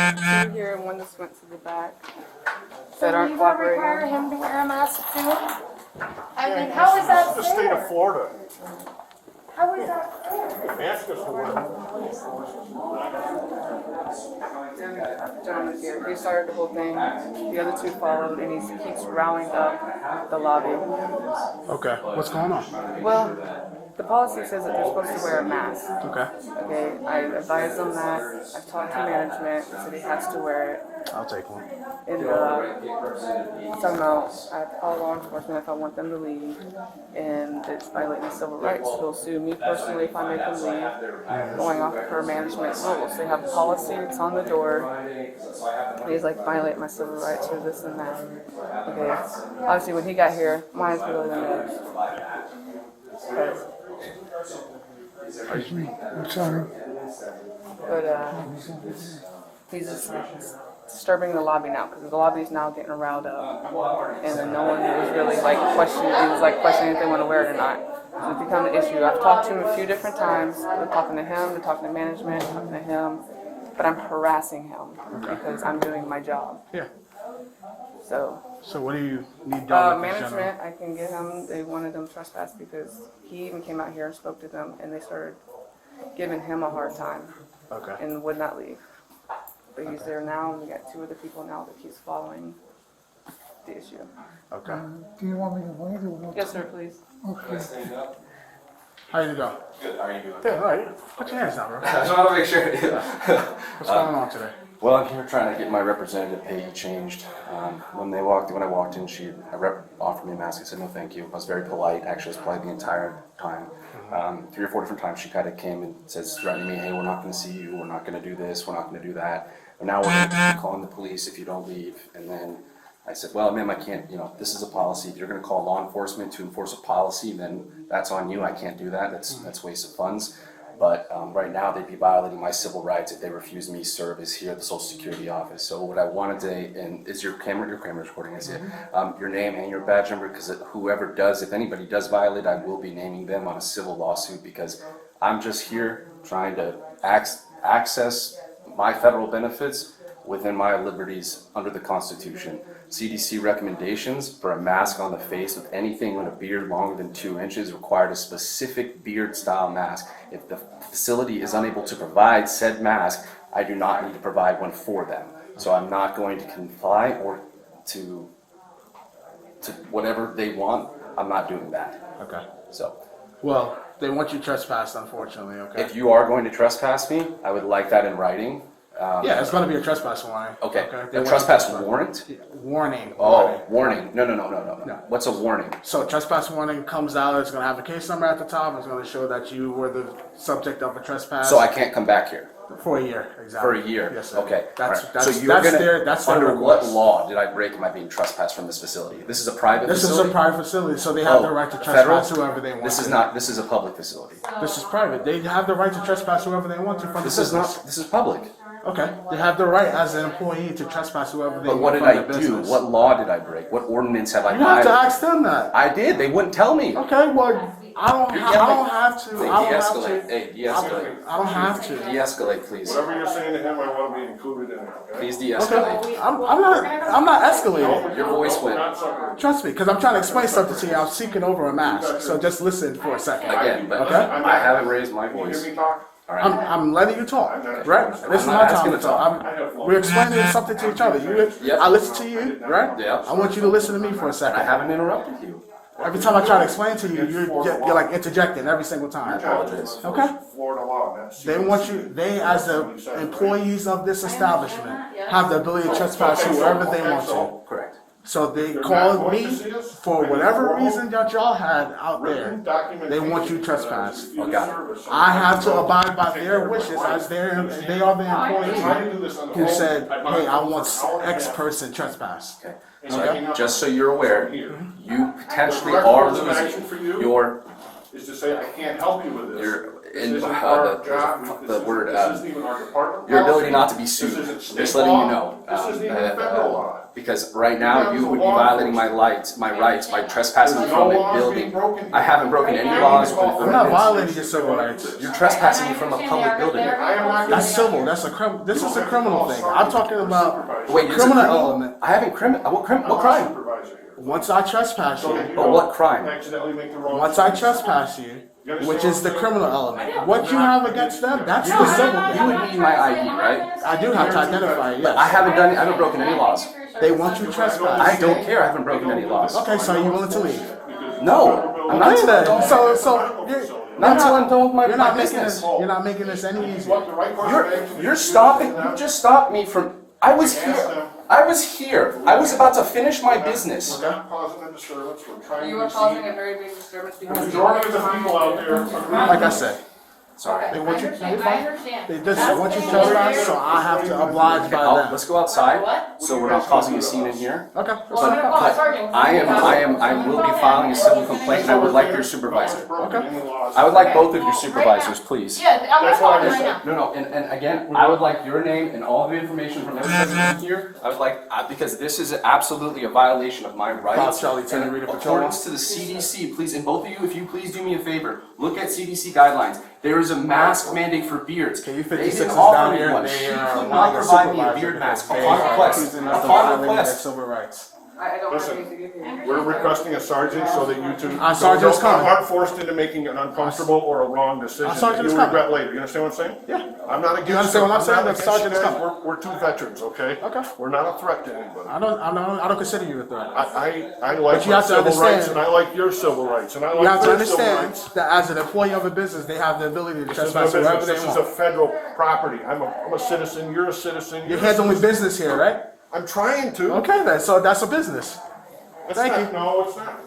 two here and one just went to the back that aren't cooperating. Require him to wear a mask too? I mean, how is that The state of fair? Florida. How is that fair? Ask us for Gentleman here, he started the whole thing. The other two followed, and he keeps rallying up the lobby. Okay, what's going on? Well, the policy says that they're supposed to wear a mask. Okay, Okay, I advised them that. I've talked to management, said he has to wear it. I'll take one. And somehow I have to call law enforcement if I want them to leave, and it's violating civil rights. They'll sue me personally if I make them leave, going off of her management rules. They have a policy, it's on the door. And he's like, violate my civil rights or this and that. Okay, obviously when he got here, mine's really limited. I'm sorry. But he's just disturbing the lobby now because the lobby is now getting riled up, and then no one was really like questioning. He was like questioning if they want to wear it or not. So it's become an issue. I've talked to him a few different times. We're talking to him, we're talking to management, talking to him, but I'm harassing him because I'm doing my job. Yeah. So what do you need done with this gentleman? management, I can get him. They wanted him trespassed because he even came out here and spoke to them, and they started giving him a hard time. Okay. And would not leave. But he's there now, and we got two other people now that keeps following the issue. Okay. Do you want me to wait or what? Yes, sir, please. Okay. How you doing? Good, how are you doing? Yeah, all right. Put your hands down, bro. I just want to make sure. What's going on today? Well, I'm here trying to get my representative pay changed. When I walked in, a rep offered me a mask. I said no, thank you. I was very polite. Actually, I was polite the entire time. 3 or 4 different times, she kind of came and says, threatening me, "Hey, we're not going to see you. We're not going to do this. We're not going to do that. But now we're going to be calling the police if you don't leave." And then I said, "Well, ma'am, I can't. You know, this is a policy. If you're going to call law enforcement to enforce a policy, then that's on you. I can't do that. That's waste of funds." But right now, they'd be violating my civil rights if they refuse me service here at the Social Security office. So what I wanted to, and is your camera's recording, I see it, your name and your badge number, because whoever does, if anybody does violate, I will be naming them on a civil lawsuit, because I'm just here trying to access my federal benefits within my liberties under the Constitution. CDC recommendations for a mask on the face with anything with a beard longer than 2 inches required a specific beard style mask. If the facility is unable to provide said mask, I do not need to provide one for them. So I'm not going to comply or to whatever they want. I'm not doing that. Okay. So Well, they want you trespassed, unfortunately, okay? if you are going to trespass me, I would like that in writing. Yeah, it's going to be a trespass warning. Okay. They A want trespass you- warrant? Warning. Oh, warning. No. No. What's a warning? So trespass warning comes out, it's going to have a case number at the top, it's going to show that you were the subject of a trespass. So I can't come back here For a year, exactly. for a year? Yes, sir. Okay. That's, all right. that's, So you're that's gonna, their under what request. law did I break? Am I being trespassed from this facility? This is a private This is facility? a private facility, so they have the right to federal? trespass whoever they want This is to. not, this is a public facility. This is private. They have the right to trespass whoever they want to from This the is business. not, this is public. Okay. They have the right as an employee to trespass whoever they But what want did from I the do? business. What law did I break? What ordinance have I You have to violated? ask them that. I did. They wouldn't tell me. Okay, well, I don't have to. Hey, I don't de-escalate. have to. Hey, de-escalate. I don't have to. De-escalate, please. whatever you're saying to him, I want to be included in it, okay? Please Okay. de-escalate. I'm not escalating. Your voice went. Not something. Trust me, because I'm trying to explain something to you. I'm seeking over a mask. So just listen for a second. Again, but Okay. I haven't raised my Can you voice. hear me talk? All right. I'm letting you talk, right? This is I'm my not time asking to to talk. We're explaining something to each other. Yep. I listen to you, right? Yeah. I want you to listen to me for a I second. haven't interrupted you. Every time I try to explain to you, you're like interjecting every single time. Apologize. Okay? Florida law, that's. They want you, they as the employees of this establishment have the ability to trespass whoever they want to. Correct. So they called me for whatever reason that y'all had out there. They want you trespassed. Oh, got it. I have to abide by their wishes as they are the employee who said, hey, I want X person trespassed. Okay. So just so you're aware, you potentially are losing your Is to say, I can't help you with this. Your- This in, isn't our job. the word, This isn't even our department your ability policy. not to be This sued. isn't state Just letting you law. know. This isn't even federal law. Because right now you would be violating my rights by trespassing me from a building. I haven't broken any laws. I'm not violating your civil rights. You're trespassing me from a public building. I am That's civil. That's a criminal. This is a criminal thing. I'm talking about Wait, it's a criminal criminal? element. I haven't what crime? Supervisor here. Once I trespass you, But what crime? Accidentally make the wrong. once I trespass you, which is the criminal element, what you have against them, that's the civil You thing. would need my ID, right? I do have to identify it, I yes. haven't broken any laws. They want you trespass. I don't care, I haven't broken any laws. Okay, so you willing to leave? No, I'm not. Okay then. So Not until I'm done with my you're not making business. this. You're not making this any easier. The right course of action. You're stopping, you just stopped me from, I was here. I was about to finish my business. We're not causing a disturbance, we're trying You to are causing see. a very big disturbance The because. majority of the people out there agree. Like I said, Sorry. they want you. I understand. They just want you trespass, so I have to oblige by them. Let's go outside, so we're not causing a scene in here. Okay. Well, I'm gonna call a sergeant. I will be filing a civil complaint, and I would like your supervisor. I would like both of your supervisors, please. Yeah, I'm gonna call him right now. No, and again, I would like your name and all the information from everybody here. I would like, because this is absolutely a violation of my rights. Charlie, And 10 reader patrol. accordance to the CDC, please, and both of you, if you please do me a favor, look at CDC guidelines. There is a mask mandate for beards. Okay, you They 56 didn't is offer down me here. one. They She are could one not of the provide me a supervisors beard because mask they upon are request. accusing us of Upon violating their request. civil rights. I don't have Listen, anything to give you. We're requesting a sergeant so that you two Our sergeant's coming. aren't forced into making an uncomfortable or a wrong decision Our that sergeant's you coming. regret later. You understand what I'm saying? Yeah. I'm not against. You understand what I'm saying? not The against sergeant's you guys. coming. We're two veterans, okay? Okay. We're not a threat to anybody. I don't consider you a threat. I like you have to civil rights understand- and I like your civil rights and I You have like to their civil understand rights. that as an employee of a business, they have the ability to This is trespass no wherever business. they This is a want. federal property. I'm a citizen, you're a citizen. You're handling business here, right? I'm trying to. Okay then, so that's a business. It's Thank not- you. No, it's not.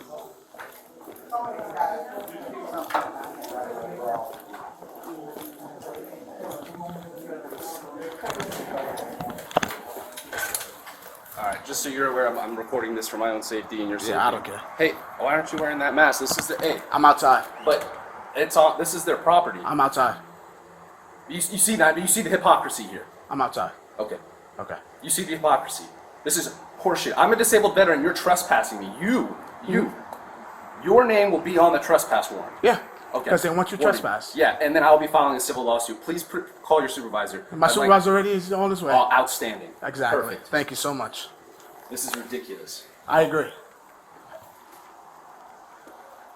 Alright, just so you're aware, I'm recording this for my own safety and your safety. Yeah, I don't care. Hey, why aren't you wearing that mask? This is the, hey, I'm outside. but it's on, this is their property. I'm outside. You see that? You see the hypocrisy here? I'm outside. Okay. Okay. You see the hypocrisy. This is horseshit. I'm a disabled veteran. You're trespassing me. You. Your name will be on the trespass warrant. Yeah. Okay. Because they want you Warning. trespass. Yeah, and then I'll be filing a civil lawsuit. Please call your supervisor. My I'd like- supervisor already is on his way. Oh, outstanding. Exactly. Perfect. Thank you so much. This is ridiculous. I agree.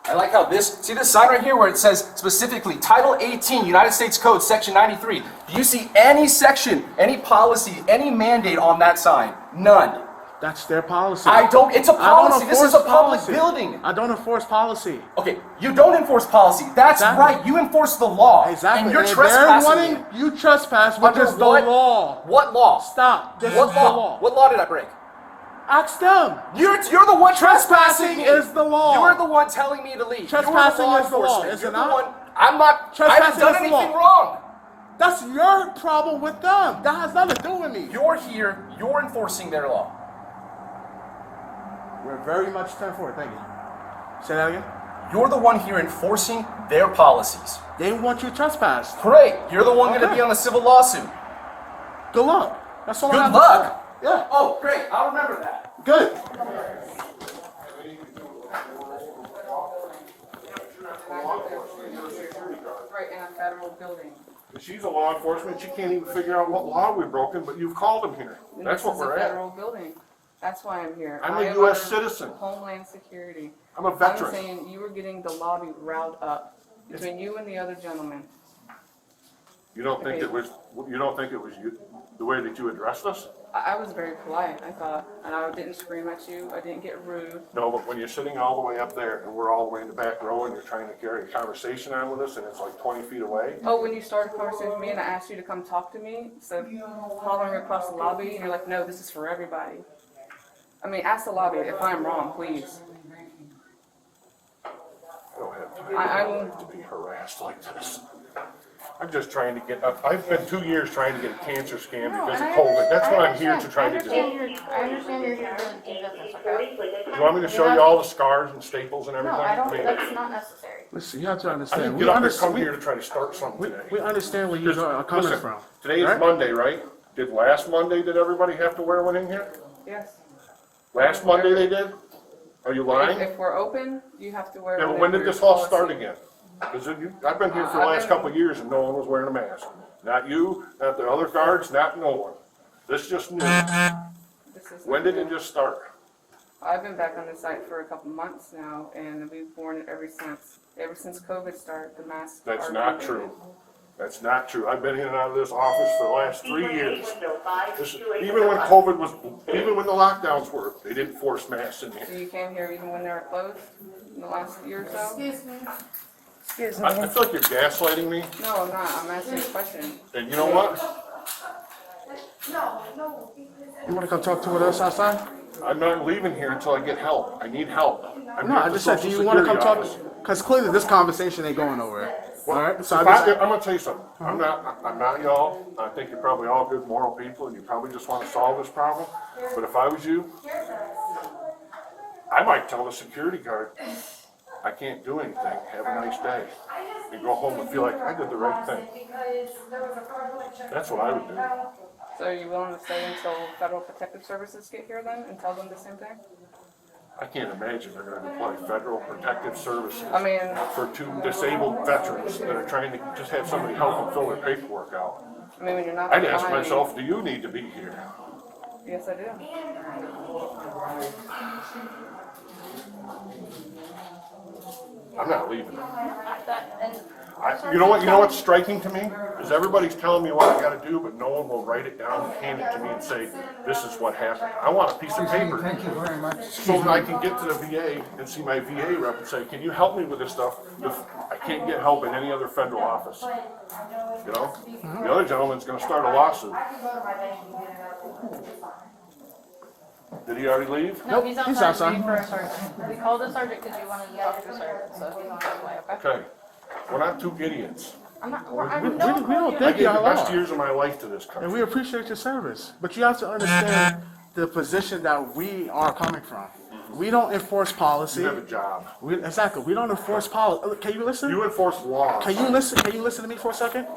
I like how see this sign right here where it says specifically Title 18 United States Code Section 93. Do you see any section, any policy, any mandate on that sign? None. That's their policy. It's a I don't policy. This is a enforce public policy. building. I don't enforce policy. Okay, you don't enforce policy. That's Exactly. right. You enforce the law. Exactly. And you're And trespassing they're me. wanting you trespass, which Under is the what? law. What law? Stop. This What is the law? law. What law did I break? Ask them. You're the one Trespassing me. is the law. You're the one telling me to leave. Trespassing You're is the law, enforcement. is You're it the not? one. I'm not. I haven't Trespassing done is the anything law. wrong. That's your problem with them. That has nothing to do with me. You're here. You're enforcing their law. We're very much 10-4. Thank you. Say that again. You're the one here enforcing their policies. They want you trespassed. Great. You're the one going to Okay. be on a civil lawsuit. Good luck. That's all I Good have to luck. say. Yeah. Oh, great. I'll remember that. Good. Right in a federal building. She's a law enforcement, she can't even figure out what law we've broken, but you've called them here. And That's this what is we're a at. federal building. That's why I'm here. I'm I a am US under citizen. Homeland Security. I'm a I'm veteran. saying you were getting the lobby riled up between you and the other gentleman. You don't think it was you, the way that you addressed us? I was very polite, I thought, and I didn't scream at you. I didn't get rude. No, but when you're sitting all the way up there and we're all the way in the back row and you're trying to carry a conversation on with us and it's like 20 feet away, Oh, when you started a conversation with me and I asked you to come talk to me, so hollering across the lobby, and you're like, no, this is for everybody. I mean, ask the lobby if I'm wrong, please. I don't have I'm- time to be harassed like this. I'm just trying to get up. I've been 2 years trying to get a cancer scan because of COVID. That's what I'm here to try to do. I understand you're here to do business, okay? You want me to show you all the scars and staples and No, everything? I don't, mean, that's not necessary. Listen, you have to I understand. didn't We get up and understand. come here to try to start something today. We understand where you're coming Listen, from. today is right? Monday, right? Did last Monday, did everybody have to wear one in here? Yes. Last Monday they did? Are you lying? If we're open, you have to wear. Yeah, but when whatever did your this all policy. start again? Because I've been here for the last couple of years and no one was wearing a mask. Not you, not the other guards, not no one. This just new. This is When did it just start? I've been back on the site for a couple months now, and we've worn it ever since. Ever since COVID started, the masks. That's are not mandated. true. That's not true. I've been in and out of this office for the last 3 years. Even when COVID was, even when the lockdowns were, they didn't force masks in So here. you came here even when they were closed in the last year or so? Excuse me. Excuse I feel like you're gaslighting me, No, I'm not. I'm asking a question. and you know what? You wanna come talk to us outside? I'm not leaving here until I get help. I need help. I'm No, here at I the just said, do Social you wanna come Security talk? office. Cause clearly this conversation ain't going nowhere. Alright, so I'm I just, gonna tell you something. I'm not y'all. I think you're probably all good moral people and you probably just wanna solve this problem. But if I was you, I might tell the security guard, I can't do anything. Have a nice day. And go home and feel like I did the right thing. That's what I would do. So are you willing to stay until Federal Protective Services get here then and tell them the same thing? I can't imagine they're gonna deploy federal protective services I mean, for 2 disabled veterans that are trying to just have somebody help them fill their paperwork out. when you're not. I'd ask behind me- myself, do you need to be here? Yes, I do. I'm not leaving. And You know what's striking to me? Is everybody's telling me what I gotta do, but no one will write it down and hand it to me and say, this is what happened. I want a piece of paper Thank you very much. so that I can get to the VA and see my VA rep and say, can you help me with this stuff? If I can't get help in any other federal office. You know? The other gentleman's gonna start a lawsuit. Did he already leave? no, he's he's outside outside. waiting for a sergeant. We called the sergeant because you wanted to talk to the sergeant, so he's on his way, okay? Okay. We're not 2 idiots. I'm not, we don't I think gave the y'all best are. years of my life to this And country. we appreciate your service, but you have to understand the position that we are coming from. We don't enforce policy. You have a job. Exactly, we don't enforce policy. Can you listen? You enforce laws. Can you listen? Can you listen to me for a second?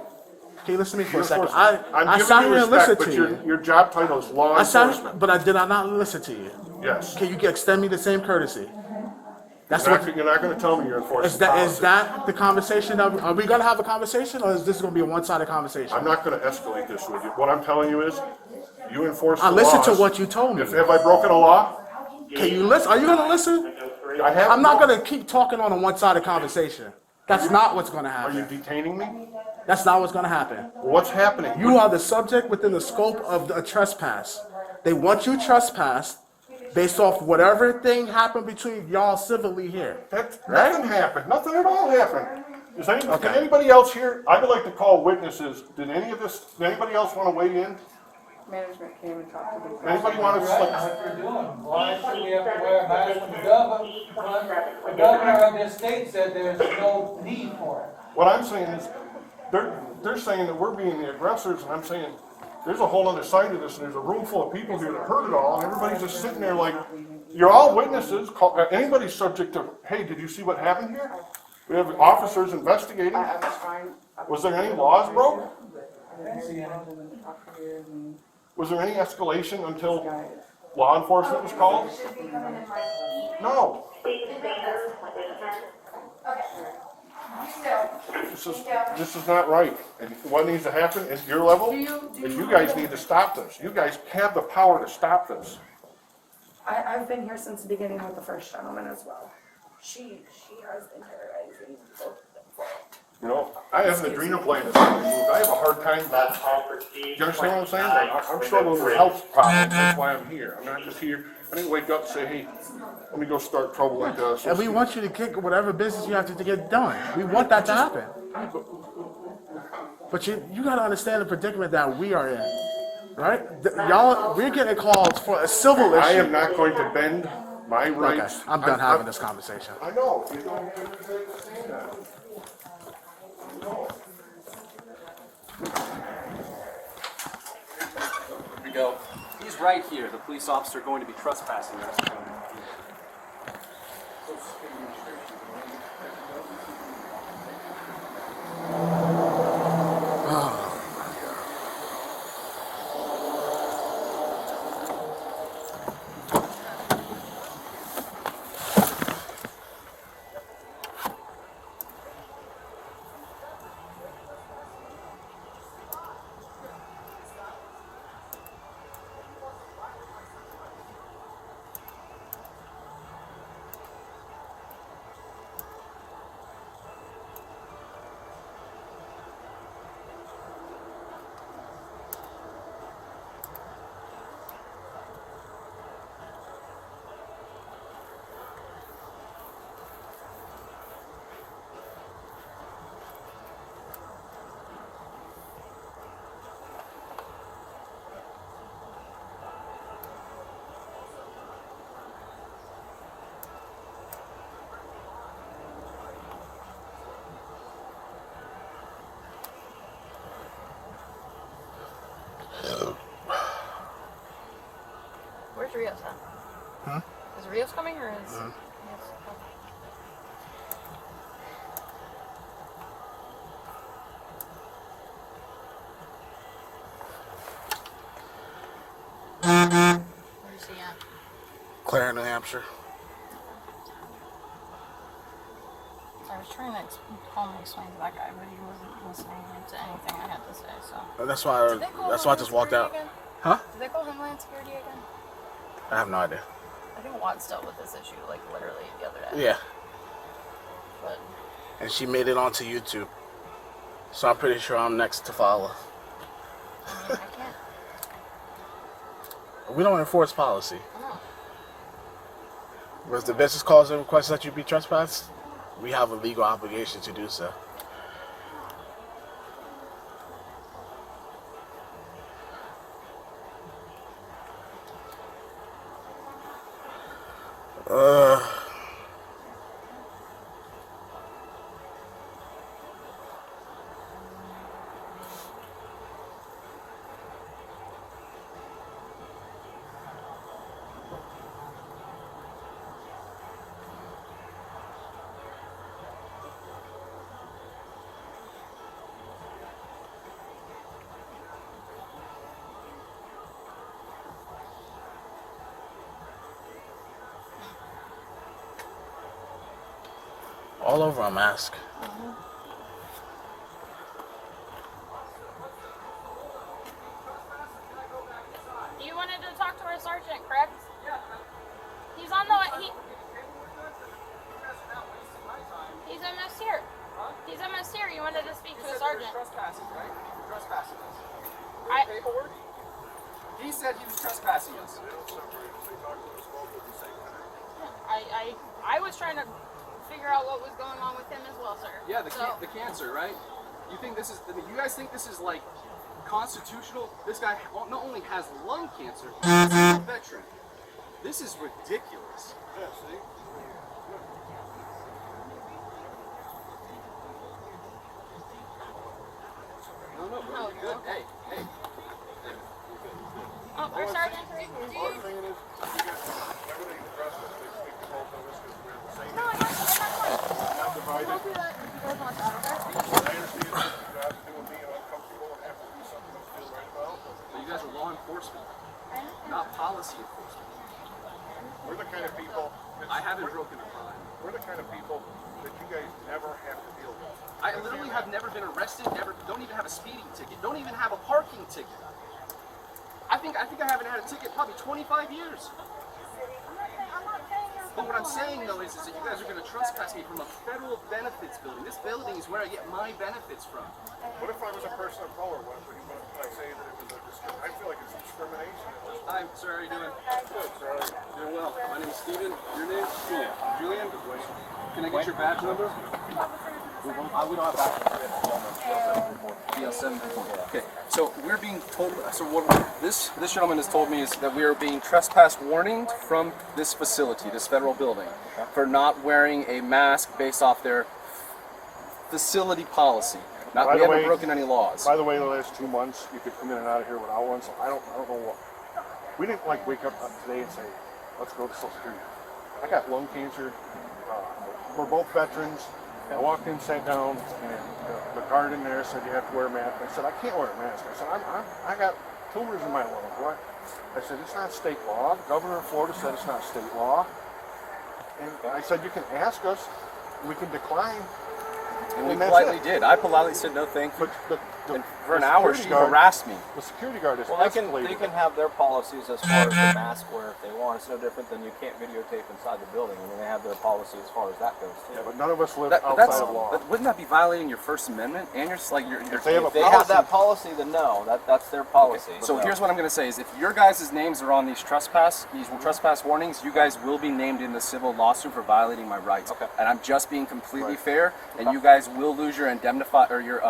Can you listen to me for You a second? enforce- I'm I giving sat you here and respect, listened but to you. your job title is law I sat, enforcement. but I not listen to you. Yes. Can you extend me the same courtesy? That's You're what. not, you're not gonna tell me you're enforcing Is policy. that the conversation? Are we gonna have a conversation, or is this gonna be a one-sided conversation? I'm not gonna escalate this with you. What I'm telling you is, you enforce the I listened to laws. what you told me. Have I broken a law? Can you listen? Are you gonna listen? I have. I'm not gonna keep talking on a one-sided conversation. That's not what's gonna Are you happen. detaining me? That's not what's gonna happen. What's happening? You are the subject within the scope of a trespass. They want you trespassed based off whatever thing happened between y'all civilly here. That, nothing happened. Nothing at all happened. Did Okay. anybody else here? I would like to call witnesses. Did anybody else want to weigh in? Management came and talked to them. Anybody want to? What they're doing. Why should we have to wear a mask when the governor of this state said there's no need for it? What I'm saying is, they're saying that we're being the aggressors, and I'm saying, there's a whole other side to this, and there's a room full of people here that heard it all, and everybody's just sitting there like, you're all witnesses, anybody's subject to, hey, did you see what happened here? We have officers investigating. I was trying. Was there any laws broke? I didn't see anyone to talk to you and Was there any escalation until guys. law enforcement was called? No. This is not right. And what needs to happen at your level is you guys need to stop this. You guys have the power to stop this. I've been here since the beginning with the first gentleman as well. She has been terrorizing both of them for it. You know, I have an adrenal gland that's been removed. I have a hard time. Do you understand what I'm saying? Like, I'm struggling with health problems. That's why I'm here. I'm not just here. I didn't wake up and say, hey, let me go start trouble like this. And we want you to kick whatever business you have to get done. We want that to happen. But you gotta understand the predicament that we are in, right? Y'all, we're getting calls for a civil issue. I am not going to bend my Okay, rights. I'm done having this conversation. I know. You don't understand that. Here we go. He's right here. The police officer going to be trespassing. Rioz then? Huh? Is Rioz coming or is? Yes. Where's he at? Clare, New Hampshire. I was trying to calmly explain to that guy, but he wasn't listening to anything I had to say. So. That's why. Did they call That's why I Homeland just walked Security out. again? Huh? Did they call Homeland Security again? I have no idea. I think Watts dealt with this issue like literally the other day. Yeah, But and she made it onto YouTube, so I'm pretty sure I'm next to follow. I mean, I can't. We don't enforce policy. I know. If the business calls and requests that you be trespassed, we have a legal obligation to do so. All over a mask. You wanted to talk to our sergeant, correct? He's on the way. He's almost here. He's almost here. You wanted to speak to a sergeant. Trespassing, right? Trespassing us. I- Paperwork? He said he was trespassing us. I was trying to figure out what was going on with him as well, sir. Yeah, So- the cancer, right? You think this is? You guys think this is like constitutional? This guy not only has lung cancer, he's a veteran. This is ridiculous. Yeah, see? No, bro, you're good. Hey. Oh, our sergeant. All I'm saying is, you guys, everything addressed this, they speak to both of us because we're the same. No, I'm Not divided. not. We'll do that if you guys want that, okay? I understand what you guys are doing, being uncomfortable and have to do something you feel right about. But you guys are law enforcement, not policy enforcement. We're the kind of people. I haven't broken a crime. We're the kind of people that you guys never have to deal with. I literally have never been arrested. Don't even have a speeding ticket. Don't even have a parking ticket. I think I haven't had a ticket probably 25 years. But what I'm saying though is that you guys are going to trespass me from a federal benefits building. This building is where I get my benefits from. What if I was a person of color? What would I say that it was a discrimination? I feel like it's discrimination. Hi, sir. How are you doing? Good, Charlie. Doing well. My name is Steven. Your name? Julian. Julian? Can I get your badge number? We don't have badge number. DL7. Okay. So we're being told. So what this gentleman has told me is that we are being trespass warned from this facility, this federal building, for not wearing a mask based off their facility policy. Not, we haven't broken any laws. By the way, the last 2 months, you could come in and out of here without one, so I don't know what. We didn't like wake up today and say, let's go to Social Security. I got lung cancer. We're both veterans. I walked in, sat down, and the guard in there said you have to wear a mask. I said, I can't wear a mask. I said, I got tumors in my lungs. What? I said, it's not state law. The governor of Florida said it's not state law. And I said, you can ask us, we can decline. And we that's politely it. did. I politely said no thank you. But And for an hour she security guard- harassed me. The security guard is Well, they can have their policies as far as the mask wear if they want. It's no different than you can't videotape inside the building. I mean, they have their policy as far as that goes too. Yeah, but none of us live That's, outside of law. wouldn't that be violating your First Amendment and your If they have a If they have policy, that policy, then no, that's their policy. So here's what I'm going to say: is if your guys' names are on these trespass warnings, you guys will be named in the civil lawsuit for violating my rights. Okay. And I'm just being completely Right. fair, and you guys will lose your indemnify or your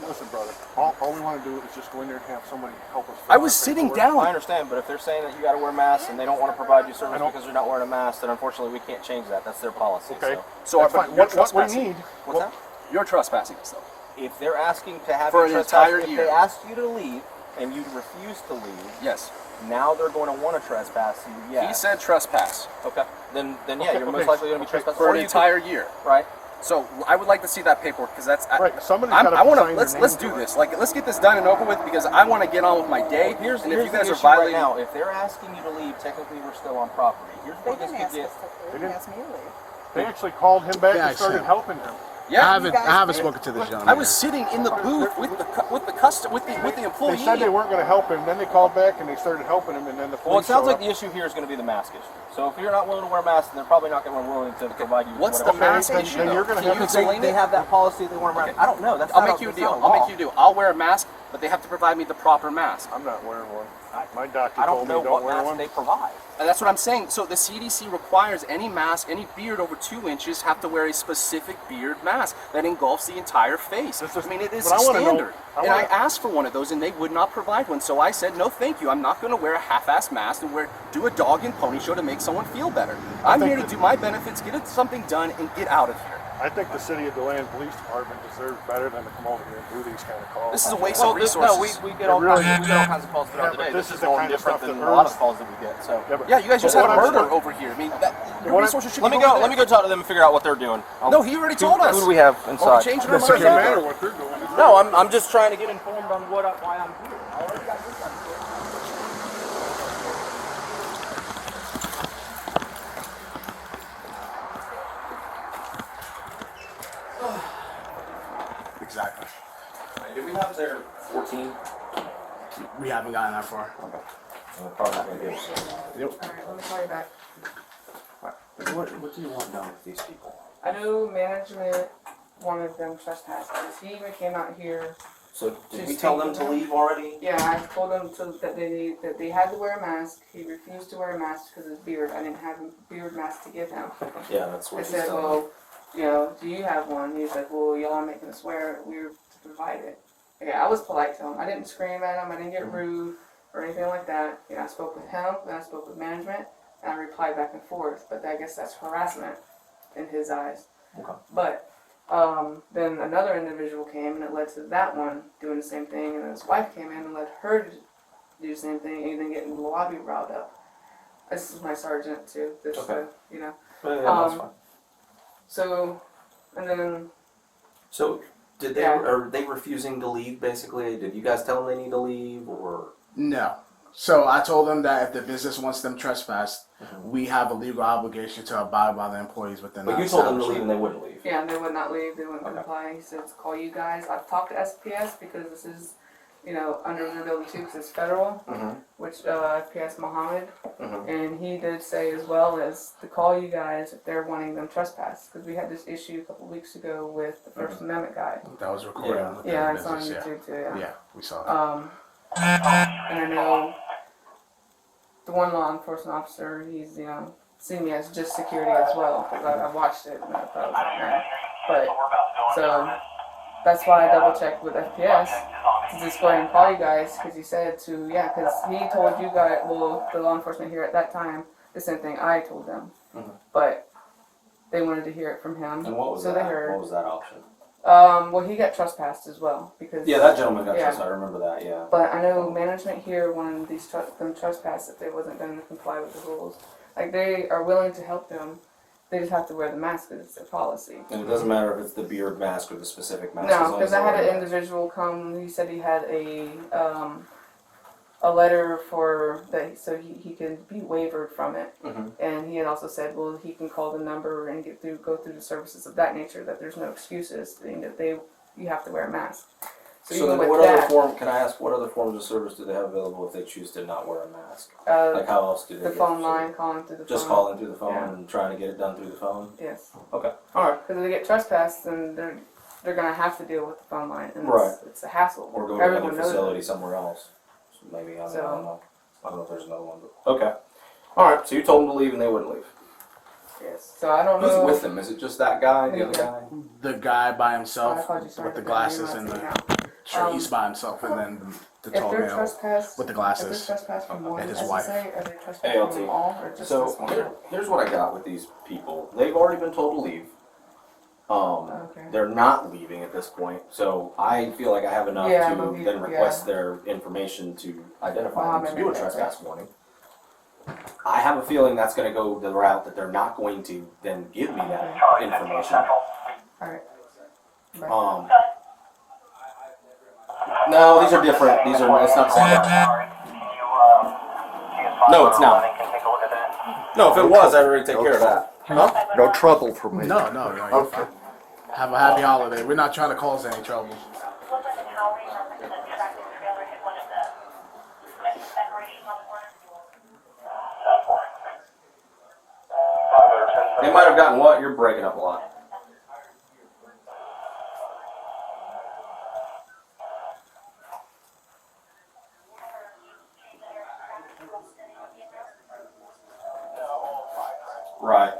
listen, brother. All we want to do is just go in there and have somebody help us. I was sitting I down. understand, but if they're saying that you got to wear masks and they don't want to provide you I service don't- because you're not wearing a mask, then unfortunately we can't change that. That's their policy. Okay. So That's but fine. you're What we trespassing. need. What's that? You're trespassing us, though. If they're asking to have For you an trespass, entire if year. they ask you to leave and you refuse to leave, Yes. now they're going to want to trespass you. Yeah. He said trespass Okay. Then yeah, you're most okay, likely going to be trespassed for Or an you entire year. could- right. So I would like to see that paperwork because that's Right, somebody's I gotta want to sign let's their let's name do to it. this. Like let's get this done and over with because I want to get on with my day. Here's and the if you guys are issue right violating now. If they're asking you to leave, technically we're still on property. Here's They where this didn't could ask get. us to, they didn't ask me to leave. They actually called him back Yeah, and started I helping him. yeah, I haven't spoken to this gentleman. I was sitting in the booth with the employee. They said they weren't going to help him. Then they called back and they started helping him, and then the police. Well, it sounds showed like up. the issue here is going to be the mask issue. So if you're not willing to wear a mask, then they're probably not going to be willing to provide you. What's the whatever. mask then- issue? then though? you're gonna Can have you to explain They it? have that policy. They want to wear. Okay. I don't know. That's I'll not make you a that's deal. not I'll law. make you a deal. I'll wear a mask, but they have to provide me the proper mask. I'm not wearing one. My doctor I told don't me know don't what wear mask one. they provide. And that's what I'm saying. So the CDC requires any mask, any beard over 2 inches have to wear a specific beard mask that engulfs the entire face. This is- I mean, it is but I wanna know- standard. I And I wanna- asked for one of those, and they would not provide one. So I said, no, thank you. I'm not going to wear a half-assed mask and do a dog and pony show to make someone feel better. I'm think here to that- do my benefits, get something done, and get out of here. I think the city of Deland Police Department deserves better than to come over here and do these kind of calls. This is a waste Well, of resources. no, we get all really kinds. We get all kinds of calls throughout Yeah, the but day. this This is is the no kind of different stuff than that a lot earns- of calls that we get. So Yeah, you guys just But had a what I'm murder saying- over here. I mean, your What I- resources should let be me over go. there. Let me go talk to them and figure out what they're doing. No, he already told us. Who do we have Oh, inside? we changed our It doesn't mind. matter what they're doing. No, I'm just trying to get informed on why I'm here. I already got this done. Exactly. Did we have their 14? We haven't gotten that far. We're probably not going to get it. Yep. Alright, let me call you back. What do you want done with these people? I know management wanted them trespassed. He even came out here. So did To we tell them speak to with leave already? Yeah, I told them that they had to wear a mask. He refused to wear a mask because of his beard. I didn't have a beard mask to give him. Yeah, that's I what he said, said. well, you know, do you have one? He's like, well, y'all are making us wear it. We're to provide it. Yeah, I was polite to him. I didn't scream at him. I didn't get rude or anything like that. You know, I spoke with him, then I spoke with management, and I replied back and forth. But I guess that's harassment in his eyes. Okay. But then another individual came, and it led to that one doing the same thing, and then his wife came in and led her to do the same thing, and then getting the lobby riled up. This is my sergeant too. This, Okay. you know. Yeah, that's fine. So, and then So did they? Yeah. Are they refusing to leave? Basically, did you guys tell them they need to leave, or? No. So I told them that if the business wants them trespassed, we have a legal obligation to abide by the employees within But that you told them to leave establishment. and they wouldn't leave. yeah, they would not leave. They wouldn't Okay. comply. He said to call you guys. I've talked to SPS because this is, you know, under liability too, because it's federal, which FPS Mohammed, and he did say as well as to call you guys if they're wanting them trespassed, because we had this issue a couple weeks ago with the First Amendment guy. That was recorded Yeah. on the Yeah, it's on business, YouTube too. Yeah. Yeah, we saw that. And I know the one law enforcement officer, he's, you know, seen me as just security as well, because I watched it and I thought it was like, man. But, so, that's why I double checked with FPS to just go ahead and call you guys, because he said to, yeah, because he told you guys, well, the law enforcement here at that time, the same thing I told them. But they wanted to hear it from him, And what was so that? they heard. What was that option? Well, he got trespassed as well, because... Yeah, that gentleman got Yeah. trespassed. I remember that. Yeah. But I know management here wanted them trespassed if they wasn't going to comply with the rules. Like, they are willing to help them. They just have to wear the mask because it's their policy. And it doesn't matter if it's the beard mask or the specific mask. No, because I had an individual come. He said he had a letter for that, so he could be waived from it. And he had also said, well, he can call the number and go through the services of that nature. That there's no excuses. That you have to wear a mask. So even then with what that, other form, can I ask, what other forms of service do they have available if they choose to not wear a mask? Like how else do they the get phone service? line, calling through the Just phone. calling through the phone Yeah. and trying to get it done through the phone? Yes. Okay. Alright. Because if they get trespassed, then they're gonna have to deal with the phone line, and Right. it's a hassle. Or go to Everyone another knows facility it. somewhere else. So maybe, I don't So- know. I don't know if there's another one. But okay. Alright, so you told them to leave and they wouldn't leave. Yes. So I don't Who's know. with them? Is it just that guy, the other guy? The guy by I himself called you, sorry, with the but glasses you're and not the saying now. shirt, he's by himself, and then the If tall they're male trespassed, with the if glasses. they're trespassed from one and his SSA, wife. are they trespassed ALT. from them all, or just So this one? here's what I got with these people. They've already been told to leave. Okay. They're not leaving at this point, so I feel like I have enough Yeah, to maybe, then request yeah. their information to identify them to Maybe do a that's trespass warning. I have a feeling that's going to go the route that they're not going to then give me that information. Alright. No, these are different. These are, it's not the same. No, it's not. No, if it was, I'd already take care of that. Huh? No trouble for me. No, you're fine. Have a happy holiday. We're not trying to cause any trouble. They might have gotten what? You're breaking up a lot. Right.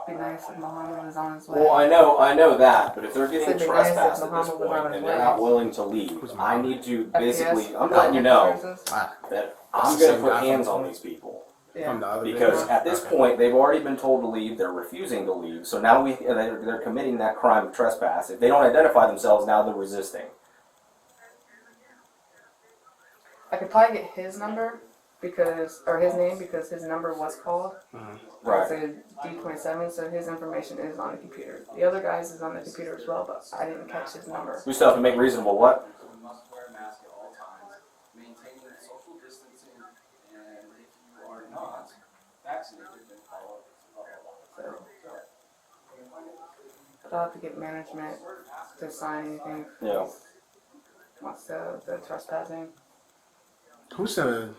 Be nice if Muhammad was on his way. Well, I know that, but if they're getting It'd be trespassed nice if at this Muhammad was on point his and they're way. not willing to leave, I need to basically, FPS, I'm letting you know services. that I'm going to put hands on these people. Yeah. Because at this point, they've already been told to leave, they're refusing to leave, so now they're committing that crime of trespass. If they don't identify themselves, now they're resisting. I could probably get his number or his name because his number was called. Right. It's a D27, so his information is on the computer. The other guy's is on the computer as well, but I didn't catch his number. We still have to make reasonable what? Must wear a mask at all times, maintaining social distancing, and if you are not vaccinated, then follow But I'll have to get management to sign anything. Yeah. What's the trespassing? Who's the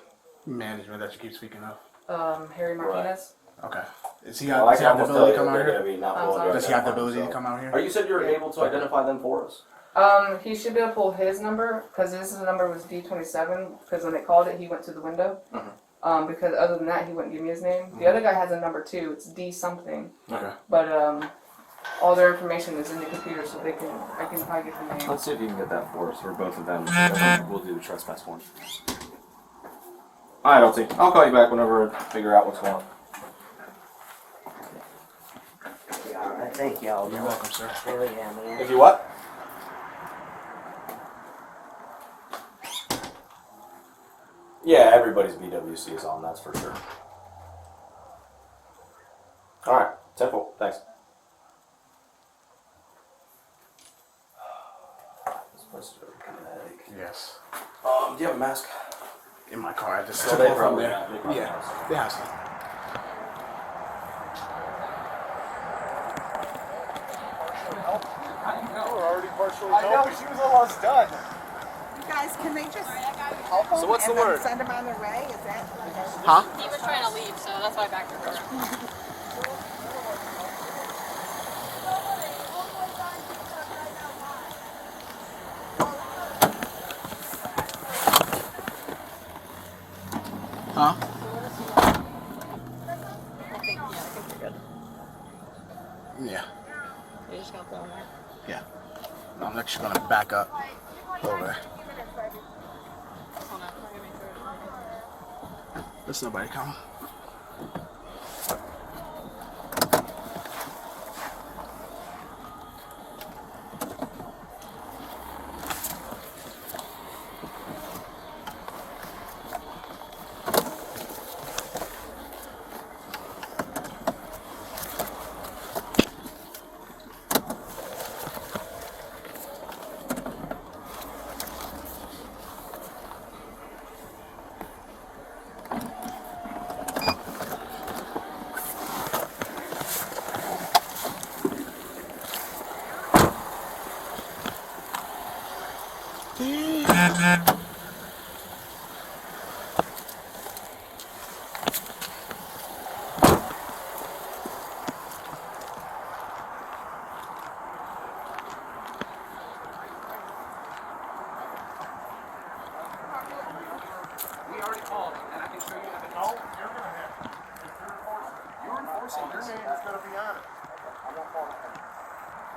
management that you keep speaking of? Harry Martinez. Okay. Does he Well, I have can the almost tell ability you to come out they're here? going to be not willing to Does he have the identify ability to themselves. come out here? Are you said you're able to identify them for us? He should be able to pull his number because his number was D27. Because when they called it, he went to the window. Because other than that, he wouldn't give me his name. The other guy has a number too. It's D something. Okay. But all their information is in the computer, so I can probably get the name. Let's see if you can get that for us, or both of them. We'll do the trespass one. Alright, I'll call you back whenever I figure out what's going on. Alright, thank y'all. You're welcome, sir. Hell yeah, man. If you what? Yeah, everybody's BWC is on, that's for sure. Alright, simple, thanks. This place is really kinetic. Yes. Do you have a mask? In my car, I just So took they one from probably there. have. They probably Yeah, have. they have some. We're already partially I know, she was almost done. You guys, can they just help them So what's the and then word? send them on their way? Is that? Huh? He was trying to leave, so that's why I backed her. Huh? I think you're good. Yeah. You just gotta throw them there. Yeah. No, I'm actually gonna back up over there. Hold on, we're gonna make sure. There's nobody coming. We already called, and I can show you how to. No, you're gonna have to. If you're enforcing, your name is gonna be on it.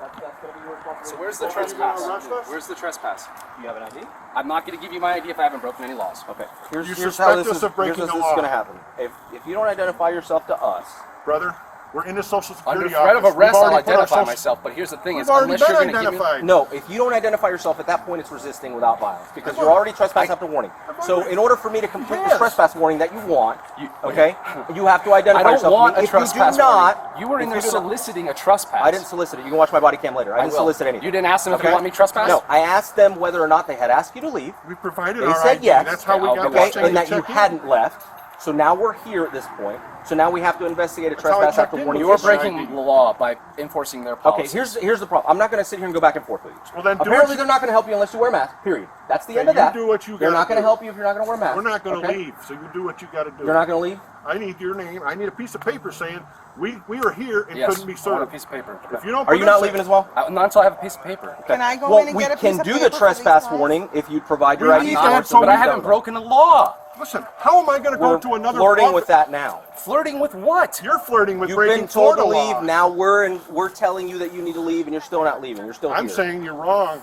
That's gonna be your responsibility. So where's the Are you gonna trespass? arrest us? Where's the trespass? You have an ID? I'm not going to give you my ID if I haven't broken any laws. Okay. You suspect us of breaking the law. This is gonna happen. If you don't identify yourself to us, Brother, We're in the social Under security threat of office. arrest, We've I'll already put our identify social- myself. But here's the thing: We've is already unless you're been going to give me, identified. No, if you don't identify yourself at that point, it's resisting without violence because you're already trespassed after warning. So in order for me to complete the Yes. trespass warning that you want, okay, you have to identify I don't yourself. want a If trespass you do not, warning. You were in if there you do not- soliciting a trespass. I didn't solicit it. You can watch my body cam later. I didn't will. solicit anything. You didn't ask them if they Okay? want me trespassed? No, I asked them whether or not they had asked you to leave. We provided They our said ID. yes. That's how we I'll got be Okay, watching. and that you check in. hadn't left. So now we're here at this point. So now we have to investigate a That's how I trespass checked after in warning. with You are Yes, I breaking did. the law by enforcing their Okay, policies. here's the problem. I'm not going to sit here and go back and forth with you. Well, then do Apparently, what you- they're not going to help you unless you wear a mask. Period. That's the Then end of you that. do what you They're gotta not going to do. help you if you're not going to wear a mask. We're not going to okay? leave, so you do what you got to do. You're not going to leave. I need your name. I need a piece of paper saying we were here and Yes, couldn't be I want a served. piece of paper. If you don't Are you not produce leaving it- as well? Not until I have a piece of paper. Can I go Well, in and we get a can piece of do paper the for these trespass guys? warning if you provide your We ID need card. that so But we I know. haven't broken the law. Listen, how am I going to go We're to another flirting office? with that now. Flirting with what? You're flirting with You've breaking been told to Florida leave. law. Now we're telling you that you need to leave, and you're still not leaving. You're still I'm here. saying you're wrong.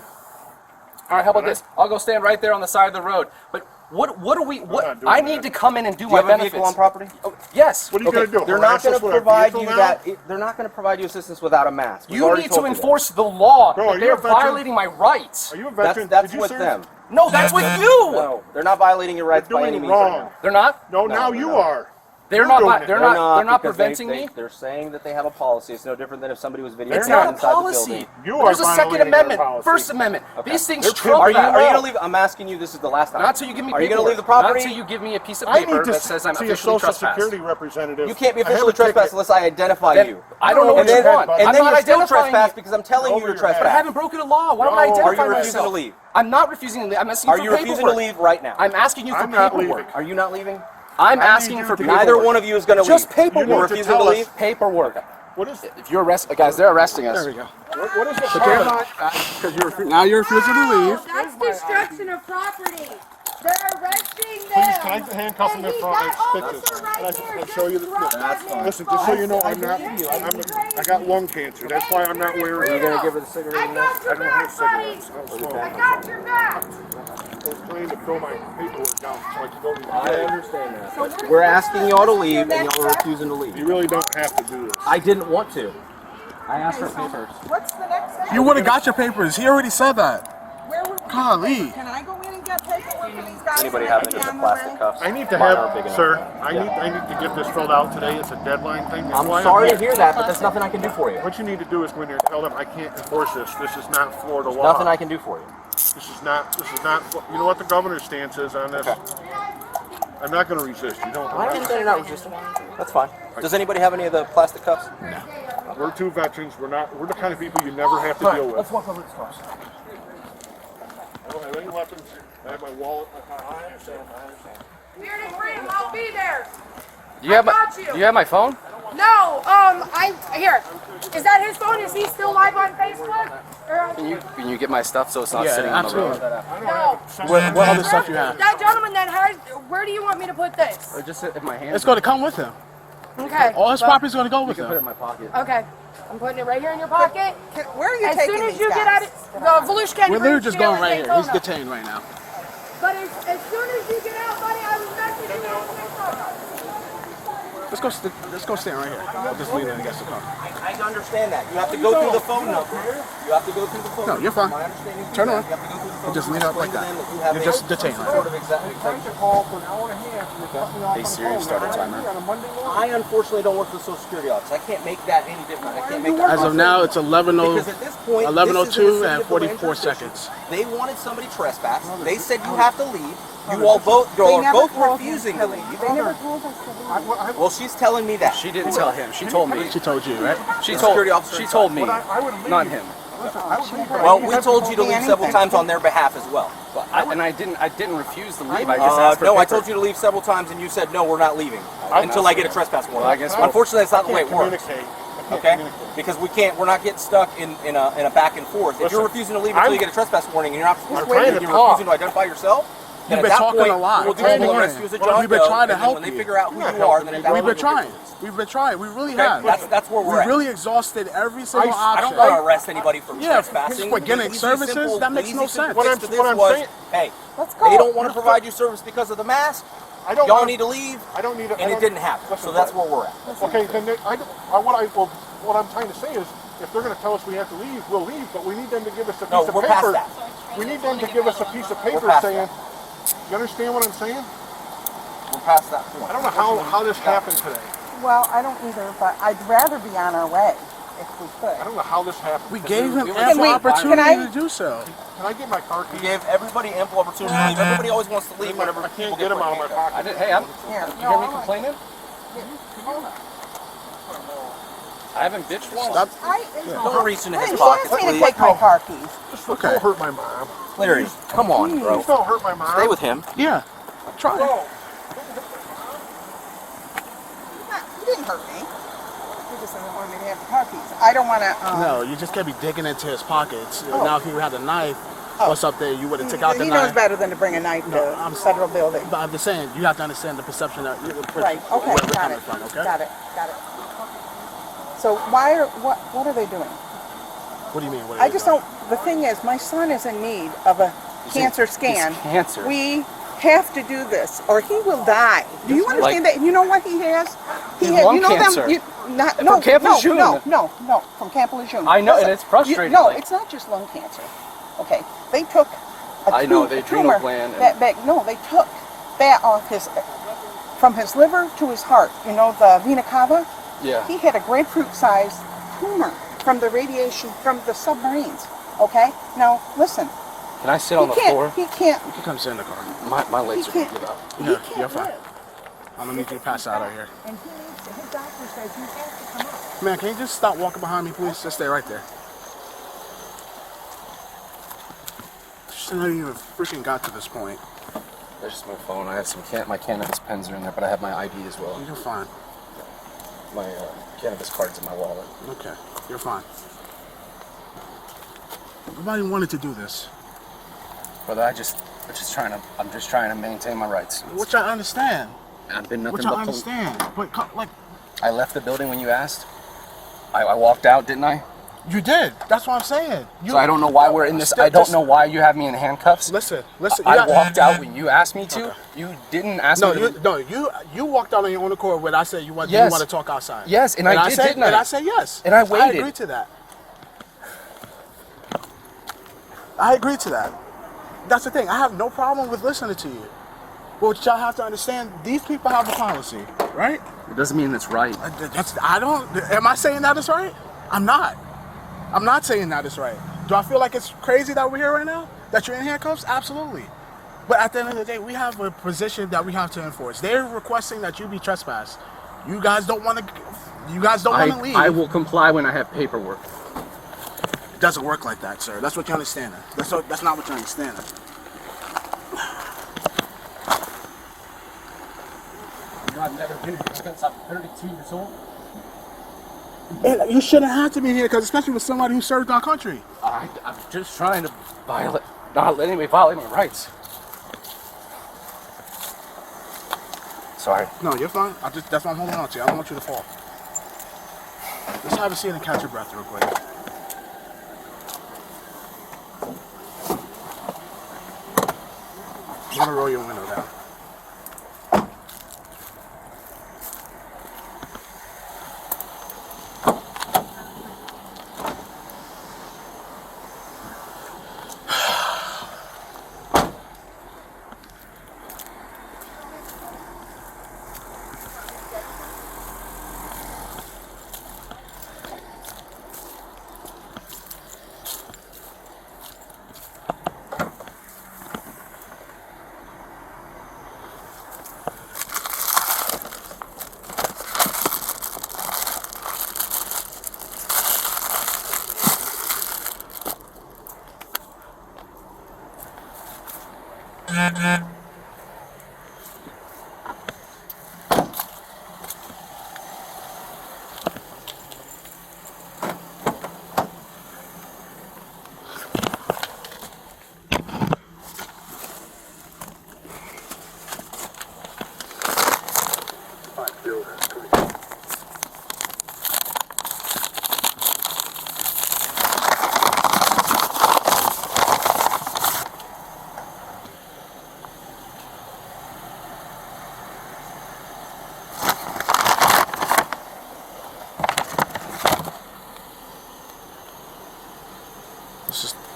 All right, how about this? I'll go stand right there on the side of the road. But what do we? not What doing I that. need to come in and do Do you my have a benefits. vehicle on property? Oh, yes. What are you Okay, going to do? they're not Harass going us to with a provide vehicle you now? that. They're not going to provide you assistance without a mask. We've You already need to told you enforce the law. Bro, are They you are a veteran? violating my rights. Are you a that. veteran? That's Did you with serve? them. No, that's with you. No, they're not violating your rights They're by doing any means. wrong. Right now. They're not. No, No, now they're you not. are. They're You're not. doing vi- it. They're not. They're not because preventing me. They're saying that they have a policy. It's no different than if somebody was videotaped It's not a inside policy. the building. You There's are a Second violating our Amendment, policy. First Amendment. Okay. These things They're trump Are you that. going to leave? I'm asking you. This is the last time. Not until you give me. Are you going to paperwork. leave the property? Not until you give me a piece of I paper need to that says I'm see a officially social trespassed. security representative. You can't be I have officially a ticket. trespassed unless I identify Then you. I don't know what And you then- want. And I'm then not you're still identifying trespassed you. because I'm telling you Over you're your head. But I trespassed. haven't broken the law. Why would I No, identify Are you refusing myself? to leave? I'm not refusing to leave. I'm asking Are for you refusing to paperwork. leave right now? I'm asking you for I'm not paperwork. leaving. Are you not leaving? I'm I asking need for you to- paperwork. Neither one of you is going to leave. Just paperwork. You're You need to refusing to tell us. leave? Paperwork. What is If you're arrested, guys, they're arresting us. There we go. what is the So problem? now you're refusing to leave. That's destruction of property. They're arresting them. Please tie the handcuffs in And their front he's like got stitches. officer right And I there can show you just the. dropped that man. Listen, just so you know, I got lung cancer. That's why I'm not wearing. Are you going to give her the cigarette? I in there? got your I don't have back, buddy. cigarettes. I was I got your back. trying to fill my paperwork down so I can go to the I day. understand that. We're asking y'all to leave, and y'all are refusing to leave. You really don't have to do this. I didn't want to. I asked for papers. What's the next step? You would have got your papers. He already said that. Where would we Golly. Can I go in and get paperwork for these guys? Anybody and have everything any of the on plastic way? cuffs? I need to Mine are big have, enough. sir. I need to get this filled out today. It's a deadline thing. That's I'm why sorry to here. hear that, but there's nothing I can do for you. What you need to do is go in there and tell them I can't enforce this. This is not Florida law. Nothing I can do for you. This is not. You know what the governor's stance is on this? I'm not going to resist. You don't. I understand you're not resisting. That's fine. Does anybody have any of the plastic cuffs? We're two veterans. We're the kind of people you never have to deal with. Let's walk over to the cars. I don't have any weapons. I have my wallet. I understand. Here to bring, I'll be there. You have got you. You have my phone? No, here. Is that his phone? Is he still live on Facebook? Or, Can you get my stuff so it's not Yeah, sitting on the road? absolutely. no. What other stuff you have? That gentleman that has, where do you want me to put this? Or just in my hand? It's going to come with him. Okay. All his well, property's going to go with Put it in him. my pocket. Okay. I'm putting it right here in your pocket. Where are you As taking soon as these you guys? get out of Volusia County. We're literally just going right here. Daytona. He's detained right now. But as soon as you get out, buddy, I will message you on Facebook. Let's go stand right here. I'll just lean in against the car. I understand that. You have to go through the phone number. You have to go through the phone No, number. you're fine. My understanding is Turn you around. have to go through the phone Just number. lean up like Explain that. to them that you have You're a just detained right sort now. of exemption. Hey Siri, start a timer. I unfortunately don't work for the Social Security office. I can't make that any different. I can't make that As of now, it's 11:02 because at this point, 11:02 and this is in the city of 44 Deland, seconds. They wanted somebody trespassed. They said you have to leave. You all both are both refusing to leave. Well, she's telling me that. She didn't tell him. She told me. She told you, right? She Security told. officer She told me, leave. not him. Well, we told you to leave several times on their behalf as well. But I didn't refuse to leave. I just asked for No, I paper. told you to leave several times, and you said no, we're not leaving until I get a trespass warning. Well, I guess we'll- Unfortunately, that's not the way it works. Communicate. Okay, because we're not getting stuck in a back and forth. If you're Listen, refusing to leave until you get a trespass warning, and you're not I'm trying to you're talk. refusing to identify yourself, then You've at been that talking point, a lot we'll do all anything morning. rescue as a Well, John we've been Doe, trying to and then help when they you. figure out who We're you not are, then at that We've been point, we'll do trying. it. We've been trying. We really Okay, have. that's where we're We at. really exhausted every single I option. don't want to arrest anybody for Yeah, trespassing. for getting The easy, services, simple- that makes the no easy, simple sense. What fix I'm- to this what I'm was, saying- hey, Let's go. they don't want to provide you service because of the mask. I don't y'all want- need to leave, I don't need. and it didn't happen. Listen, So that's where we're at. Okay, then what I'm trying to say is, if they're going to tell us we have to leave, we'll leave. But we need them to give us a piece of we're paper. past that. We need them to give us a piece of paper past saying. that. You understand what I'm saying? We're past that point. I don't know how this happened today. Well, I don't either, but I'd rather be on our way if we could. I don't know how this happened. We gave him we- ample can opportunity I- to do so. Can I get my car We keys? gave everybody ample opportunity to leave. Everybody always wants to leave whenever I people can't get them out of my handcuffed. pocket. Hey, I'm. Here, You hear me complaining? I haven't bitched once. Stop. Don't reach into his Please, pocket, ask me to please. take my car keys. Don't hurt my mom. Larry, come on, bro. Please don't hurt my mom. Stay with him. Yeah. Try. No. You didn't hurt me. You just didn't want me to have the car keys. I don't want to. No, you just can't be digging into his pockets. Now, if he had a knife or something, you would have took out the He knife. knows better than to bring a knife to I'm federal building. But I'm just saying, you have to understand the perception that Right. Okay. where we're Got coming it. from. Okay. Got it. So what are they doing? What do you mean? What are I they just doing? don't. The thing is, my son is in need of a cancer scan. cancer. We have to do this, or he will die. Do you understand that? You know what he has? He He has has. lung You know cancer. them. You, not, From no, Camp no, Lejeune. no, from Camp Lejeune. I know, and Listen, it's frustrating, No, like- it's not just lung cancer. Okay, they took a I know, the adrenal tumor gland and- that back. No, they took that off from his liver to his heart. You know the vena cava. Yeah. He had a grapefruit-sized tumor from the radiation from the submarines. Okay, now listen. Can I sit on the floor? He can't. You can come sit in the car. My legs are He gonna give up. Yeah, you're fine. I'm gonna need you to pass out out here. And his doctor says you have to come out. Man, can you just stop walking behind me, please? Just stay right there. Just know you even freaking got to this point. There's just my phone. I have some my cannabis pens are in there, but I have my ID as well. You're fine. My cannabis card's in my wallet. Okay, you're fine. Nobody wanted to do this. Brother, I'm just trying to maintain my rights. Which I understand. I've been nothing Which but I understand. But like, I left the building when you asked. I walked out, didn't I? you did. That's what I'm saying. So I don't know why we're in this. I don't know why you have me in handcuffs. Listen. I walked out when you asked me to. Okay. You didn't ask me to. You walked out on your own accord when I said you want to talk outside. Yes, and I did, didn't I? And I said yes. And I waited. I agreed to that. I agree to that. That's the thing. I have no problem with listening to you. But what y'all have to understand, these people have a policy, right? It doesn't mean it's right. Am I saying that is right? I'm not. I'm not saying that is right. Do I feel like it's crazy that we're here right now? That you're in handcuffs? Absolutely. But at the end of the day, we have a position that we have to enforce. They're requesting that you be trespassed. You guys don't want to leave. I will comply when I have paperwork. It doesn't work like that, sir. That's what you understand. That's not what you understand. I've never been here since I'm 32 years old. And you shouldn't have to be here, because especially with somebody who served our country. I'm just trying to not let anybody violate my rights. Sorry. No, you're fine. That's why I'm holding on to you. I don't want you to fall. Let's have a seat and catch your breath real quick. I'm gonna roll your window down.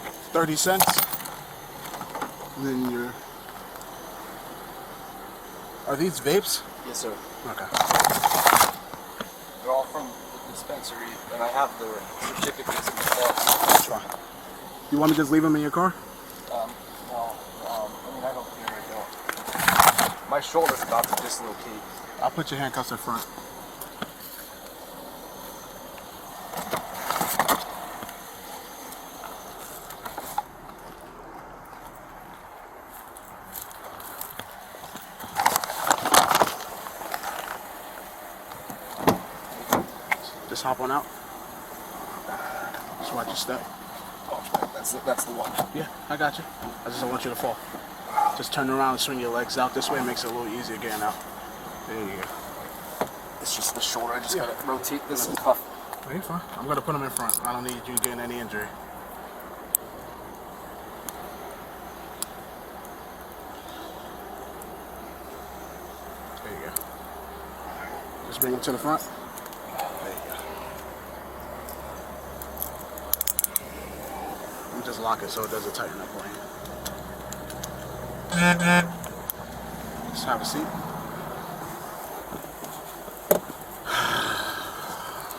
30 cents. And then your... Are these vapes? Yes, sir. Okay. They're all from the dispensary, and I have the certificates in the car. That's fine. You want me to just leave them in your car? No, I mean, I don't care. I don't. My shoulder's about to dislocate. I'll put your handcuffs in front. Just hop on out. Just watch your step. Oh, that's the one. Yeah, I got you. I just don't want you to fall. Just turn around and swing your legs out this way. It makes it a little easier getting out. There you go. It's just the shoulder. I just gotta rotate this and cuff. Oh, you're fine. I'm gonna put them in front. I don't need you getting any injury. There you go. Just bring them to the front. There you go. And just lock it so it doesn't tighten up on you. Just have a seat. Oh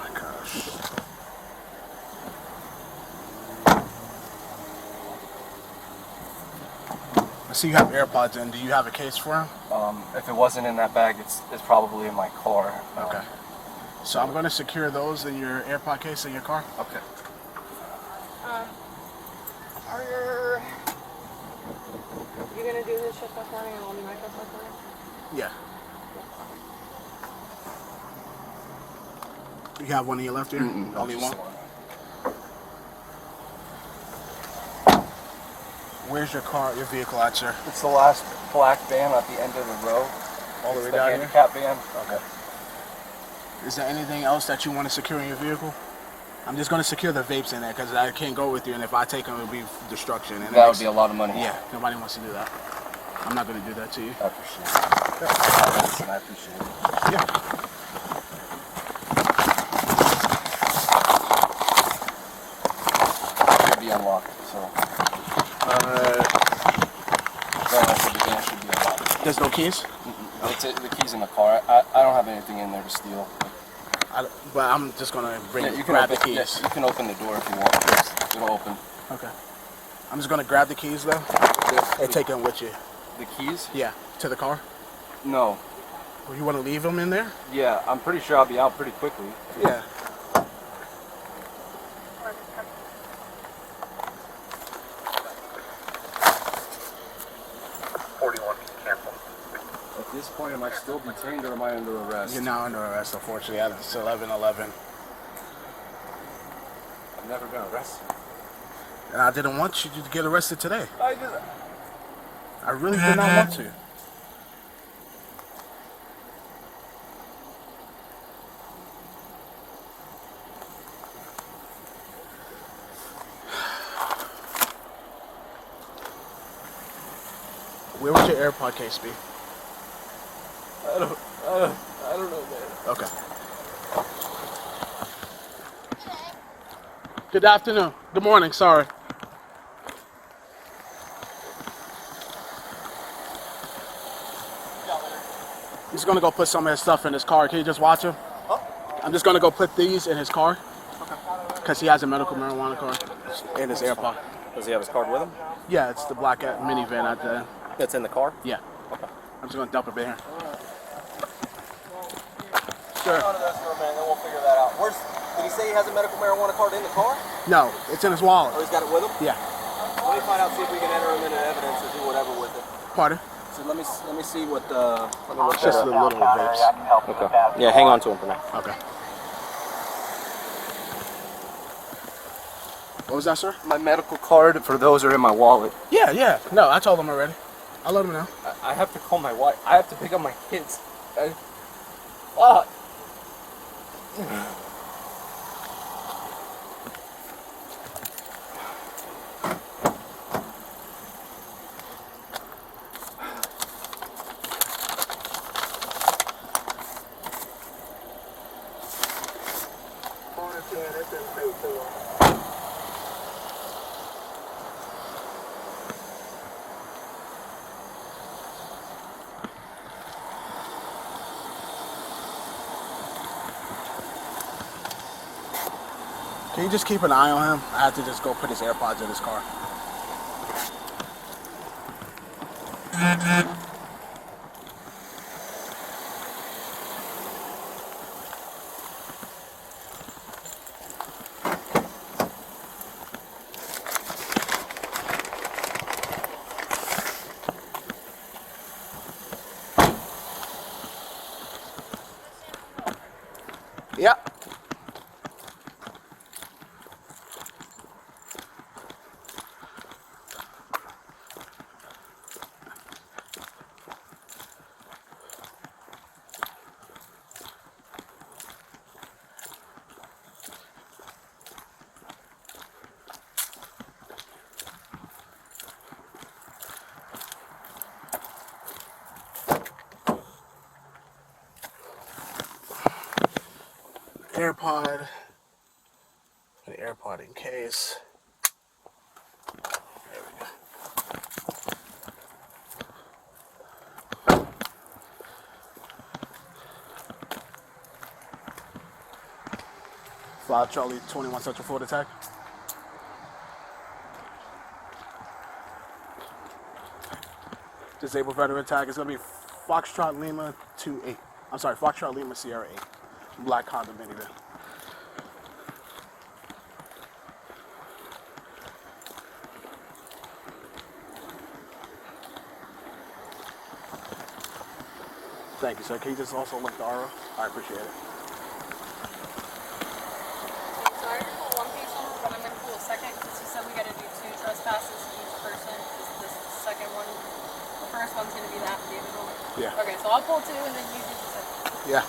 my gosh. I see you have AirPods in. Do you have a case for them? If it wasn't in that bag, it's probably in my car. Okay. So I'm going to secure those in your AirPod case in your car. Okay. Are you gonna do his shift this morning and I'll do my shift this morning? Yeah. You have one in your left ear? Only one? Where's your car, your vehicle at, sir? It's the last black van at the end of the row. All the way It's down the here? handicap van. Okay. Is there anything else that you want to secure in your vehicle? I'm just going to secure the vapes in there because I can't go with you, and if I take them, it'll be destruction. And That would be a lot of money. Yeah, nobody wants to do that. I'm not going to do that to you. I appreciate it. I appreciate it. Yeah. It should be unlocked, so. The van should be unlocked. There's no keys? The keys in the car. I don't have anything in there to steal. But I'm just going to open, grab the keys. Yes, you can open the door if you want. It'll open. Okay. I'm just going to grab the keys, though, and take them with you. The keys? Yeah. To the car? No. Well, you want to leave them in there? Yeah, I'm pretty sure I'll be out pretty quickly. Yeah. At this point, am I still detained or am I under arrest? You're now under arrest, unfortunately. It's 11:11. I've never been arrested. And I didn't want you to get arrested today. I really did not want to. Where would your AirPod case be? I don't know, man. Okay. Good afternoon. Good morning, sorry. He's gonna go put some of his stuff in his car. Can you just watch him? Huh? I'm just gonna go put these in his car. Because he has a medical marijuana card and his AirPod. Does he have his card with him? Yeah, it's the black minivan at the... It's in the car? Yeah. Okay. I'm just gonna dump it in here. Sure. Then we'll figure that out. Did he say he has a medical marijuana card in the car? No, it's in his wallet. Or he's got it with him? Yeah. Let me find out, see if we can enter him into evidence or do whatever with it. Pardon? So let me see what It's just the little vapes. Okay. Yeah, hang on to him for now. Okay. What was that, sir? My medical card for those are in my wallet. Yeah, yeah. No, I told him already. I'll let him know. I have to call my wife. I have to pick up my kids. Fuck. Can you just keep an eye on him? I have to just go put his AirPods in his car. Yep. AirPod. Put the AirPod in case. There we go. Fly Charlie 21 Central Florida tag. Disabled veteran tag is going to be Foxtrot Lima 28. I'm sorry, Foxtrot Lima Sierra 8. Black Honda minivan. Thank you, sir. Can you just also link the RO? I appreciate it. So I already pulled one case number, but I'm going to pull a second because you said we got to do 2 trespasses each person. This second one, the first one's going to be the affidavit one. Yeah. Okay, so I'll pull 2 and then you do the second. Yeah.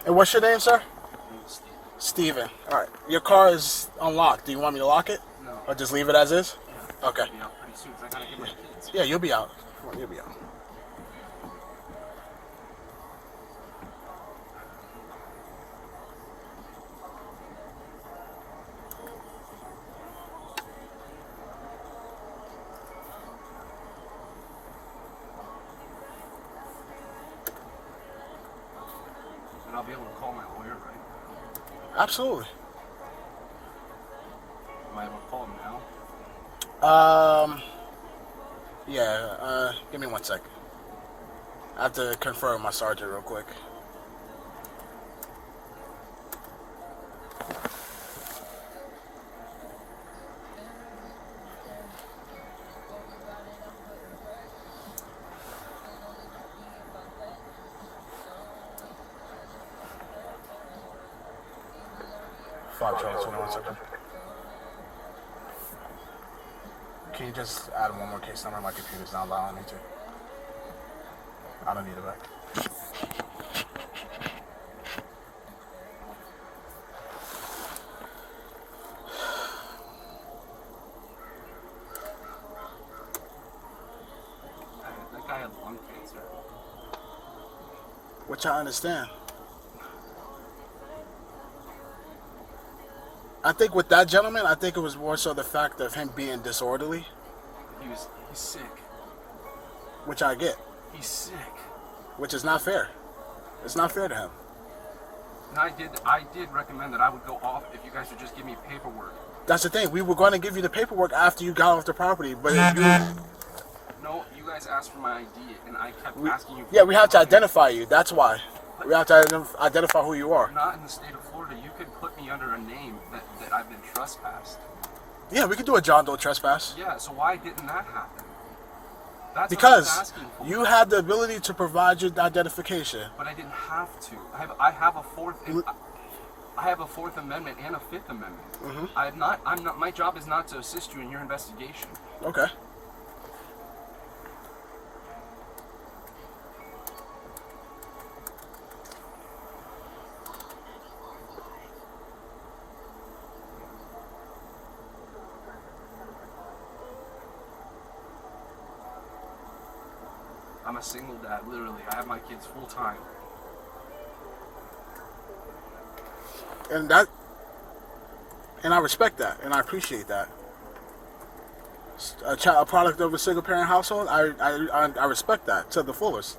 And what's your name, sir? Steven. All right. Your car is unlocked. Do you want me to lock it? No. Or just leave it as is? Yeah. Okay. I'll be out pretty soon 'cause I gotta get my kids. Yeah, you'll be out. Come on, you'll be out. And I'll be able to call my lawyer, right? Absolutely. Am I able to call him now? Yeah, give me 1 second. I have to confirm with my sergeant real quick. Five Charlie 21 second. Can you just add one more case number? My computer's not allowing me to. I don't need it back. That guy had lung cancer. Which I understand. I think with that gentleman, I think it was more so the fact of him being disorderly. He's sick. Which I get. He's sick. Which is not fair. It's not fair to him. And I did recommend that I would go off if you guys would just give me paperwork. That's the thing. We were going to give you the paperwork after you got off the property, but if you... No, you guys asked for my ID, and I kept asking you. Yeah, we have to identify you. That's why. We have to identify who you are. Not in the state of Florida. You could put me under a name that I've been trespassed. Yeah, we could do a John Doe trespass. Yeah, so why didn't that happen? That's Because what I was asking for. you had the ability to provide your identification. But I didn't have to. I have a fourth amendment and a fifth amendment. Mm-hmm. My job is not to assist you in your investigation. Okay. I'm a single dad, literally. I have my kids full time. and I respect that, and I appreciate that. A product of a single parent household, I respect that to the fullest.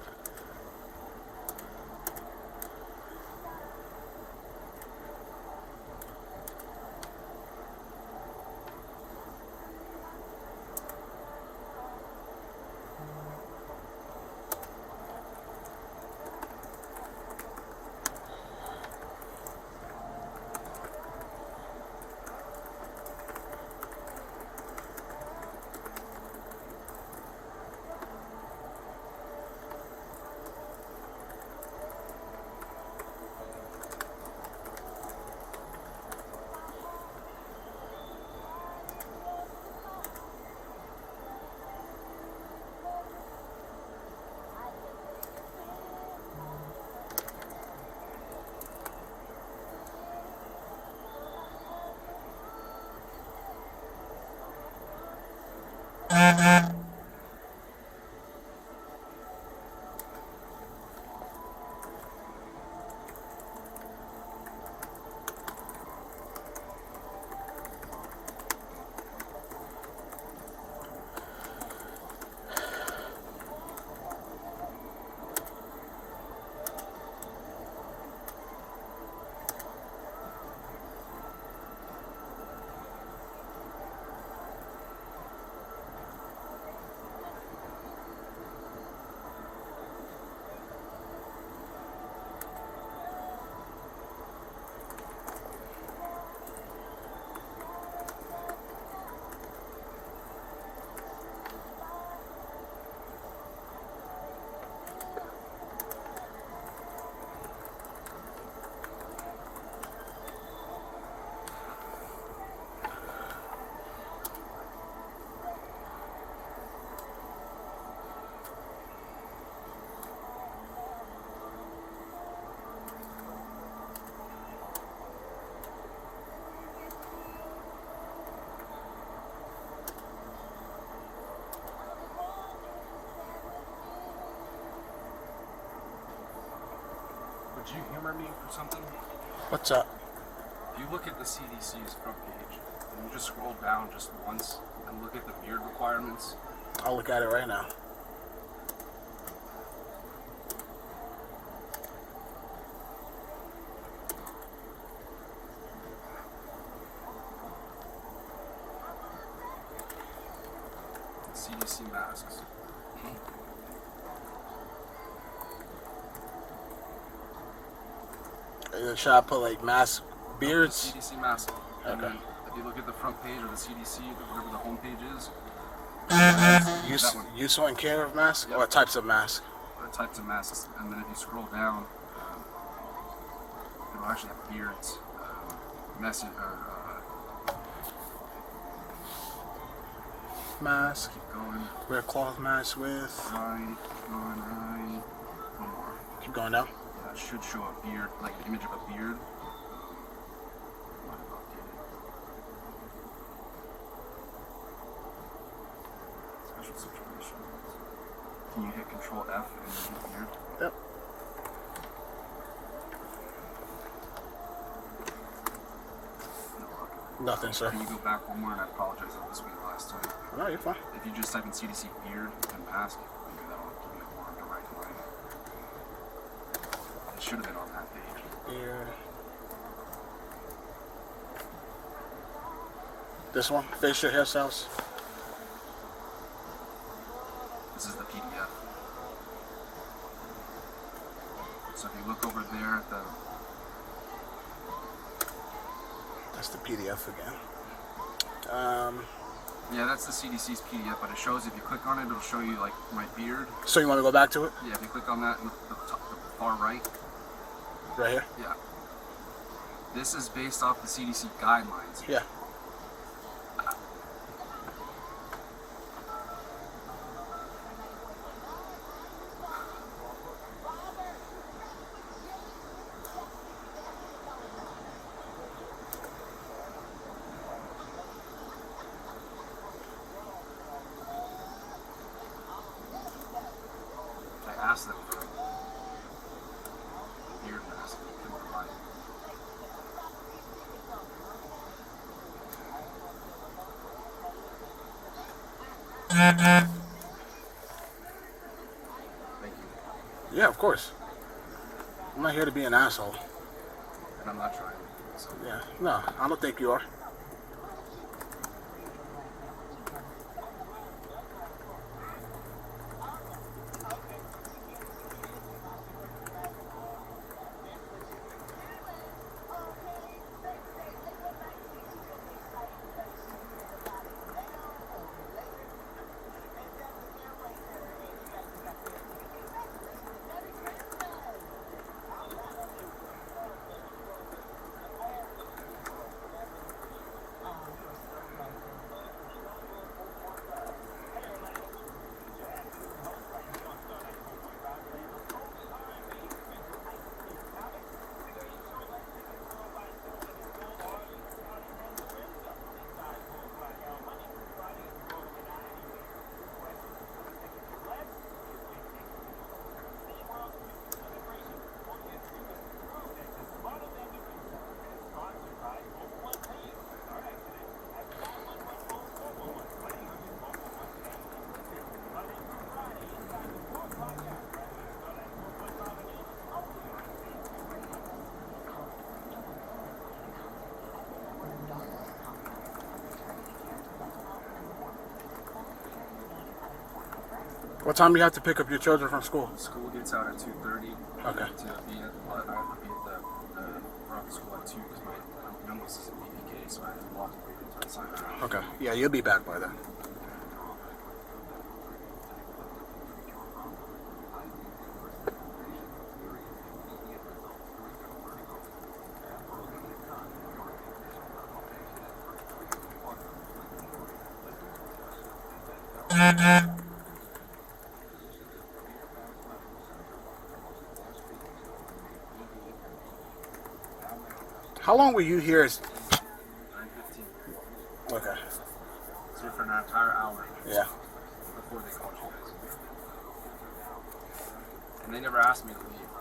Would you humor me for something? What's up? If you look at the CDC's front page, and you just scroll down just once and look at the beard requirements. I'll look at it right now. CDC masks. Should I put like mask beards? CDC mask. And Okay. then if you look at the front page of the CDC, whatever the home page is, Use and care of masks? Yep. Or types of masks? types of masks. And then if you scroll down, it'll actually have beards. Message or Mask. keep going. Wear cloth mask with. Right, right. One more. Keep going down. That should show a beard, like an image of a beard. Special situations. Can you hit Control F and hit beard? Yep. Nothing, sir. Can you go back one more? And I apologize, that was me last time. No, you're fine. If you just type in CDC beard and mask, maybe that'll give you more of the right line. It should have been on that page. Beard. This one? Facial hairstyles? This is the PDF. So if you look over there at the That's the PDF again. yeah, that's the CDC's PDF, but it shows if you click on it, it'll show you like my beard. So you want to go back to it? Yeah, if you click on that in the far right, Right here? yeah. This is based off the CDC guidelines. Yeah. I asked them for a beard mask, they couldn't provide it. Thank you. Yeah, of course. I'm not here to be an asshole. And I'm not trying. So. Yeah, no, I don't think you are. What time do you have to pick up your children from school? School gets out at 2:30. Okay. I have to be at the front school at 2 because my youngest is at BPK, so I have to walk until I sign out. Okay. Yeah, you'll be back by then. How long were you here? 9:15. Okay. I was here for an entire hour. Yeah. Before they called you guys. And they never asked me to leave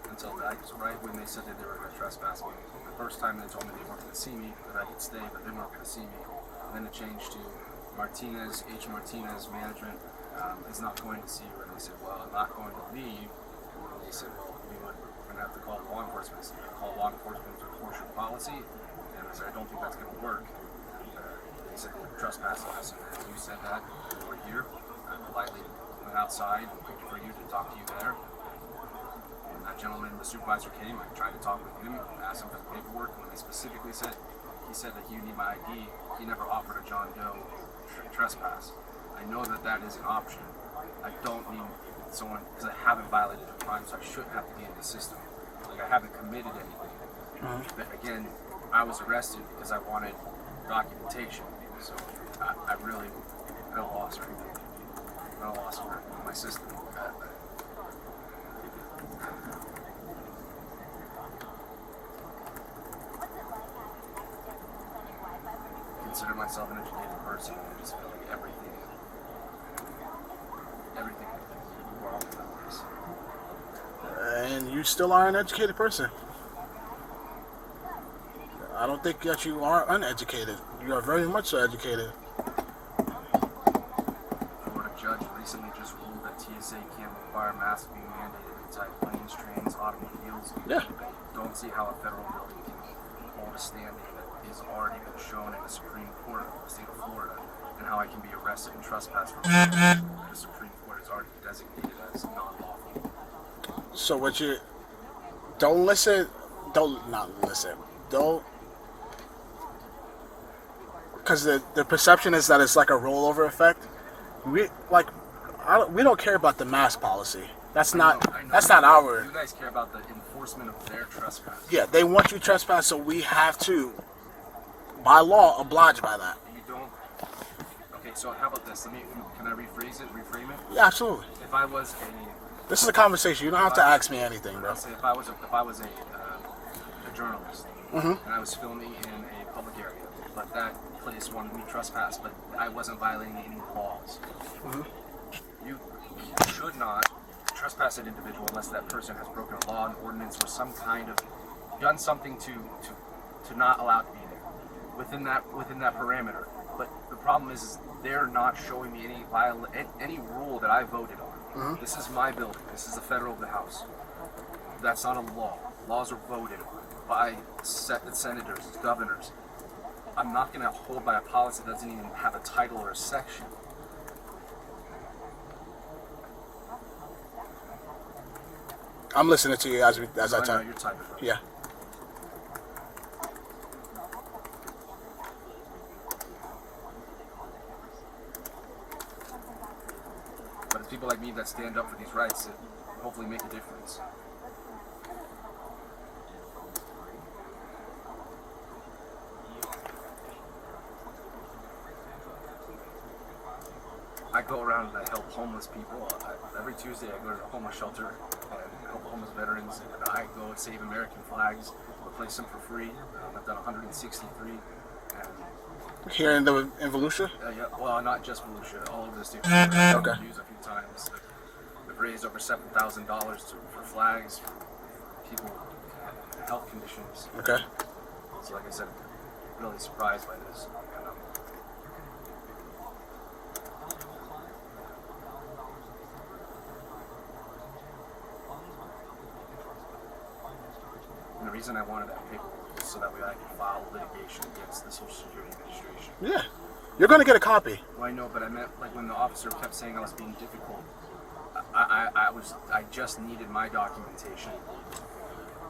until right when they said that they were going to trespass me. The first time they told me they weren't going to see me, that I could stay, but they weren't going to see me. And then it changed to Martinez, H. Martinez, management is not going to see you. And they said, well, I'm not going to leave. And they said, well, we're going to have to call law enforcement. So we're going to call law enforcement to enforce your policy. And I said, I don't think that's going to work. They said they were trespassing us, and as you said that, we were here. I politely went outside for you to talk to you there. And that gentleman, the supervisor, came. I tried to talk with him, asked him for the paperwork. When they specifically said, he said that you need my ID, he never offered a John Doe trespass. I know that that is an option. I don't need someone, because I haven't violated a crime, so I shouldn't have to be in the system. Like, I haven't committed anything. But again, I was arrested because I wanted documentation. So I really at a loss right now. At a loss for my system. I consider myself an educated person, and I just feel like everything wrong about this. And you still are an educated person. I don't think that you are uneducated. You are very much so educated. Florida judge recently just ruled that TSA can't require masks being mandated inside planes, trains, automobiles. Yeah. I don't see how a federal building can hold a standing that has already been shown in the Supreme Court of the state of Florida, and how I can be arrested and trespassed for the Supreme Court has already designated as non-lawful. So what you don't listen, because the perception is that it's like a rollover effect. We don't care about the mask policy. That's not our. You guys care about the enforcement of their trespass. Yeah, they want you trespass, so we have to, by law, oblige by that. You don't. Okay, so how about this? Can I rephrase it? Reframe it? Yeah, absolutely. If I was a This is a conversation. You don't have to ask me anything, bro. I'll say if I was a journalist and I was filming in a public area, but that place wanted me trespass, but I wasn't violating any laws. You should not trespass an individual unless that person has broken a law, an ordinance, or some kind of done something to not allow it to be there within that parameter. But the problem is they're not showing me any rule that I voted on. This is my building. This is the federal house. That's not a law. Laws are voted on by senators, governors. I'm not going to hold by a policy that doesn't even have a title or a section. I'm listening to you as I know talk. you're typing. Yeah. But it's people like me that stand up for these rights that hopefully make a difference. I go around and I help homeless people. Every Tuesday I go to the homeless shelter and help homeless veterans. And I go and save American flags, replace them for free. I've done 163. And Here in Volusia? yeah, well, not just Volusia, all over the state. Okay. I've used a few times. We've raised over $7,000 for flags for people with health conditions. Okay. So, like I said, really surprised by this. And the reason I wanted that paperwork is so that way I can file litigation against the Social Security Administration. Yeah. You're going to get a copy. Well, I know, but I meant like when the officer kept saying I was being difficult. I just needed my documentation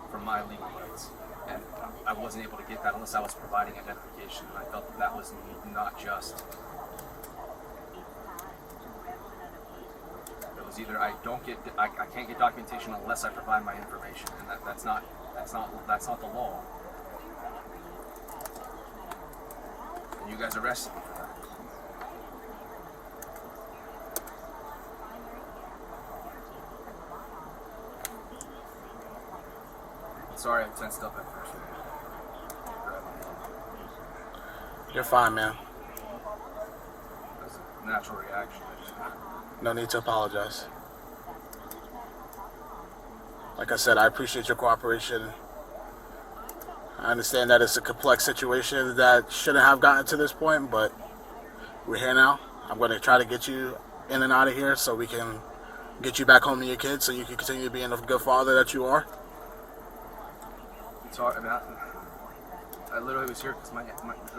for my legal rights, and I wasn't able to get that unless I was providing identification. And I felt that was not just. It was either I can't get documentation unless I provide my information, and that's not the law. And you guys arrested me for that. Sorry, I tensed up at first. You're fine, man. That's a natural reaction. No need to apologize. Like I said, I appreciate your cooperation. I understand that it's a complex situation that shouldn't have gotten to this point, but we're here now. I'm going to try to get you in and out of here so we can get you back home to your kids so you can continue being the good father that you are. It's hard. I literally was here because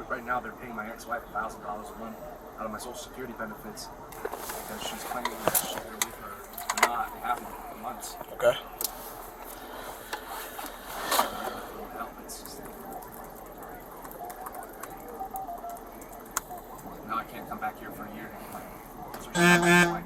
right now they're paying my ex-wife $1,000 a month out of my Social Security benefits because she's claiming that she's going to leave for not half a month. Okay. Now I can't come back here for a year. So she's my wife.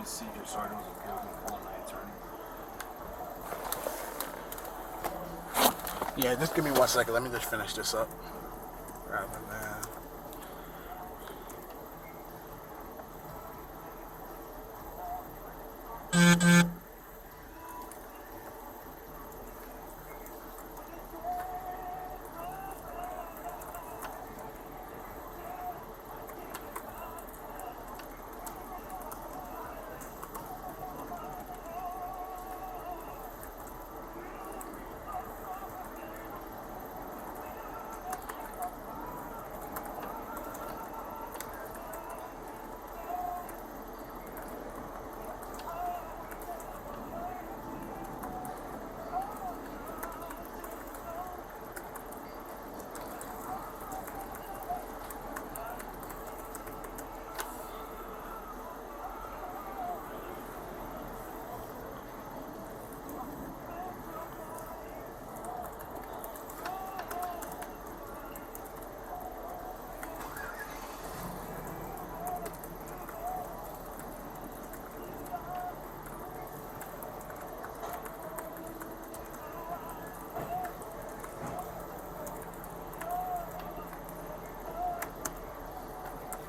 See your sergeant was a good one night attorney. Yeah, just give me 1 second. Let me just finish this up. Rather than...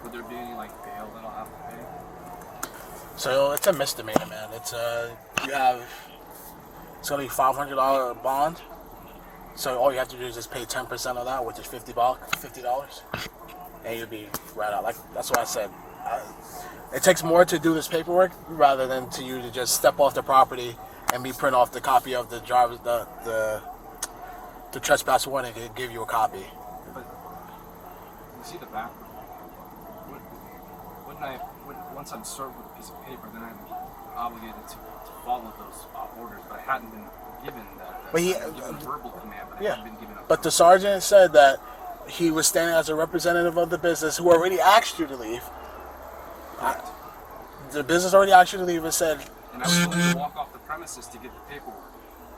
Would there be any like bail that I'll have to pay? So it's a misdemeanor, man. It's it's gonna be $500 bond. So all you have to do is just pay 10% of that, which is $50, and you'll be right out. Like that's what I said. It takes more to do this paperwork rather than to you to just step off the property and me print off the copy of the driver's the trespass warning and give you a copy. But you see the back. Once I'm served with a piece of paper, then I'm obligated to follow those orders. But I hadn't been given that. But I've been given a verbal command, but I hadn't been given a. But the sergeant said that he was standing as a representative of the business who already asked you to leave. The business already asked you to leave and said. And I was willing to walk off the premises to get the paperwork.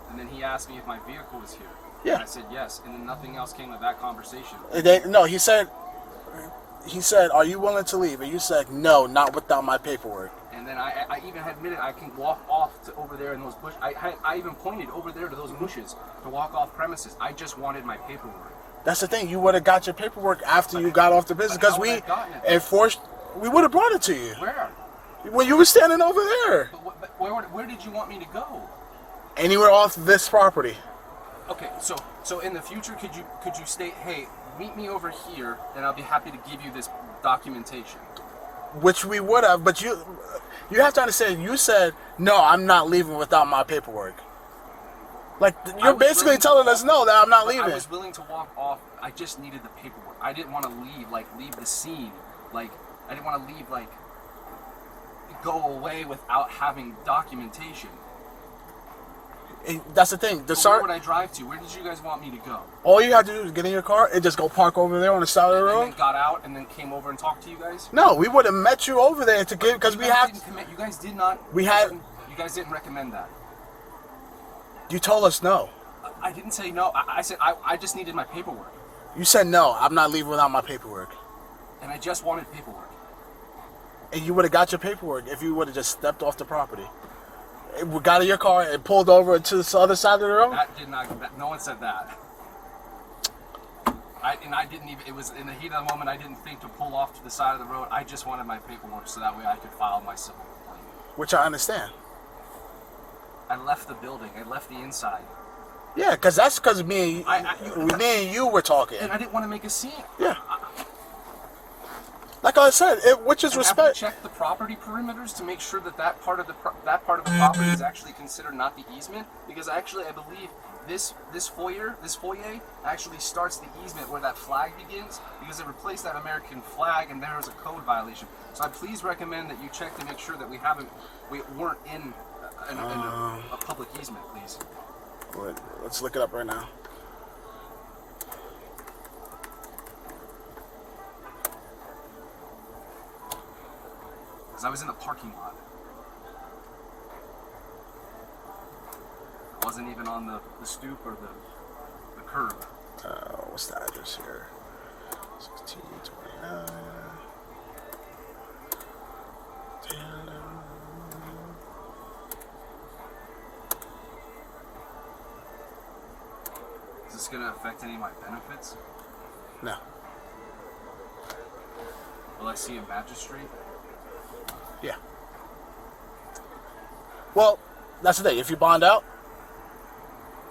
And then he asked me if my vehicle was here. Yeah. And I said yes. And then nothing else came of that conversation. No, he said, are you willing to leave? And you said, no, not without my paperwork. And then I even admitted I can walk off to over there in those bushes. I even pointed over there to those bushes to walk off premises. I just wanted my paperwork. That's the thing. You would have got your paperwork after you got off the business because we enforced. We would have brought it to you. Where? When you were standing over there. But where did you want me to go? Anywhere off this property. Okay, so in the future, could you state, hey, meet me over here, and I'll be happy to give you this documentation. Which we would have, but you have to understand. You said no, I'm not leaving without my paperwork. Like you're basically telling us no, that I'm not leaving. I was willing to walk off. I just needed the paperwork. I didn't want to leave the scene. Like I didn't want to leave, go away without having documentation. And that's the thing. Where would I drive to? Where did you guys want me to go? All you have to do is get in your car and just go park over there on the side of the road. And then got out and then came over and talked to you guys? No, we would have met you over there to give because we have. You guys did not. We had. You guys didn't recommend that. You told us no. I didn't say no. I said I just needed my paperwork. You said no. I'm not leaving without my paperwork. And I just wanted paperwork. And you would have got your paperwork if you would have just stepped off the property. We got in your car and pulled over to the other side of the road? No one said that. I didn't even, it was in the heat of the moment, I didn't think to pull off to the side of the road. I just wanted my paperwork so that way I could file my civil complaint. Which I understand. I left the building. I left the inside. Yeah, because me and you were talking. And I didn't want to make a scene. Yeah. Like I said, which is respect. Have to check the property perimeters to make sure that part of the property is actually considered not the easement, because I believe this foyer actually starts the easement where that flag begins, because it replaced that American flag and there is a code violation. So I please recommend that you check to make sure that we weren't in a public easement, please. Let's look it up right now. Because I was in the parking lot. I wasn't even on the stoop or the curb. What's the address here? 1629. Is this going to affect any of my benefits? No. Will I see a magistrate? Yeah. Well, that's the thing. If you bond out,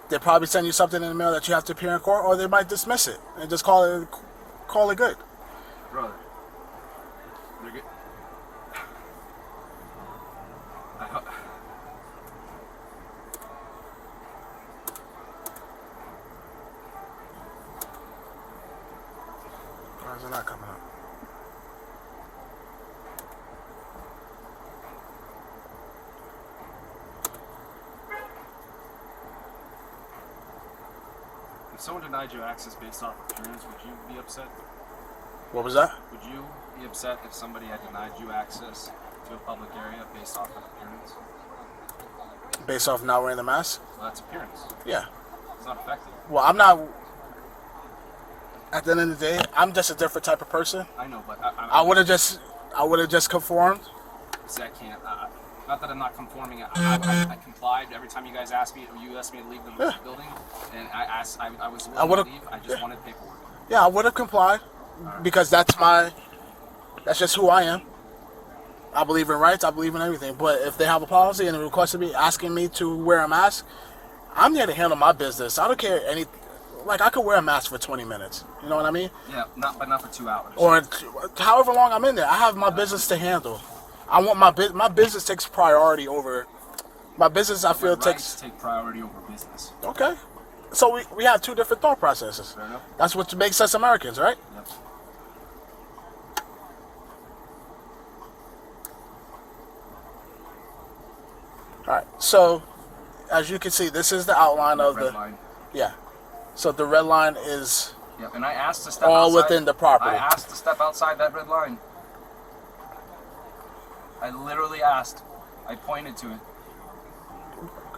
they'll probably send you something in the mail that you have to appear in court, or they might dismiss it and just call it good. Brother, they're good. Why is it not coming up? If someone denied you access based off appearance, would you be upset? What was that? Would you be upset if somebody had denied you access to a public area based off of appearance? Based off not wearing the mask? Well, that's appearance. Yeah. It's not effective. Well, I'm not. At the end of the day, I'm just a different type of person. I know, but I would have just conformed. See, I can't. Not that I'm not conforming. I complied every time you guys asked me, or you asked me to leave the building, and I was willing to leave. I just wanted paperwork. Yeah, I would have complied because that's just who I am. I believe in rights. I believe in everything. But if they have a policy and they requested me, asking me to wear a mask, I'm there to handle my business. I don't care like I could wear a mask for 20 minutes. You know what I mean? Yeah, but not for 2 hours. Or however long I'm in there. I have my business to handle. I want my business takes priority over my business. I feel takes take priority over business. Okay, so we have two different thought processes. Fair enough. That's what makes us Americans, right? Yep. All right. So as you can see, this is the outline of the line. Yeah. So the red line is Yep. And I asked to step all outside. within the property. I asked to step outside that red line. I literally asked. I pointed to it.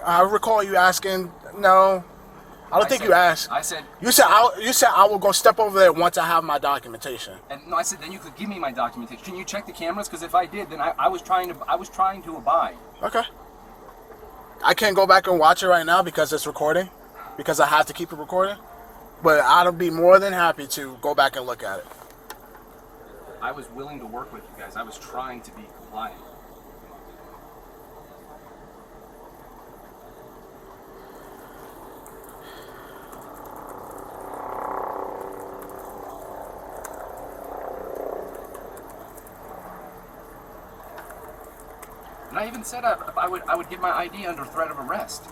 I recall you asking. No, I don't think you asked. I said. You said I will go step over there once I have my documentation. And no, I said then you could give me my documentation. Can you check the cameras? Because if I did, then I was trying to abide. Okay. I can't go back and watch it right now because it's recording, because I have to keep it recording. But I'd be more than happy to go back and look at it. I was willing to work with you guys. I was trying to be compliant. And I even said I would give my ID under threat of arrest.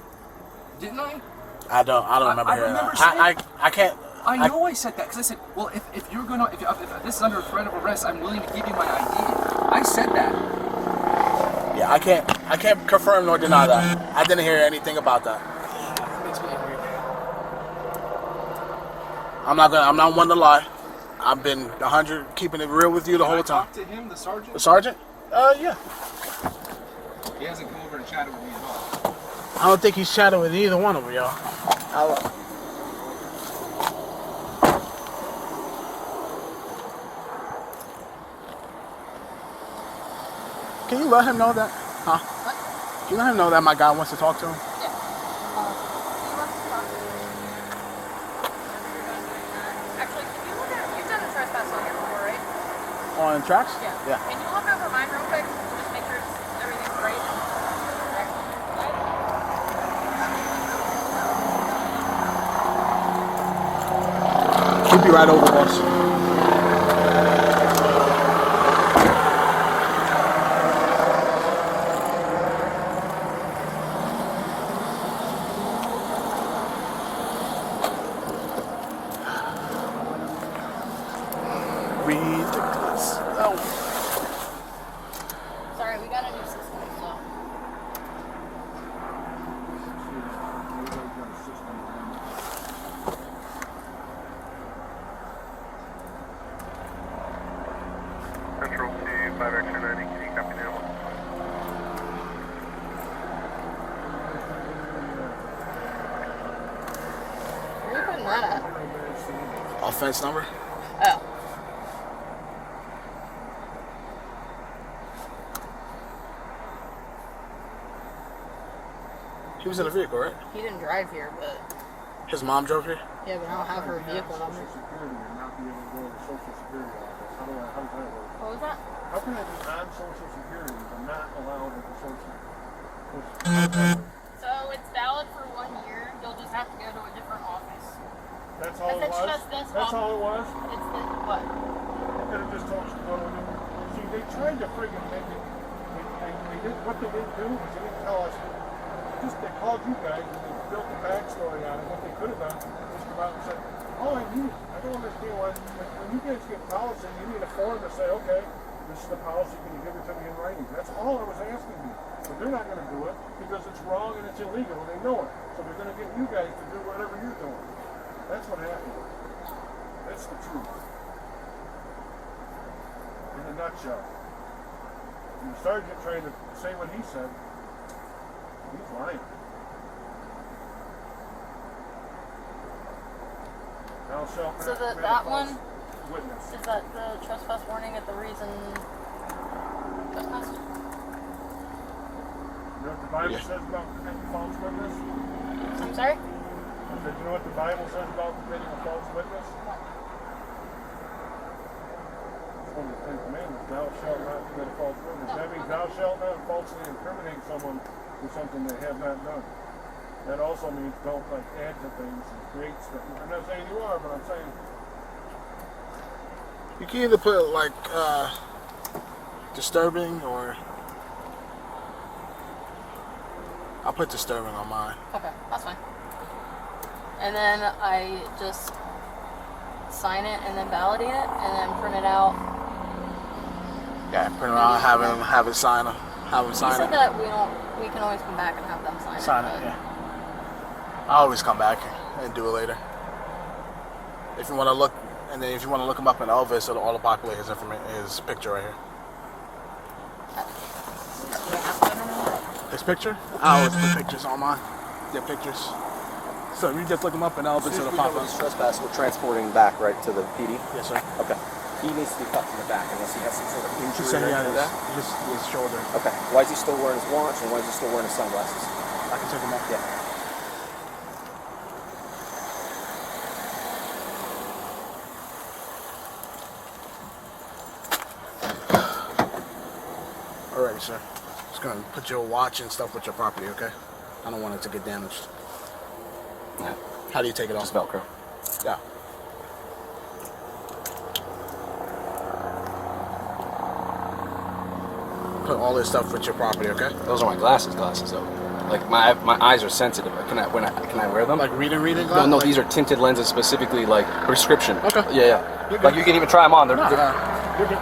Didn't I? I don't remember hearing that. I can't. I know I said that because I said, well, if this is under threat of arrest, I'm willing to give you my ID. I said that. Yeah, I can't confirm nor deny that. I didn't hear anything about that. Makes me angry. I'm not one to lie. I've been 100, keeping it real with you the whole time. Talk to him, the sergeant. The sergeant? Yeah. He hasn't come over and chatted with me at all. I don't think he's chatting with either one of them, y'all. Can you let him know that? Huh? What? Can you let him know that my guy wants to talk to him? Yeah. He wants to talk. Actually, can you look at, you've done a trespass on here before, right? On tracks? Yeah. Yeah. Can you look over mine real quick? Just make sure everything's right. Keep you right over, boss. Ridiculous. Oh. Sorry, we got a new system, so. Control to 5X90, can you copy now? Where are you putting that at? Offense number? Oh. He was in a vehicle, right? He didn't drive here, but. His mom drove here? Yeah, but I don't have her vehicle number. What was that? How can I be on Social Security but not allowed at the social? So it's valid for 1 year. You'll just have to go to a different office. That's all it It's was? just this That's all it was? It's the what? I could have just told you to go to them. See, they tried to friggin' make it. They did, what they didn't do is they didn't tell us. They called you guys and they built the backstory on it. What they could have done was come out and say, oh, I don't understand why, when you guys get policy, you need a form to say, okay, this is the policy, can you give it to me in writing? That's all I was asking you. But they're not going to do it because it's wrong and it's illegal and they know it. So they're going to get you guys to do whatever you're doing. That's what happened. That's the truth. In a nutshell. And the sergeant trying to say what he said, he's lying. So that one, witness. is that the trespass warning at the reason trespass? You know what the Bible says about committing false witness? I'm sorry? I said, you know what the Bible says about committing a false witness? It's one of the Ten Commandments. Thou shalt not commit a false witness. That means thou shalt not falsely incriminate someone for something they have not done. That also means don't add to things and create stuff. I'm not saying you are, but I'm saying You can either put disturbing or I'll put disturbing on mine. Okay, that's fine. And then I just sign it and then validate it and then print it out. Yeah, print it out, have it sign it. You said that we can always come back and have them sign it. Sign it, yeah. I always come back and do it later. If you want to look, and then if you want to look him up in Elvis, it'll auto-populate his picture right here. His picture? I always put pictures on mine. Yeah, pictures. So you just look him up in Elvis, it'll pop up. Trespass, we're transporting back right to the PD. Yes, sir. Okay. He needs to be cuffed in the back unless he has some sort of injury. Just saying, or anything like that. his shoulder. Okay. Why is he still wearing his watch and why is he still wearing his sunglasses? I can take him off. Yeah. Alrighty, sir. Just gonna put your watch and stuff with your property, okay? I don't want it to get damaged. Yeah. How do you take it off? Just Velcro. Yeah. Put all this stuff with your property, okay? Those are my glasses though. Like my eyes are sensitive. Can I wear them? Like reading glasses? No, like, these are tinted lenses specifically like prescription. Okay. Yeah. You're Like good. you can even try them on. They're You're good.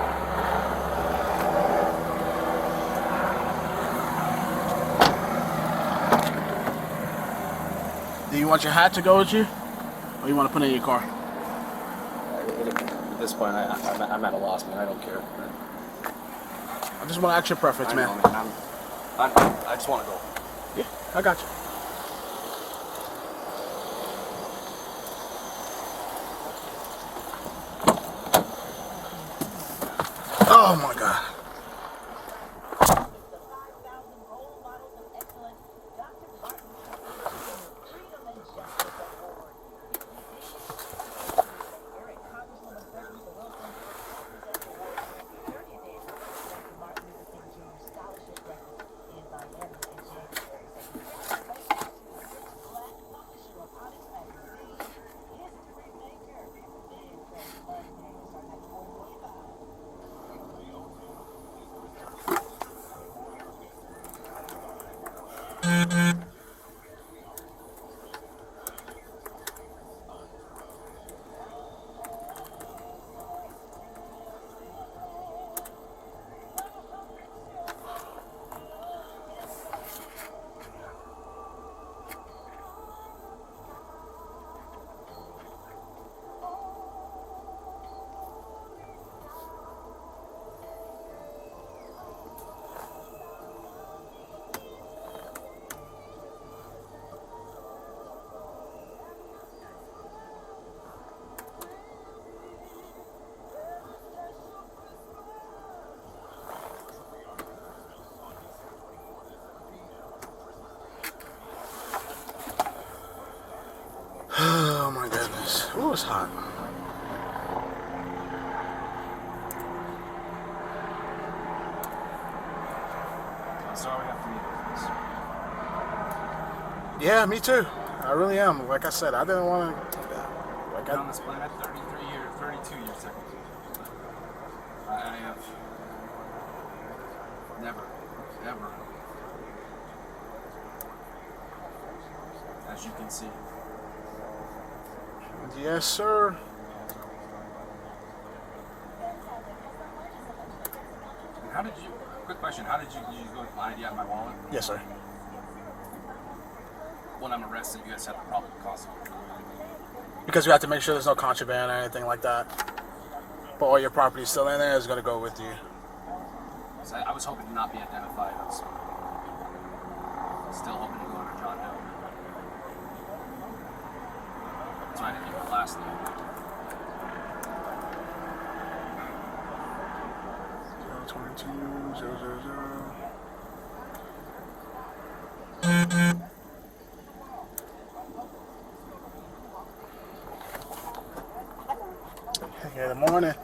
Do you want your hat to go with you? Or you want to put it in your car? At this point, I'm at a loss, man. I don't care. I just want to ask your preference, man. I know, man. I just want to go. Yeah, I got you. Oh my God. Oh my goodness. Ooh, it's hot. Sorry, we have to meet. Yeah, me too. I really am. Like I said, I didn't want to. I've been on this planet 33 years, 32 years technically. I have never, ever, as you can see. Yes, sir. And how did you? Quick question: how did you go with my ID out of my wallet? Yes, sir. When I'm arrested, you guys have the probable cause. Because we have to make sure there's no contraband or anything like that. But all your property still in there is going to go with you. So I was hoping to not be identified. I was still hoping to go under John Doe. That's why I didn't give my last name. 022 000. Hey, good morning.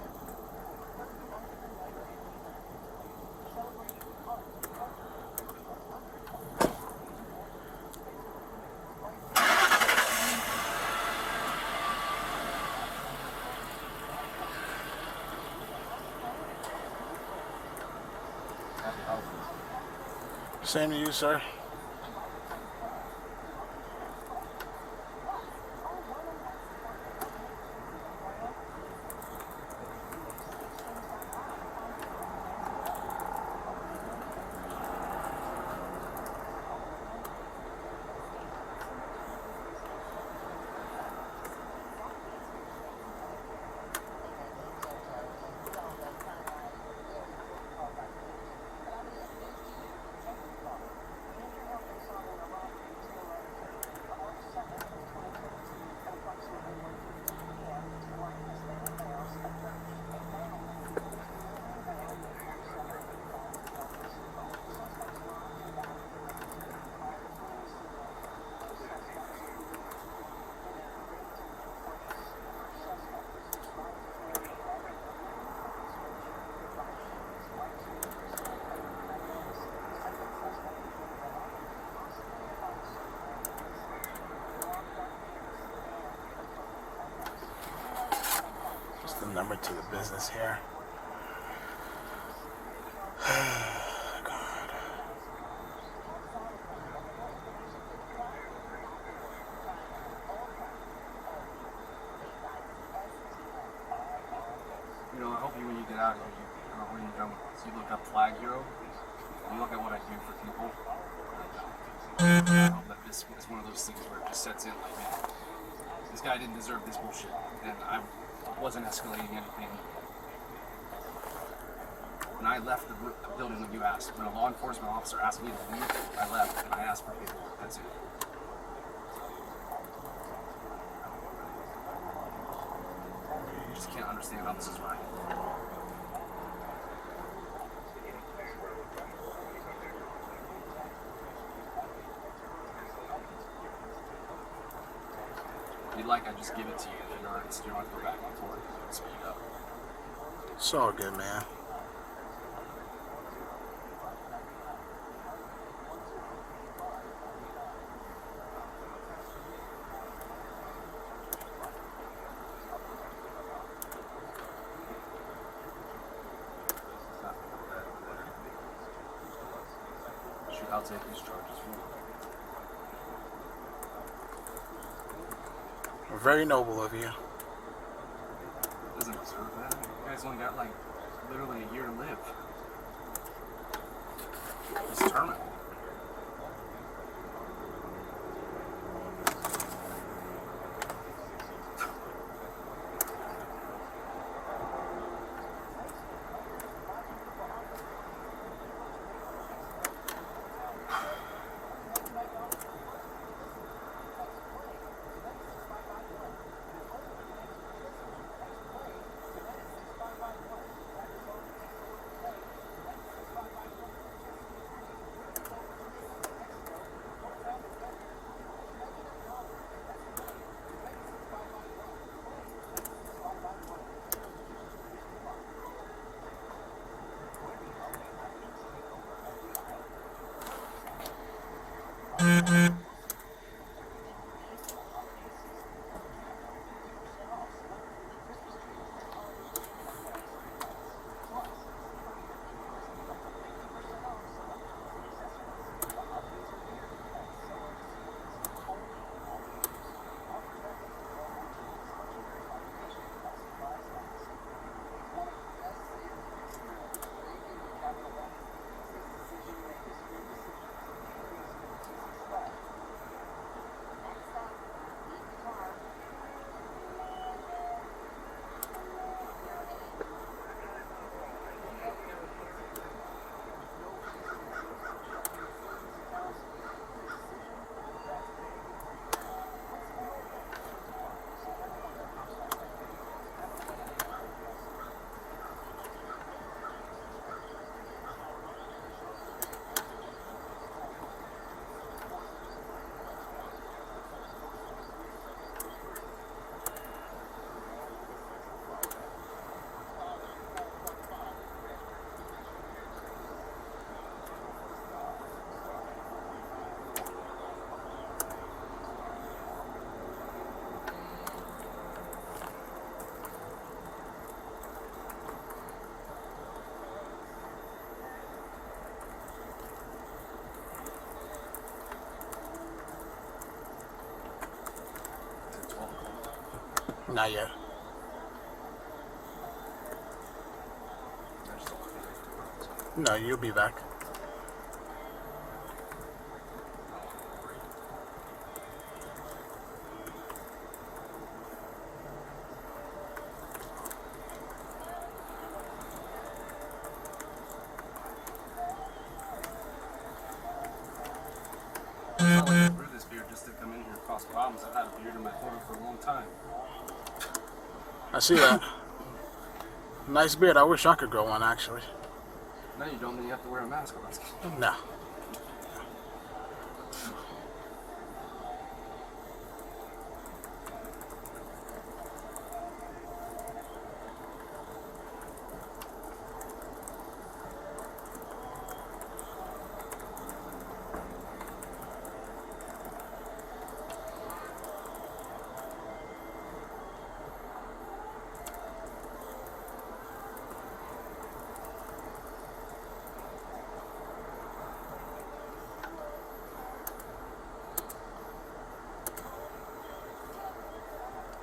Same to you, sir. The number to the business here. God. You know, I hope you, when you get out of here, or when you're done with this, you look up Flag Hero, you look at what I do for people. I hope that this is one of those things where it just sets in like, man, this guy didn't deserve this bullshit, and I wasn't escalating anything. When I left the building when you asked, when a law enforcement officer asked me to leave, I left and I asked for people. That's it. You just can't understand how this is right. If you'd like, I just give it to you. You don't have to go back and forth. Speed up. It's all good, man. Shoot, I'll take these charges for you. Very noble of you. Doesn't deserve that. You guys only got like literally a year to live. It's terminal. Not yet. No, you'll be back. I grew this beard just to come in here and cause problems. I've had a beard in my photo for a long time. I see that. Nice beard. I wish I could grow one, actually. No, you don't. Then you have to wear a mask. No.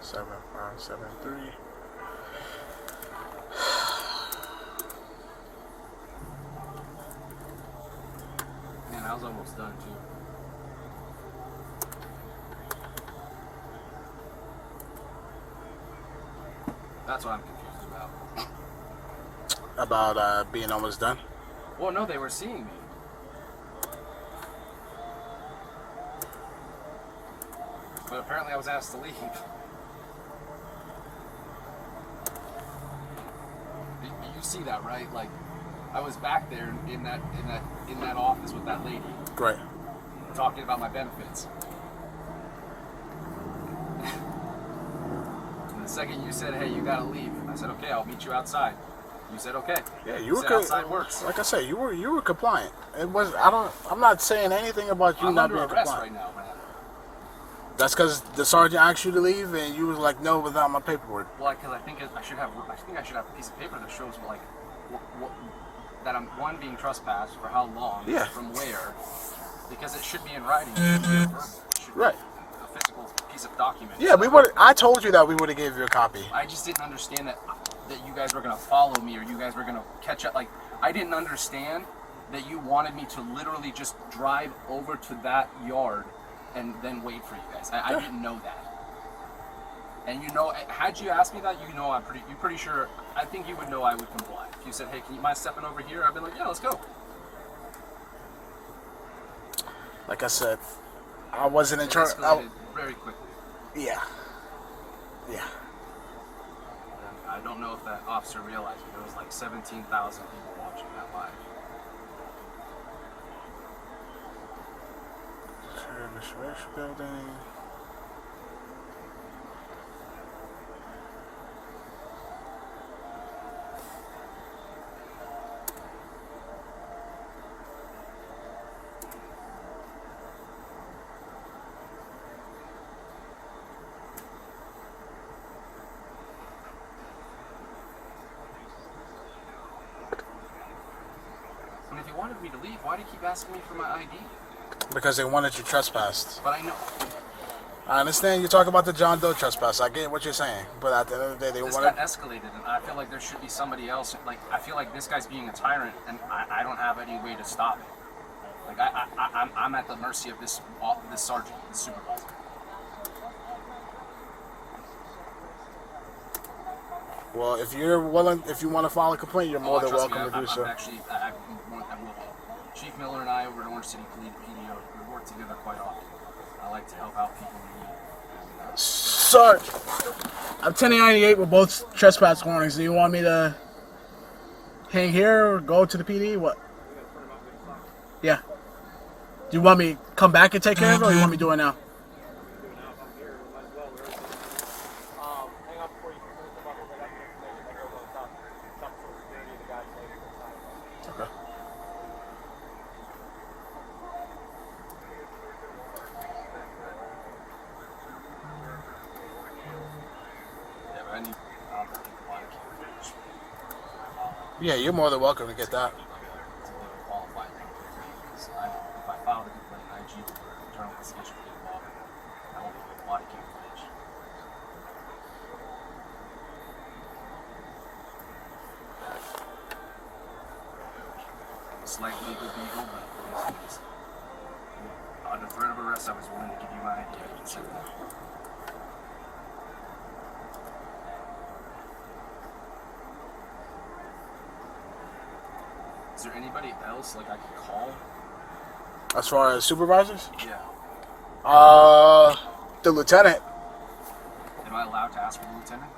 Seven, 5, 7, 3. Man, I was almost done too. That's what I'm confused about. About being almost done? Well, no, they were seeing me. But apparently I was asked to leave. You see that, right? Like, I was back there in that office with that lady. Right. Talking about my benefits. And the second you said, "Hey, you gotta leave," I said, "Okay, I'll meet you outside." You said, "Okay." Yeah, you were said outside works. Like I said, you were compliant. It was. I'm not saying anything about you I'm not under being arrest compliant. right now, man. That's because the sergeant asked you to leave, and you was like, "No," without my paperwork. Well, because I think I should have a piece of paper that shows like what that I'm being trespassed for how long, Yeah. from where, because it should be in writing. It should be a verbal. It should Right. be a physical piece of document. Yeah, we would. I told you that we would have gave you a copy. I just didn't understand that you guys were gonna follow me or you guys were gonna catch up. Like, I didn't understand that you wanted me to literally just drive over to that yard and then wait for you guys. I didn't know that. And had you asked me that, you're pretty sure, I think you would know I would comply. If you said, "Hey, can you mind stepping over here?" I'd be like, "Yeah, let's go." Like I said, I wasn't in It charge. escalated very quickly. Yeah. Yeah. And I don't know if that officer realized, but there was like 17,000 people watching that live. Service building. And if you wanted me to leave, why do you keep asking me for my ID? Because they wanted you trespassed. But I know. I understand you talk about the John Doe trespass. I get what you're saying, but at the end of the day, they This wanted. got escalated, and I feel like there should be somebody else. Like, I feel like this guy's being a tyrant, and I don't have any way to stop it. Like, I'm at the mercy of this sergeant, this supervisor. Well, if you're willing, if you want to file a complaint, you're more than Trust me, welcome to do so. I will. Chief Miller and I over at Orange City PD, we work together quite often. I like to help out people in need. Sarge, I'm 1098 with both trespass warnings. Do you want me to hang here or go to the PD? What? Yeah. Do you want me to come back and take care of it, or you want me to do it now? Yeah, you're more than welcome to get that. It's a little qualified because if I file the complaint, IG will internal investigation will get involved. I won't be able to body cam footage. slight legal beagle, but under threat of arrest, I was willing to give you my ID. You can send that. Is there anybody else like I could call? As far as supervisors? Yeah. The lieutenant. Am I allowed to ask for the lieutenant?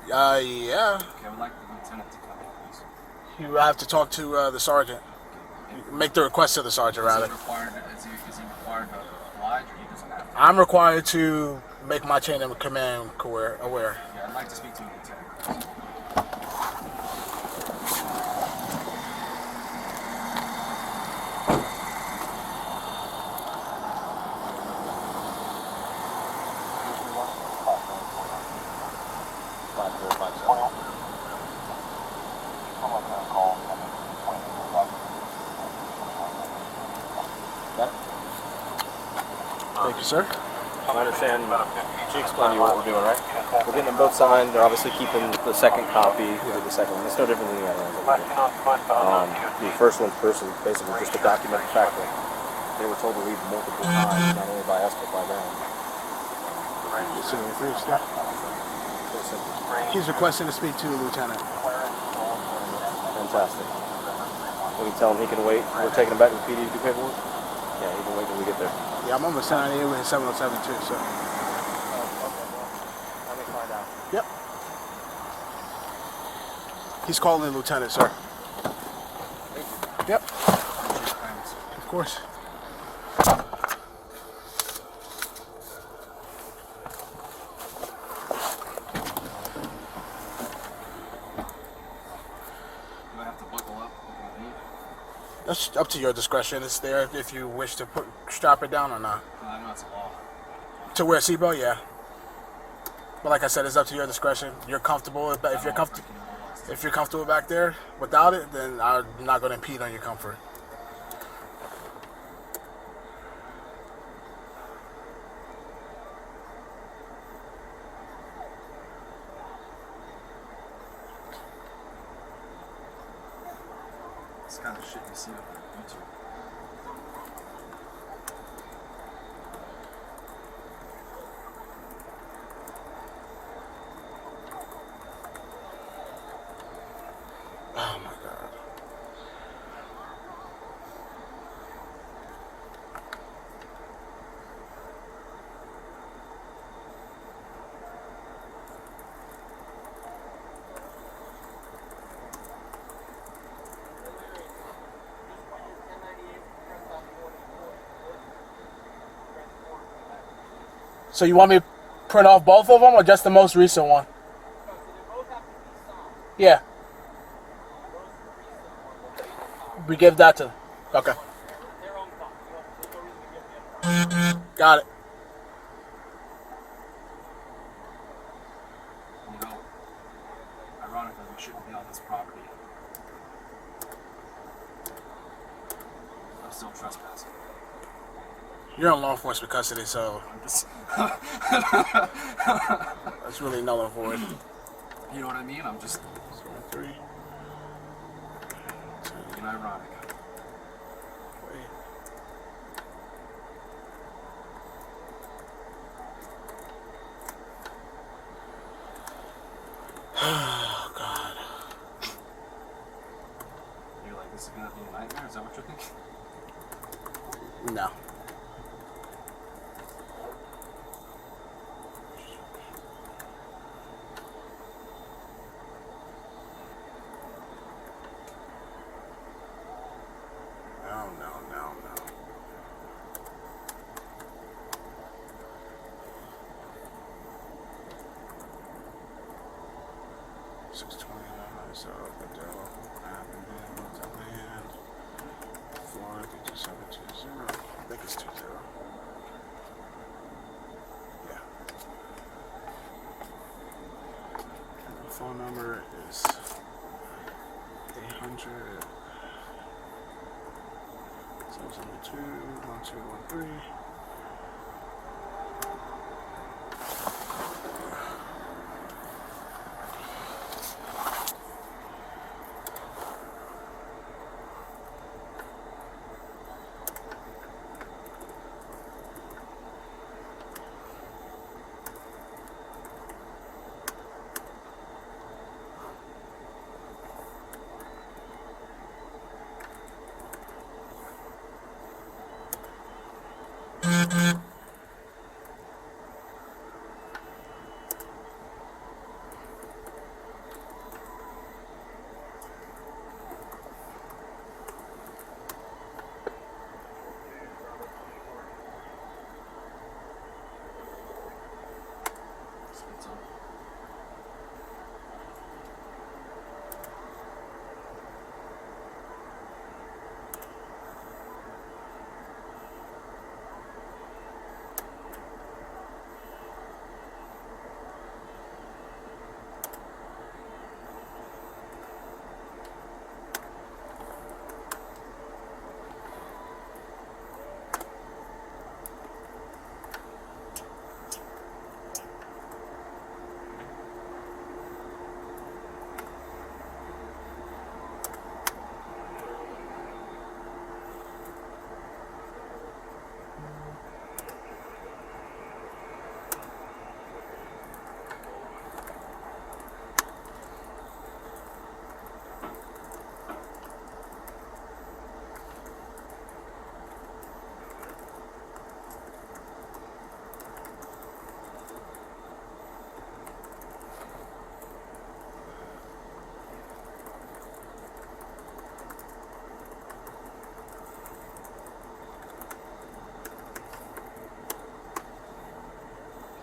Yeah. Okay, I would like the lieutenant to come in, please. You have to talk to the sergeant. Make the request to the sergeant, rather. Is he required to oblige, or he doesn't have to? I'm required to make my chain of command aware. Yeah, I'd like to speak to the lieutenant. Thank you, sir. I understand. She explained to you what we're doing, right? We're getting them both signed. They're obviously keeping the second copy with the second one. It's no different than the other ones. The first one's basically just to document the fact that they were told to leave multiple times, not only by us but by them. He's requesting to speak to the lieutenant. Fantastic. We can tell him he can wait. We're taking him back to the PD to do paperwork? Yeah, he can wait till we get there. Yeah, I'm almost 98 with 707 too, so. Let me find out. Yep. He's calling the lieutenant, sir. Yep. Of course. That's up to your discretion. It's there if you wish to strap it down or not. I know it's a law. To wear a seatbelt, yeah. But like I said, it's up to your discretion. You're comfortable. If you're comfortable back there without it, then I'm not going to impede on your comfort. It's kind of shit you see on YouTube. Oh my God. So you want me to print off both of them or just the most recent one? Yeah. We give that to. Okay. Got it. You know, ironically, we shouldn't be on this property. I'm still trespassing. You're in law enforcement custody, so that's really null and void. You know what I mean? I'm just being ironic. Oh God. You're like, this is gonna be a nightmare? Is that what you're thinking? No. No. 629, so Adele, Avondale, Deland, Florida, 2720. I think it's 20. Yeah. And the phone number is 800 772 1213.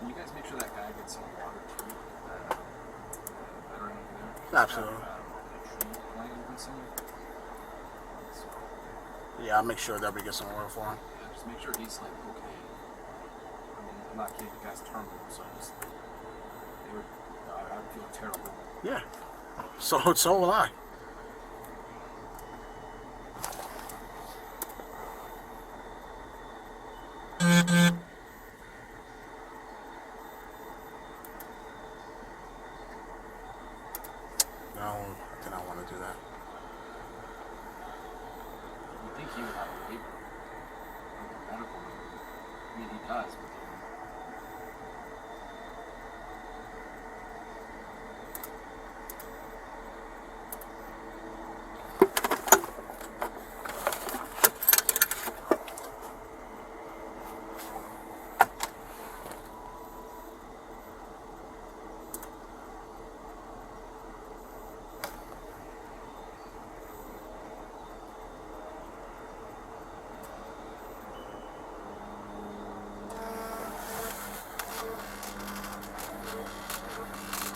Can you guys make sure that guy gets some water too? Veteran over there? Absolutely. Tree planting somewhere? Yeah, I'll make sure that we get some water for him. Yeah, just make sure he's like okay. I mean, I'm not kidding, the guy's terminal, so just I would feel terrible. Yeah. So will I. No, I did not want to do that. You think he would have a waiver? Like a medical waiver? I mean, he does, but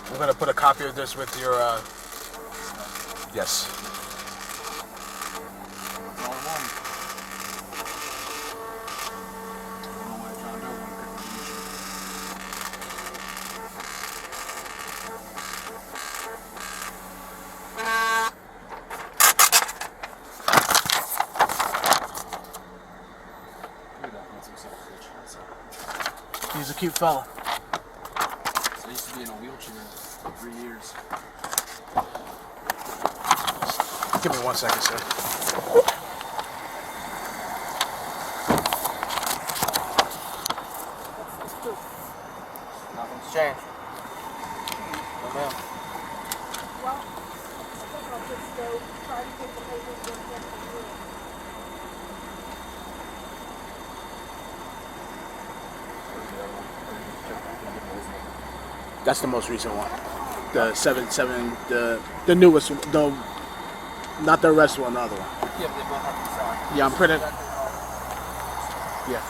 I'm gonna put a copy of this with your. Yes. that's all I wanted. I don't know why John Doe wanted confirmation. Look at that handsome son of a bitch. He's a cute fella. So I used to be in a wheelchair for 3 years. Give me 1 second, sir. Nothing's changed. No, ma'am. Well, I'll just go try to take the papers with him. That's the most recent one. The 7-7, the newest, not the arrest one, the other one. Yeah, but they both have to sign. Yeah, I'm pretty. Yeah.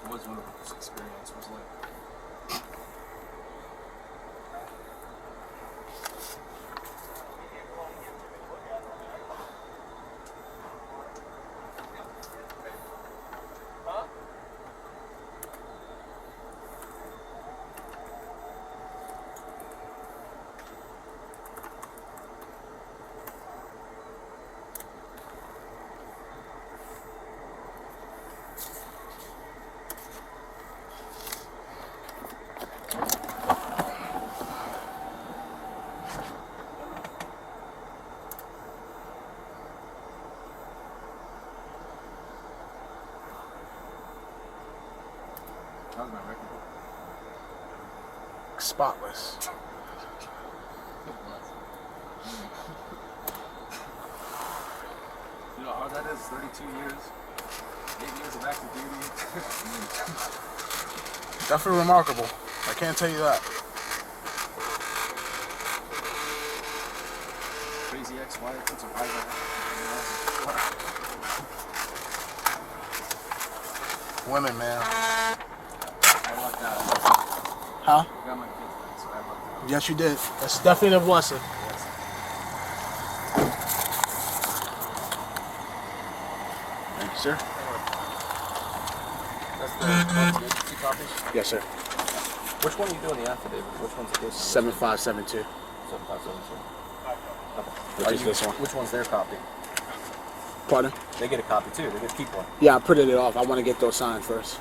I was wondering what this experience was like. How's my record? Spotless. You know how hard that is? 32 years. 8 years of active duty. Definitely remarkable. I can't tell you that. Crazy ex-wife, it's a survivor. Women, man. I lucked out. Huh? I got my kids back, so I lucked out. Yes, you did. That's definitely a blessing. Yes. Thank you, sir. That's the agency copies? Yes, sir. Which one are you doing the affidavit? Which one's the case? 7572. 7572. Which is this one? Which one's their copy? Pardon? They get a copy too. They get to keep one. Yeah, I printed it off. I want to get those signed first.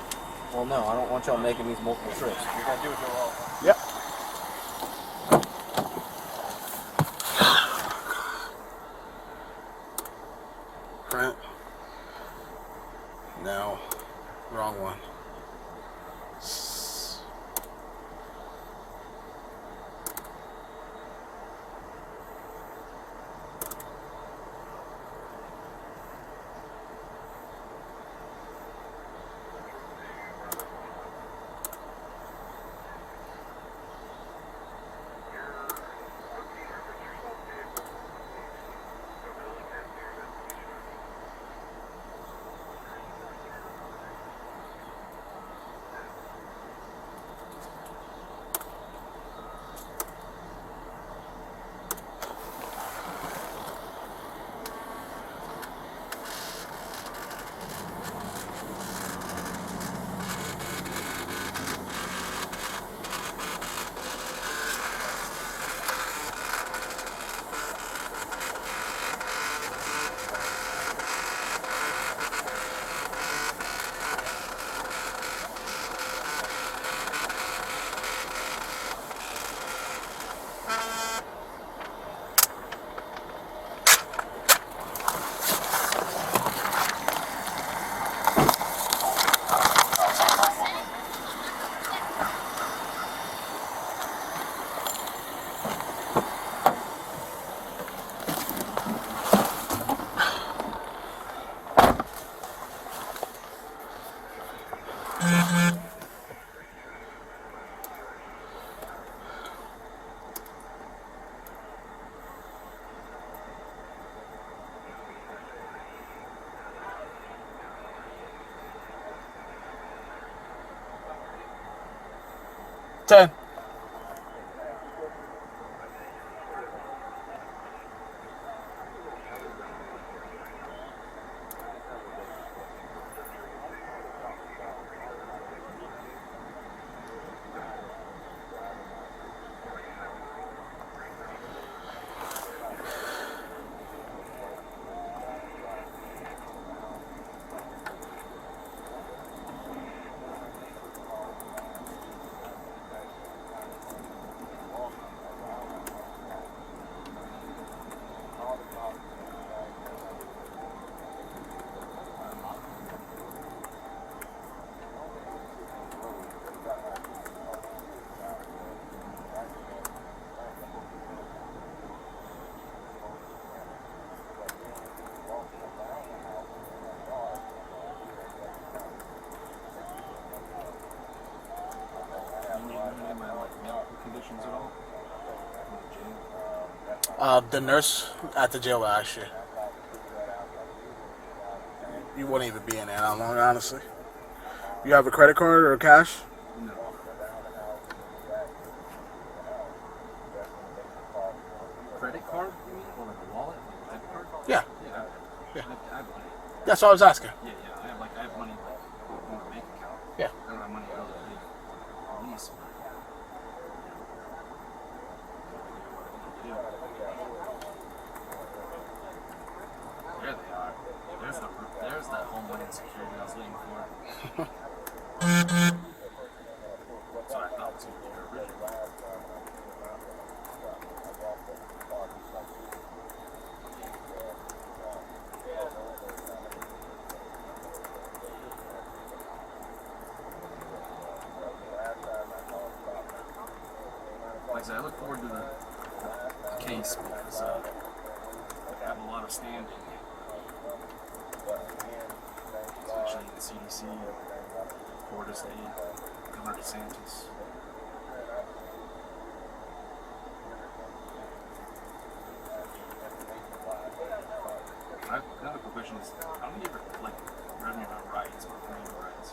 Well, no, I don't want y'all making these multiple trips. You're gonna do it all. Yep. Print. No. Wrong one. Ten. The nurse at the jail will ask you. You wouldn't even be in there that long, honestly. You have a credit card or cash? No. Credit card, you mean? Or like a wallet? Like a debit card? Yeah. Yeah. I have money. That's what I was asking. Yeah. I have money like in my bank account. Yeah. I don't have money out of the lease. There they are. There's the Homeland Security I was waiting for. That's what I thought was going to be her original. I look forward to the case because I have a lot of standing, especially the CDC, Florida State, Governor DeSantis. Another quick question is, how many ever revenue on rights or claim rights?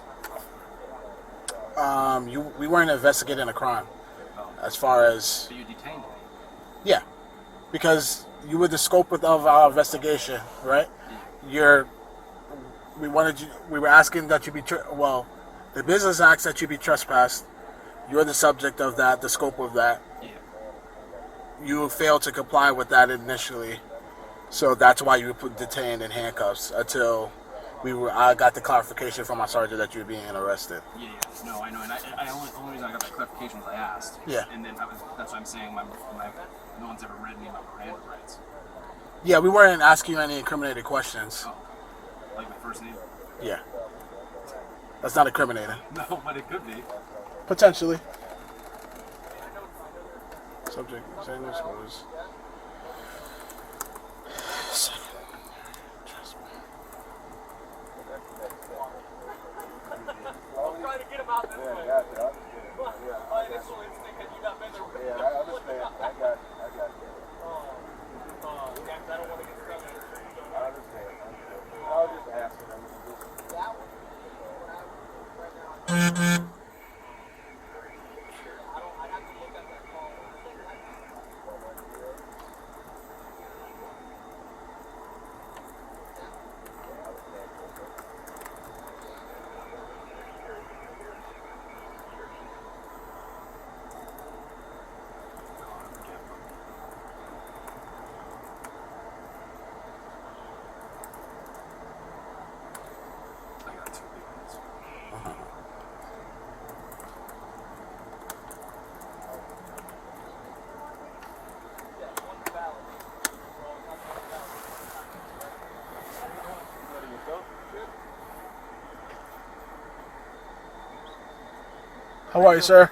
We weren't investigating a crime. As far as. So you detained me? Yeah, because you were the scope of our investigation, right? We were asking that you be, the business acts that you be trespassed. You're the subject of that, the scope of that. Yeah. You failed to comply with that initially, so that's why you were detained in handcuffs until I got the clarification from my sergeant that you were being arrested. Yeah, no, I know, and the only reason I got that clarification was I asked. Yeah. And then that's what I'm saying, no one's ever read me my Miranda rights. Yeah, we weren't asking you any incriminating questions. Oh, like my first name? Yeah. That's not incriminating. No, but it could be. Potentially. Subject, same as was. I'm trying to get him out this way. My initial instinct had you not been there. Yeah, I understand. I got you. Yeah, 'cause I don't want to get stuck. I understand. I was just asking. How are you, sir?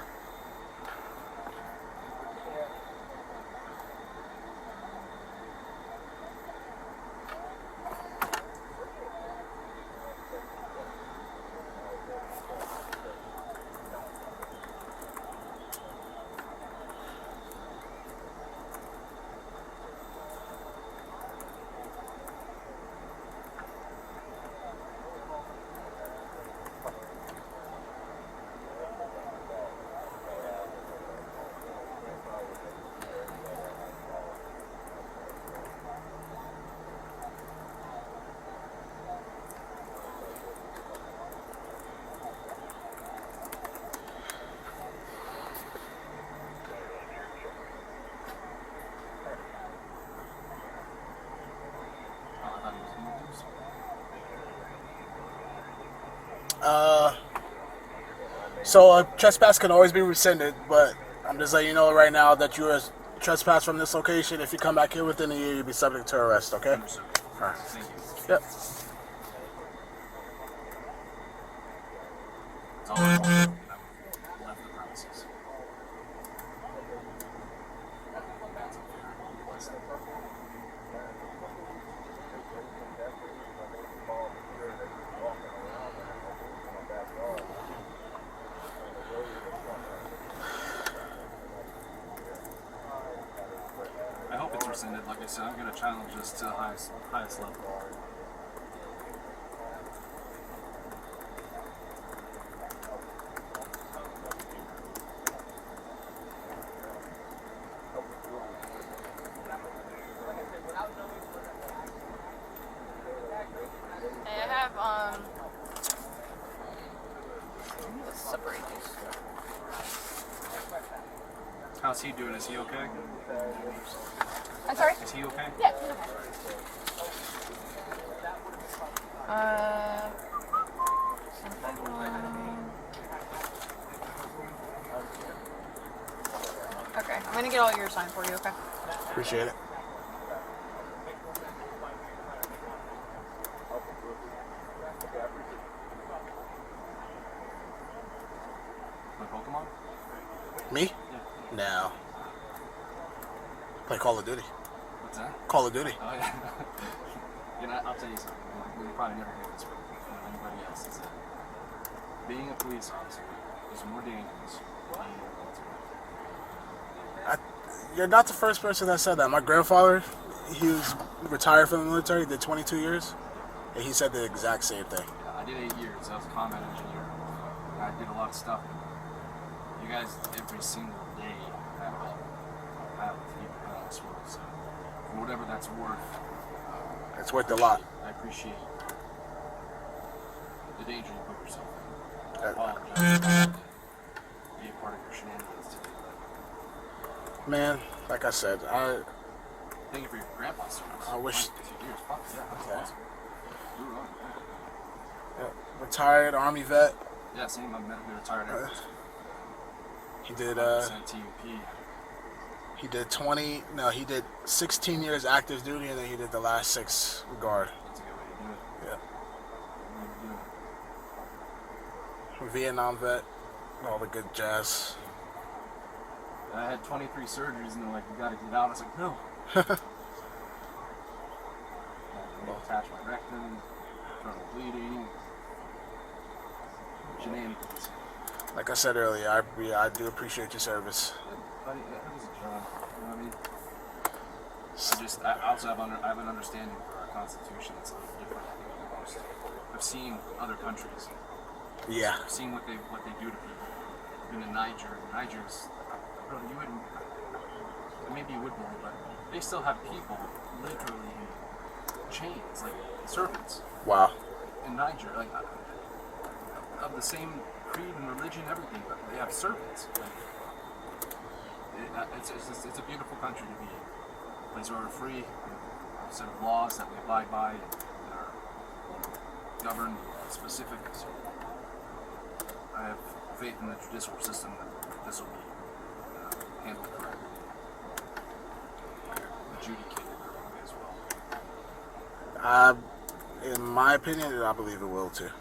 So a trespass can always be rescinded, but I'm just letting you know right now that you are trespassed from this location. If you come back here within a year, you'll be subject to arrest, okay? All right. Thank you. Yep. That's all I wanted. I left the premises. I hope it's rescinded. Like I said, I'm going to challenge this to the highest level. Hey, I have, let's separate these. How's he doing? Is he okay? I'm sorry? Is he okay? Yeah, he's okay. Okay, I'm gonna get all yours signed for you, okay? Appreciate it. My Pokemon? Me? No. Play Call of Duty. What's that? Call of Duty. Oh yeah. You know, I'll tell you something. You probably never hear this from anybody else. Is that being a police officer is more dangerous than being a military. You're not the first person that said that. My grandfather, he was retired from the military, did 22 years, and he said the exact same thing. Yeah, I did 8 years. I was a combat engineer. I did a lot of stuff. You guys, every single day, have people in this world. So, for whatever that's worth, it's worth a lot. I appreciate the danger you put yourself in. I apologize. Be a part of your shenanigans today. Man, like I said, Thank you for your grandpa's service. I wish. 22 years. Fuck yeah, that's awesome. You were on it. Yeah, retired Army vet. Yeah, same. I'm retired Air Force. He did. 100% TUP. He did 16 years active duty, and then he did the last 6 guard. That's a good way to do it. Yeah. Good way to do it. Vietnam vet, all the good jazz. I had 23 surgeries, and they're like, "You gotta get out." I was like, "No." They attached my rectum, internal bleeding, shenanigans. Like I said earlier, I do appreciate your service. Buddy, that was a job. You know what I mean? I also have an understanding for our Constitution that's a little different than most. I've seen other countries. Yeah. I've seen what they do to people. I've been in Niger. Niger's, bro, you wouldn't. Maybe you would believe, but they still have people literally in chains, like servants. Wow. In Niger, like of the same creed and religion, everything, but they have servants. Like, it's a beautiful country to be in. A place where we're free, a set of laws that we abide by, that are governed specifically. So I have faith in the judicial system that this will be handled correctly, adjudicated correctly as well. In my opinion, I believe it will too.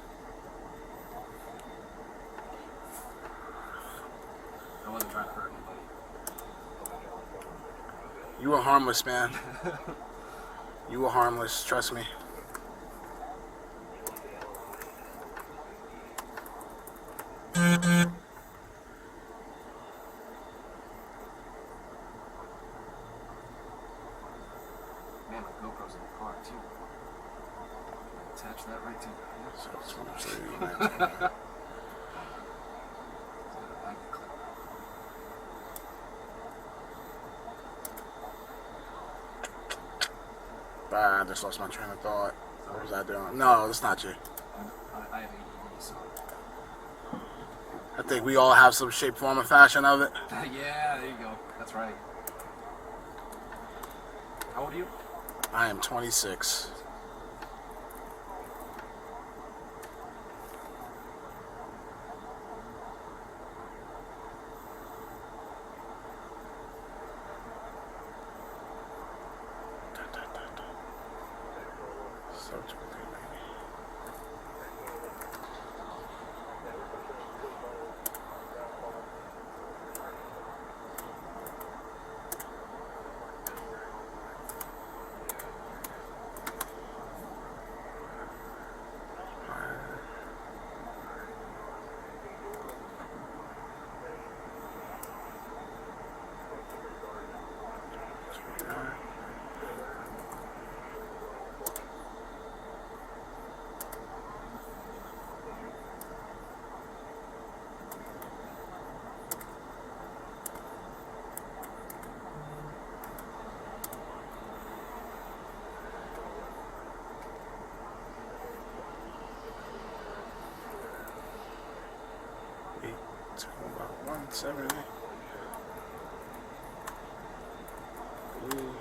I wasn't trying to hurt anybody. You were harmless, man. You were harmless, trust me. Man, my GoPro's in the car too. Attach that right to the I just lost my train of thought. What was I doing? No, it's not you. I have ADD, so. I think we all have some shape, form, and fashion of it. Yeah, there you go. That's right. How old are you? I am 26. About 170. Ooh.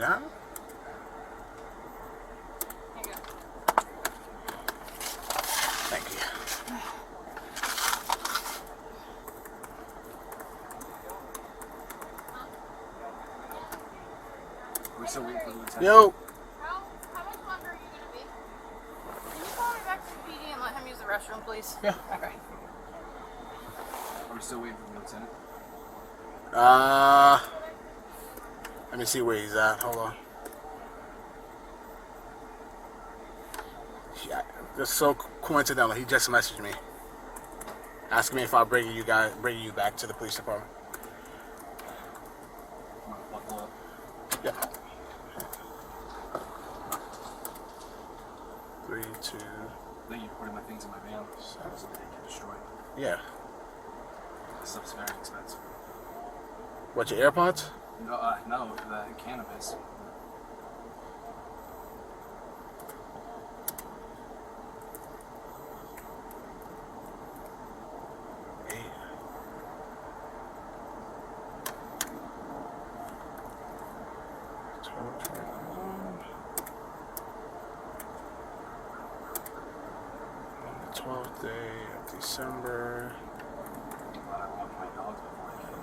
Yeah. Here you go. Thank you. We're still waiting for the lieutenant. Yo. How much longer are you gonna be? Can you call me back to the PD and let him use the restroom, please? Yeah. Okay. Are we still waiting for the lieutenant? Let me see where he's at. Hold on. Yeah, just so coincidental, he just messaged me, asking me if I'll bring you back to the police department. Buckle up. Yeah. 3, 2. Thank you for putting my things in my van so they get destroyed. Yeah. This stuff's very expensive. What, your AirPods? No, the cannabis. On the 12th day of December. I walked my dogs before I came.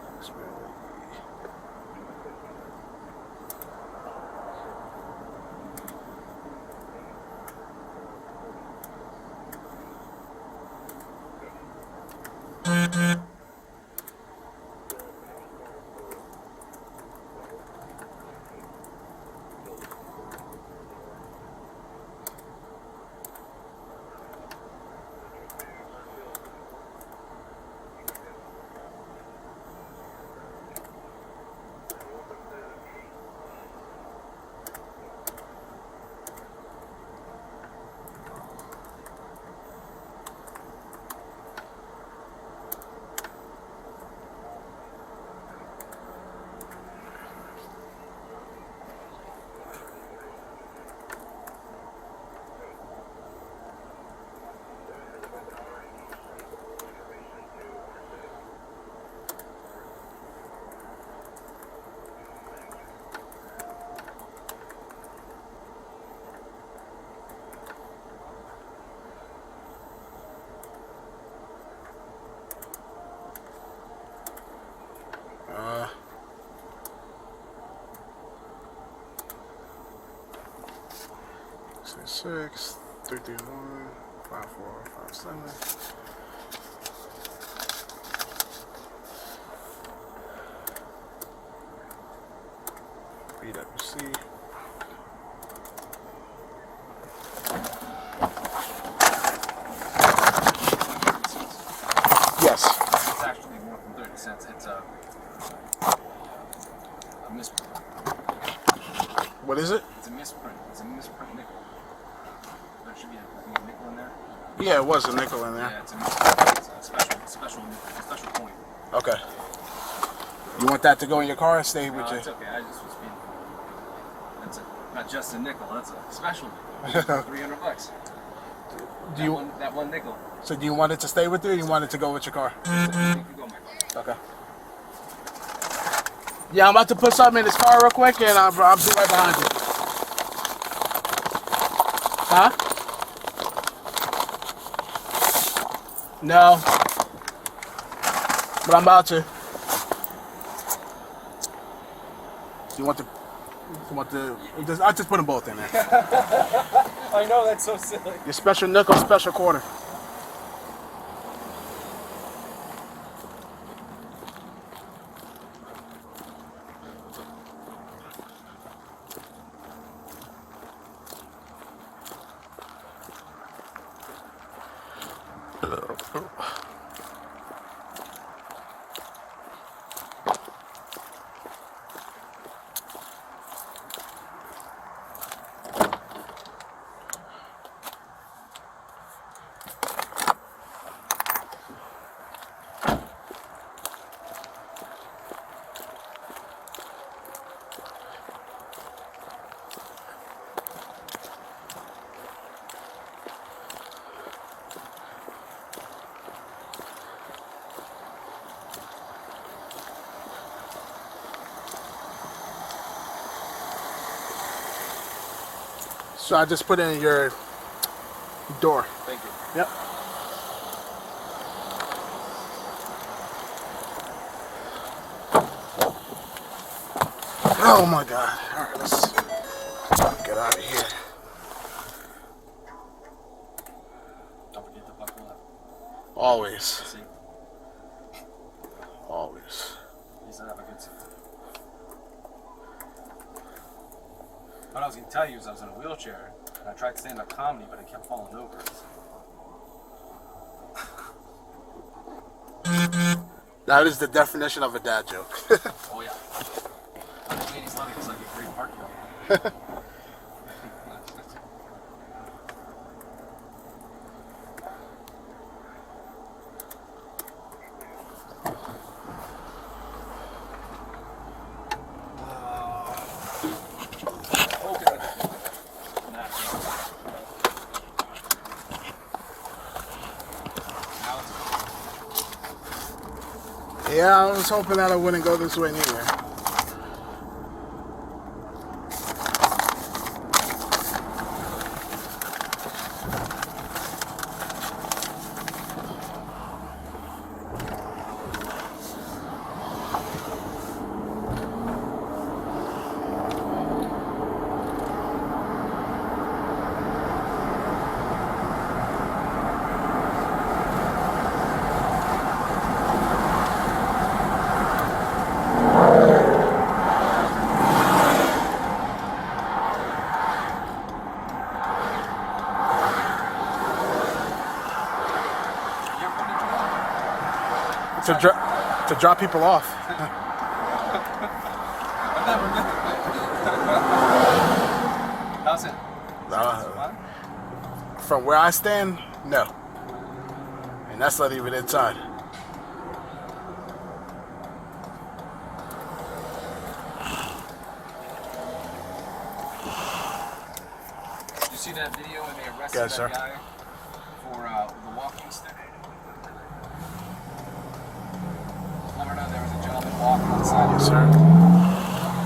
Six, 331, 5457. BWC. Yes. It's actually more than 30 cents. It's a misprint. What is it? It's a misprint. It's a misprint nickel. There should be a nickel in there. Yeah, it was a nickel in there. Yeah, it's a misprint. It's a special coin. Okay. You want that to go in your car and stay with you? It's okay. I just was being. That's not just a nickel. That's a special nickel. $300. That one nickel. So do you want it to stay with you or you want it to go with your car? It can go in my car. Okay. Yeah, I'm about to put something in this car real quick and I'll be right behind you. Huh? No. But I'm about to. You want the, I'll just put them both in there. I know, that's so silly. Your special nickel, special quarter. So I just put it in your door. Thank you. Yep. Oh my God. All right, let's get out of here. Don't forget to buckle up. Always. See? Always. Please have a good seat. What I was going to tell you is I was in a wheelchair and I tried to stand up comedy, but I kept falling over. That is the definition of a dad joke. Oh yeah. This lady's loving it's like a great parking lot. Yeah, I was hoping that I wouldn't go this way neither. To drop people off. How's it? From where I stand, no. And that's not even inside. Did you see that video when they arrested that guy for the walking stick? Florida, there was a gentleman walking on the side of the sir.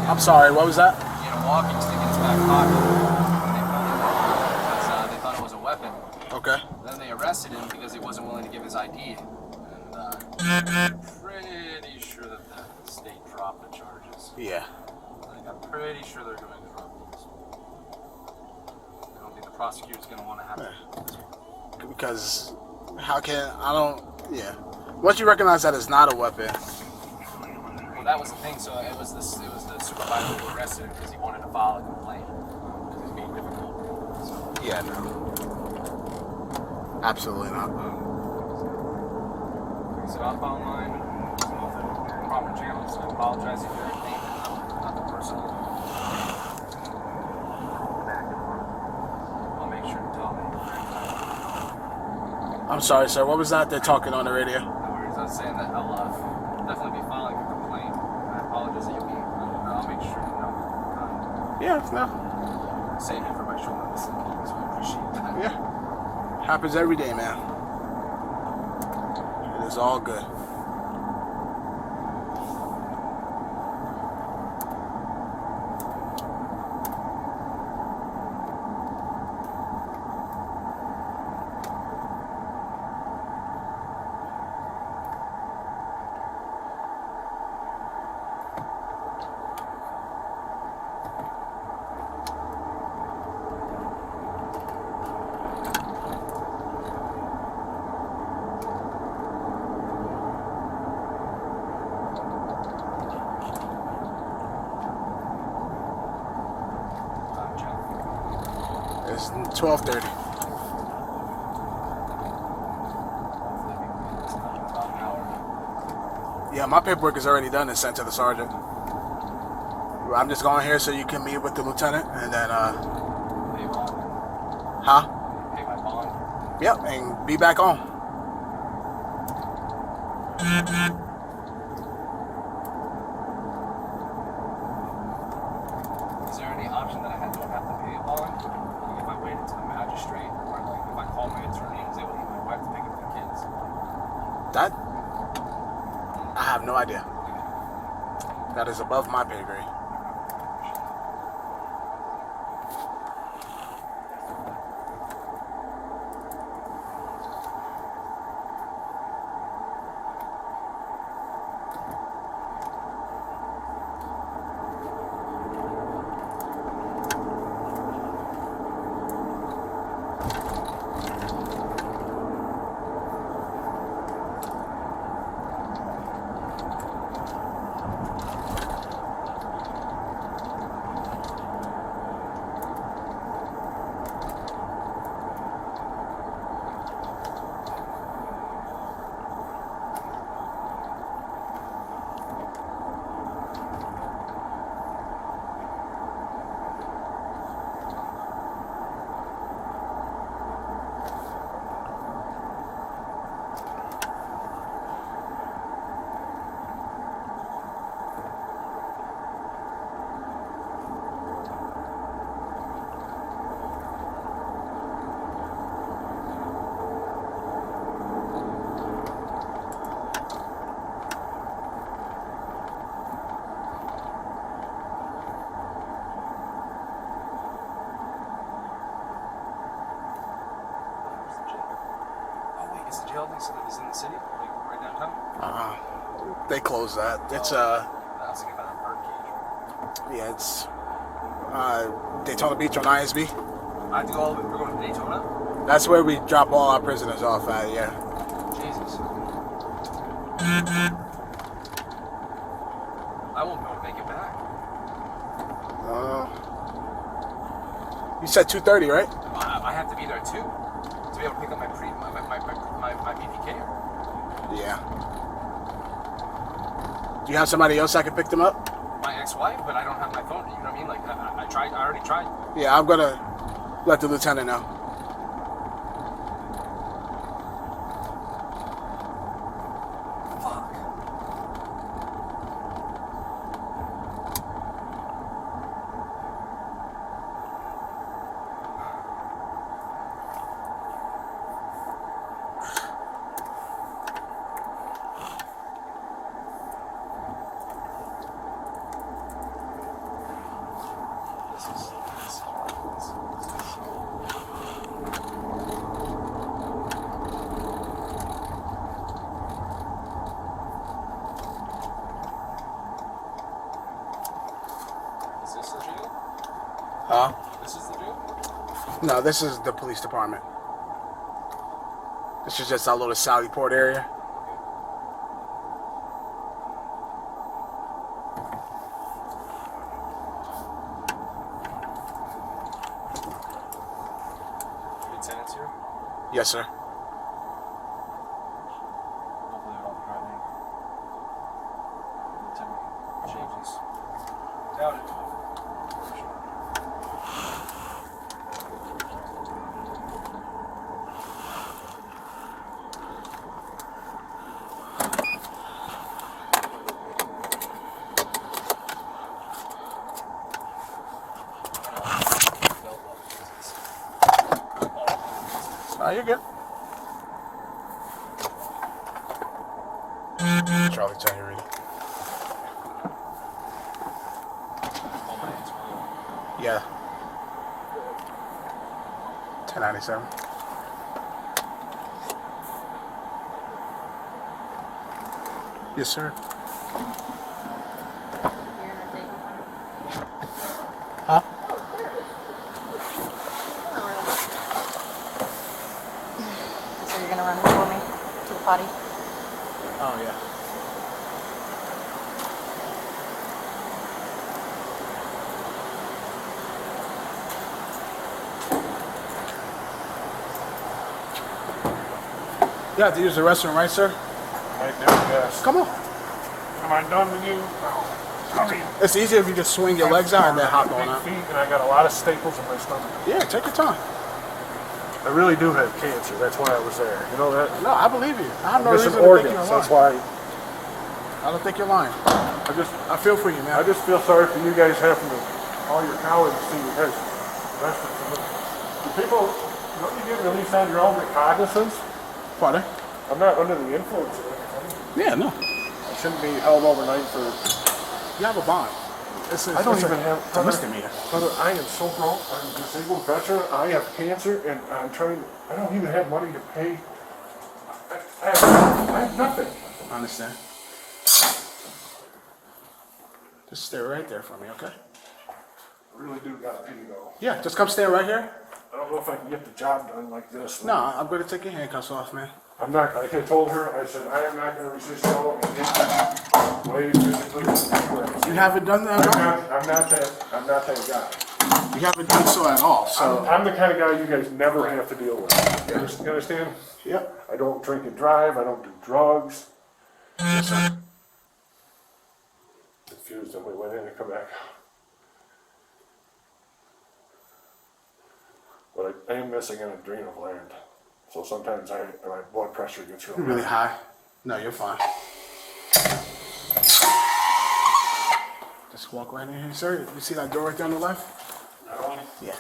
I'm sorry, what was that? He had a walking stick in his back pocket. When they pulled him because they thought it was a weapon. Okay. Then they arrested him because he wasn't willing to give his ID. And I'm pretty sure that the state dropped the charges. Yeah. I'm pretty sure they're going to drop these. I don't think the prosecutor's going to want to have it. Because how can yeah. Once you recognize that it's not a weapon. Well, that was the thing. So it was the supervisor who arrested him because he wanted to file a complaint because he was being difficult. So, yeah, no. Absolutely not. So I'll file mine. Proper channels. I apologize if you're in pain. Not the personal. I'll make sure to tell me. I'm sorry, sir. What was that they're talking on the radio? I was saying that I'll definitely be filing a complaint. I apologize that you'll be. I'll make sure to know. Yeah, no. Save it for my shoulder listen, so I appreciate that. Yeah. Happens every day, man. It is all good. It's 12:30. Yeah, my paperwork is already done and sent to the sergeant. I'm just going here so you can meet with the lieutenant and then, huh? Pay my bond. Yep, and be back on. Is there any option that I don't have to pay a bond? Like if I waited to the magistrate, or like if I call my attorney, is able to get my wife to pick up the kids? That, I have no idea. That is above my pay grade. Is the jail is in the city, like right downtown? They closed that. It's I was thinking about a bird cage. yeah, it's Daytona Beach on ISB. I have to go all the way. We're going to Daytona. That's where we drop all our prisoners off at. Yeah. Jesus. I won't be able to make it back. You said 2:30, right? I have to be there too to be able to pick up my BPK. Yeah. Do you have somebody else that can pick them up? My ex-wife, but I don't have my phone. You know what I mean? Like I tried. I already tried. Yeah, I'm gonna let the lieutenant know. This is the jail? No, this is the police department. This is just our little Sallyport area. Lieutenant's here? Yes, sir. Hopefully they're all driving. Lieutenant changes. Doubt it. You're good. Charlie, tell you ready. Yeah. 1097. Yes, sir. Huh? So you're gonna run for me to the potty? Oh, yeah. You have to use the restroom, right, sir? I do, yes. Come on. Am I done with you? Sorry. It's easier if you just swing your legs out and then hop on Big out. feet, and I got a lot of staples in my stomach. Yeah, take your time. I really do have cancer. That's why I was there. You know that? No, I believe you. I have no Missing reason to think organs. you're That's lying. why. I don't think you're lying. I feel for you, man. I just feel sorry for you guys having to, all your colleagues see you guys arrested for this. People, don't you get released on your own recognizance? Pardon? I'm not under the influence of anything. Yeah, no. I shouldn't be held overnight for. You have a bond. I don't even have. It's a misdemeanor. Brother, I am so broke. I'm a disabled veteran. I have cancer, and I'm trying. I don't even have money to pay. I have nothing. I understand. Just stay right there for me, okay? I really do gotta pee though. Yeah, just come stay right here. I don't know if I can get the job done like this. No, I'm going to take your handcuffs off, man. I'm not, like I told her, I said, I am not gonna resist y'all and get way physically. You haven't done that at all? I'm not that guy. You haven't done so at all, so. I'm the kind of guy you guys never have to deal with. You understand? Yep. I don't drink and drive, I don't do drugs. Yes, sir. Confused, and we went in and come back. But I am missing an adrenal gland. So sometimes my blood pressure gets Really high. No, you're fine. Just walk right in here, sir. You see that door right there on the left? Yeah.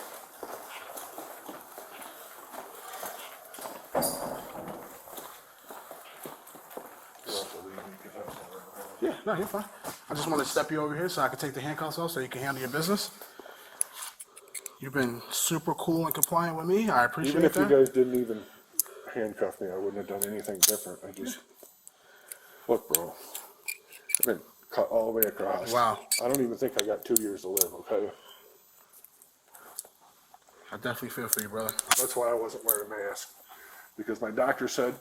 Yeah, no, you're fine. I just want to step you over here so I can take the handcuffs off so you can handle your business. You've been super cool and compliant with me. I appreciate Even if that. you guys didn't even handcuffed me, I wouldn't have done anything different. I just, look, bro, I've been cut all the way across. Wow. I don't even think I got 2 years to live, okay? I definitely feel for you, brother. That's why I wasn't wearing a mask. Because my doctor said,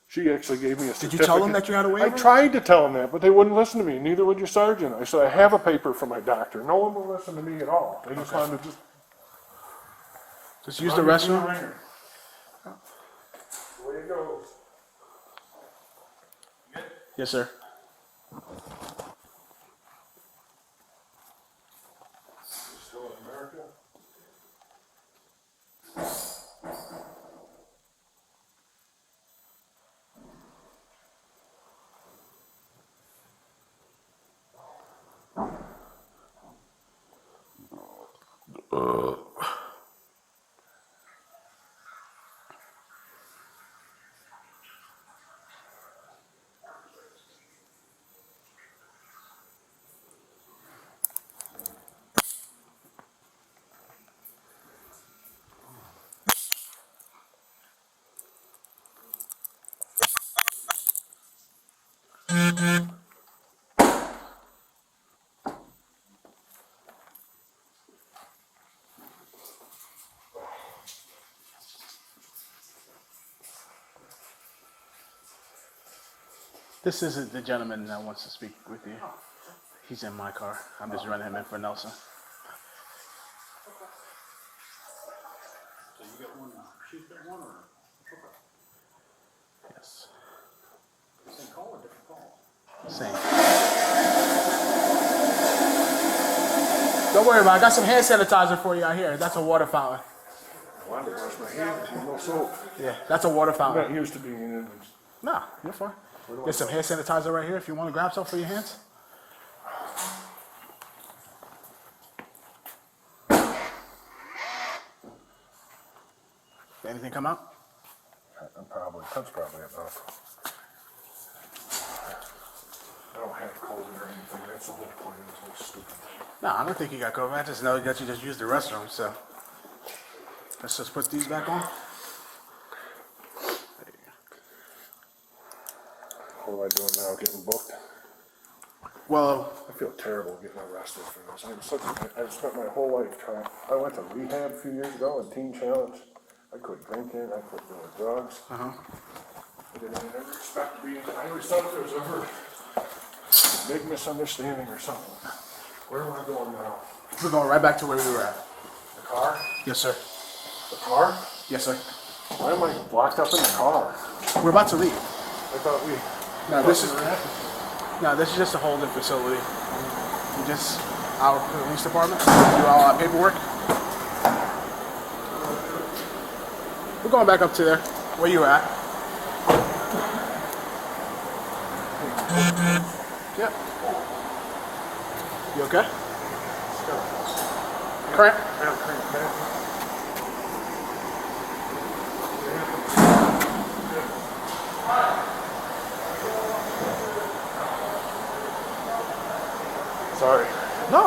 she actually gave me a certificate. Did you tell them that you had a waiver? I tried to tell them that, but they wouldn't listen to me. Neither would your sergeant. I said, I have a paper from my doctor. No one will listen to me at all. They just wanted to just use the restroom. The way it goes. Yes, sir. Still in America? This isn't the gentleman that wants to speak with you. He's in my car. I'm just running him in for Nelson. So you got one, she's got one or? Yes. Same call or different call? Same. Don't worry about it. I got some hand sanitizer for you out here. That's a water fountain. I wanted to wash my hands. There's no soap. Yeah, that's a water I'm fountain. not used to being in it. Nah, you're fine. There's some hand sanitizer right here if you want to grab some for your hands. Anything come out? That's probably enough. I don't have COVID or anything. That's the whole point. It's so stupid. No, I don't think you got COVID. I just know that you just used the restroom, so. Let's just put these back on. What am I doing now? Getting booked? Well, I feel terrible getting arrested for this. I've spent my whole life trying. I went to rehab a few years ago in Teen Challenge. I quit drinking. I quit doing drugs. I didn't ever expect to be. I always thought there was ever a big misunderstanding or something. Where am I going now? We're going right back to where we were at. The car? Yes, sir. The car? Yes, sir. Why am I locked up in the car? We're about to leave. I thought we. No, this is just a holding facility. We just our police department do all our paperwork. We're going back up to there where you were at. Yep. You okay? Cramp? Sorry. No,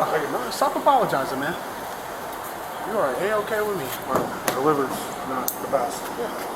stop apologizing, man. You are A-okay with me. The liver's not the best. Yeah.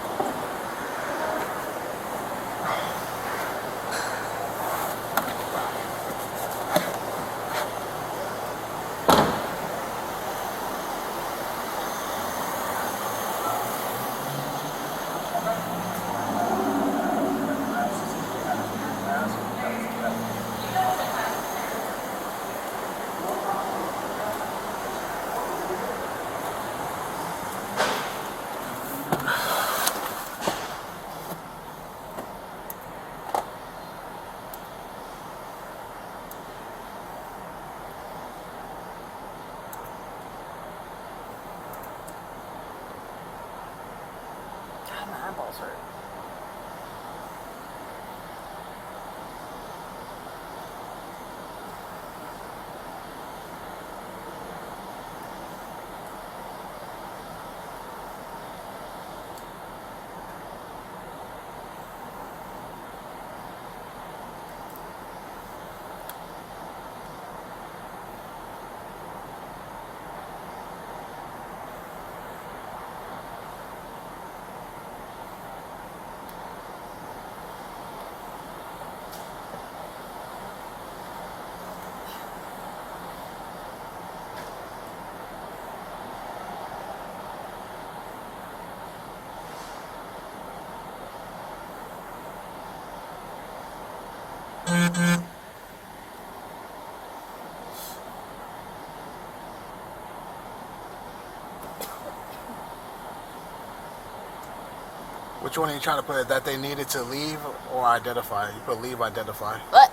Which one are you trying to put? That they needed to leave or identify? You put leave, identify. What?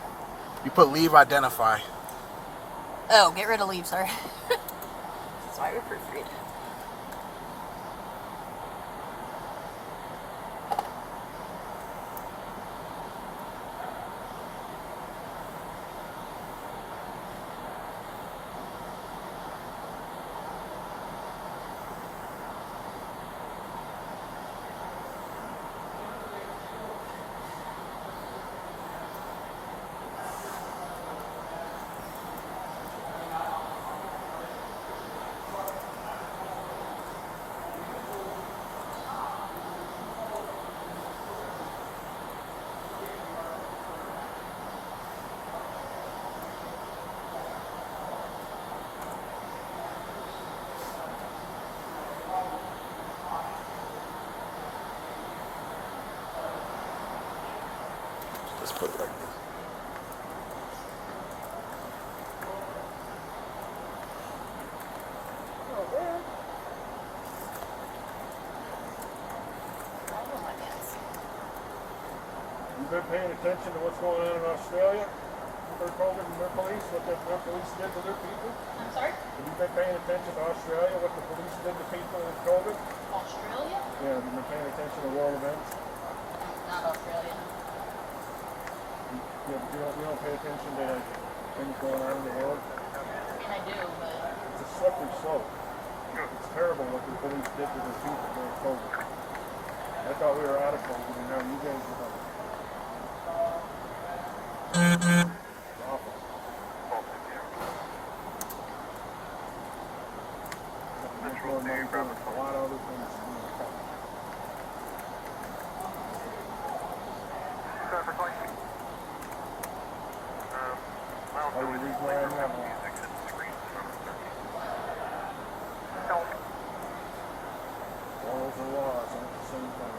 You put leave, identify. Oh, get rid of leave, sorry. That's why we proofread. Just put it like this. You've been paying attention to what's going on in Australia with their COVID and their police, what their police did to their people? I'm sorry? Have you been paying attention to Australia, what the police did to people with COVID? Australia? Yeah, have you been paying attention to world events? Not Australia. You don't pay attention to like things going on in the world? I mean, I do, but... It's a slippery slope. It's terrible what the police did to their people during COVID. I thought we were out of COVID, and now you guys are like... It's awful. Metro Dave, a lot of other things. Are you reading where I'm at? Laws are laws, aren't the same thing.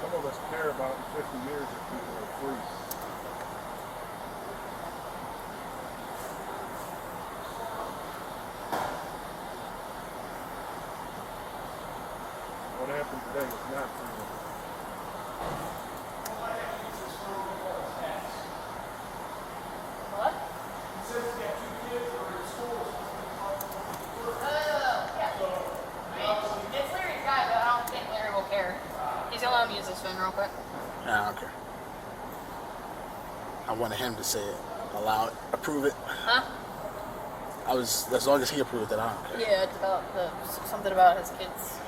Some of us care about in 50 years if people are free. What happened today is not freedom. What? He says he's got 2 kids that are in school. Yeah. I mean, it's Leary's guy, but I don't think Leary will care. He's gonna let me use this phone real quick. Yeah, okay. I wanted him to say it. Allow it. Approve it. Huh? As long as he approved it, I don't care. Yeah, it's about something about his kids.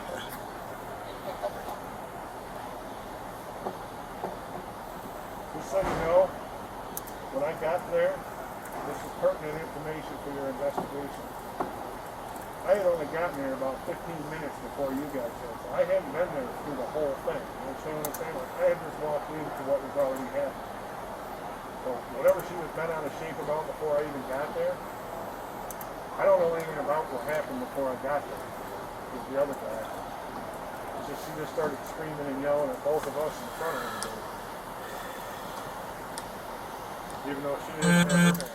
Just so you know, when I got there, this is pertinent information for your investigation. I had only gotten there about 15 minutes before you guys had, so I hadn't been there through the whole thing. You understand what I'm saying? Like, I had just walked into what was already happening. So whatever she was bent out of shape about before I even got there, I don't know anything about what happened before I got there with the other guy. It's just she just started screaming and yelling at both of us in front of everybody. Even though she didn't have her mask on.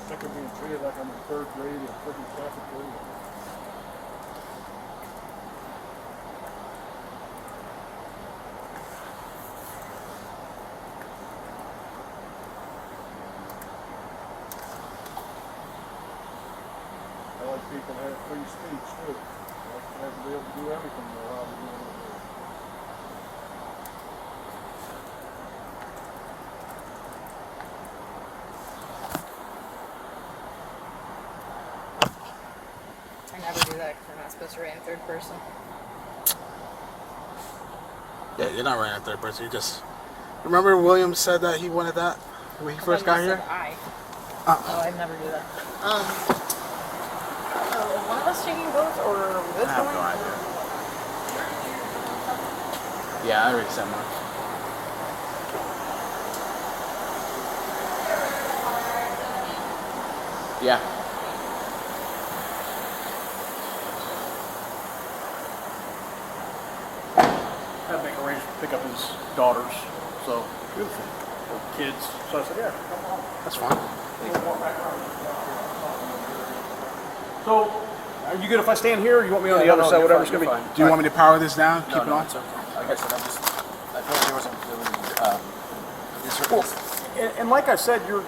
Sick of being treated like I'm in 3rd grade or freaking cafeteria. I like people to have free speech too. I like to have to be able to do everything they're allowed to do in the world. I never do that because we're not supposed to write in 3rd person. Yeah, you're not writing in 3rd person. You just... Remember William said that he wanted that when he first got here? I. Oh, I'd never do that. One of us taking votes or this I have one? no idea. Yeah, I already said mine. Yeah. ready to pick up his daughters, so, or kids. So I said, yeah, come on. That's fine. So, are you good if I stand here, or you want me on the other side, whatever's gonna be? Do you want me to power this down? Keep it on? It's okay. Like I said, I feel like there was And like I said, you're,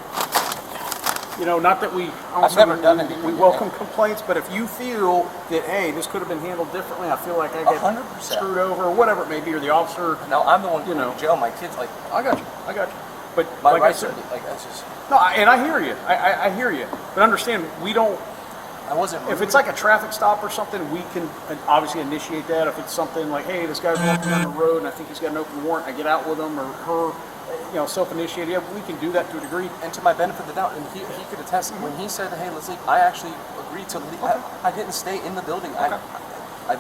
not that I've never done anything. we welcome complaints, but if you feel that, hey, this could have been handled differently, I feel like I get 100%. screwed over, or whatever it may be, or the officer. No, I'm the one going to jail. My kids, like, I got you. But my like I rights said, are, like, that's just. no, and I hear you. I hear you. But understand, we don't. I wasn't. If it's like a traffic stop or something, we can obviously initiate that. If it's something like, hey, this guy's walking down the road and I think he's got an open warrant, I get out with him or her, self-initiated. Yeah, we can do that to a degree. And to my benefit of the doubt, and he could attest, when he said, hey, let's leave, I actually agreed to leave. Okay. I didn't stay in the building. I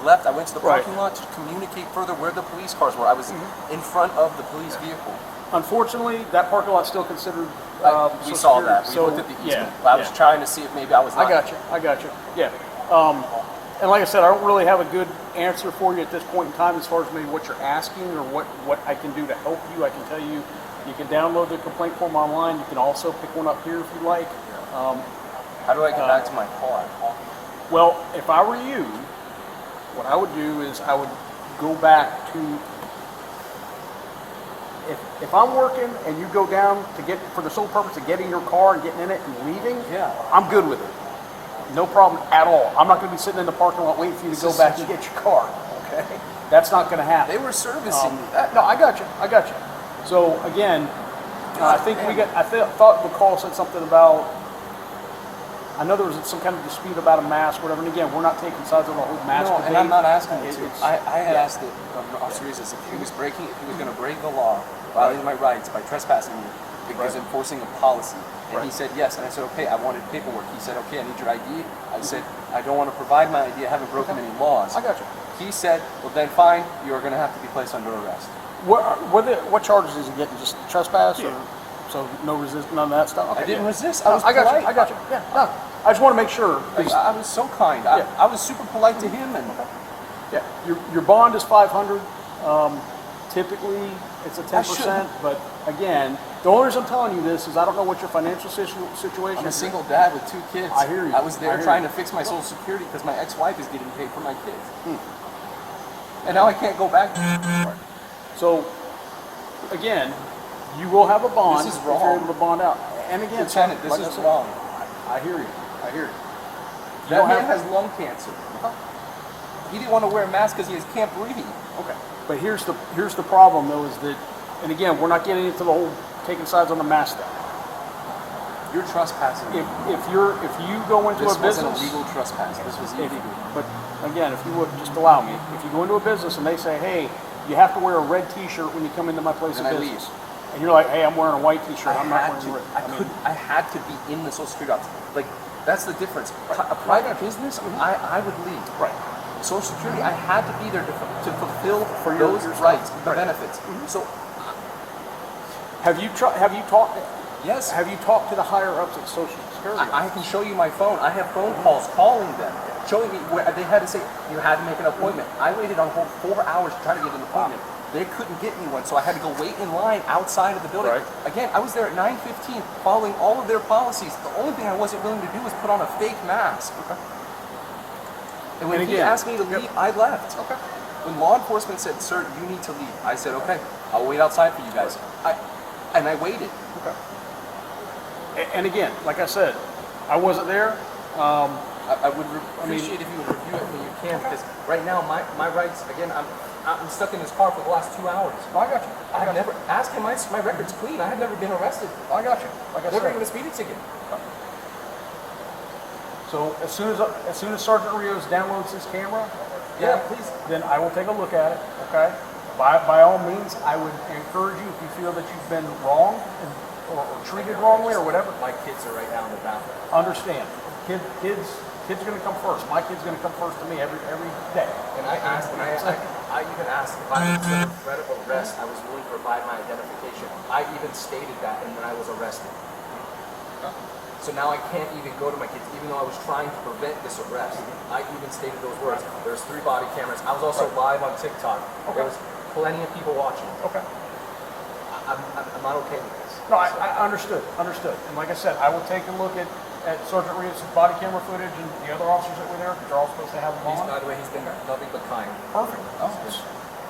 left. I went to the parking lot to communicate further where the police cars were. I was in front of the police vehicle. Unfortunately, that parking lot's still considered. We saw that. We looked at the easement. I was trying to see if maybe I was. I got you. Yeah. And like I said, I don't really have a good answer for you at this point in time as far as maybe what you're asking or what I can do to help you. I can tell you, you can download the complaint form online. You can also pick one up here if you like. How do I get back to my car? Well, if I were you, what I would do is I would go back to. If I'm working and you go down to get for the sole purpose of getting your car and getting in it and leaving, I'm good with it. No problem at all. I'm not going to be sitting in the parking lot waiting for you to go back and get your car. Okay, that's not going to happen. They were servicing me. No, I got you. So again, I think I thought the call said something about. I know there was some kind of dispute about a mask, whatever. And again, we're not taking sides on the whole mask. No, and I'm not asking you to. It's- I had asked Officer Rioz if he was going to break the law, violating my rights by trespassing me because enforcing a policy. And he said yes, and I said okay. I wanted paperwork. He said okay. I need your ID. I said I don't want to provide my ID. I haven't broken any laws. I got you. He said, well then fine. You are going to have to be placed under arrest. What charges is he getting? Just trespass or so no resist, none of that stuff? Okay, I didn't resist. No, I was I got polite. you. Yeah, no. I just want to make sure. I was so kind. I was super polite to him, and Yeah, your bond is $500. Typically, it's a 10%. But again, the only reason I'm telling you this is I don't know what your financial situation I'm a is. single dad with 2 kids. I hear you. I was there I hear trying you. to fix my Social Security because my ex-wife is getting paid for my kids. And now I can't go back. So, again, you will have a bond This is if wrong. you're able to bond out. And again, Lieutenant, this like I is said, wrong. I hear you. That man has lung cancer. He didn't want to wear a mask because he can't breathe. Okay. But here's the problem though is that, and again, we're not getting into the whole taking sides on the mask thing. You're trespassing. If you go into This a business, wasn't a legal trespass. This was illegal. But again, if you would just allow me, if you go into a business and they say, hey, you have to wear a red T-shirt when you come into my place Then of I business, leave. and you're like, hey, I'm wearing a white T-shirt, I'm not wearing red. I had to be in the Social Security office. Like, that's the difference. A private business, I would leave. Right. Social Security, I had to be there to fulfill For those your rights, stuff. the Right. benefits. So, Have you talked? yes. Have you talked to the higher ups at Social Security? I can show you my phone. I have phone calls calling them, showing me where they had to say, you had to make an appointment. I waited on hold 4 hours to try to get an appointment. They couldn't get me one, so I had to go wait in line outside of the building. Right. Again, I was there at 9:15 following all of their policies. The only thing I wasn't willing to do was put on a fake mask. Okay. And when And he again, asked me to leave, I left. Okay. When law enforcement said, sir, you need to leave, I said, okay, I'll wait outside for you guys. And I waited. Okay. And again, like I said, I wasn't there. I would appreciate if you would review it when you can, because right now my rights, again, I'm stuck in this car for the last 2 hours. I got you. I have never asked him. My record's clean. I have never been arrested. I got you. Like I Never said. even a speeding ticket. So as soon as Sergeant Rioz downloads his camera, Yeah, please. then I will take a look at it. Okay. By all means, I would encourage you if you feel that you've been wrong or treated wrongly or whatever. My kids are right now in the bathroom. Understand, kids are going to come first. My kid's going to come first to me every day. And I asked, I even asked if I was under threat of arrest, I was willing to provide my identification. I even stated that, and then I was arrested. So now I can't even go to my kids, even though I was trying to prevent this arrest. I even stated those words. There's 3 body cameras. I was also live on TikTok. There was plenty of people watching. Okay. I'm not okay with this. No, I understood. And like I said, I will take a look at Sergeant Rios' body camera footage and the other officers that were there, because they're all supposed to have them on. By the way, he's been nothing but kind. Perfect.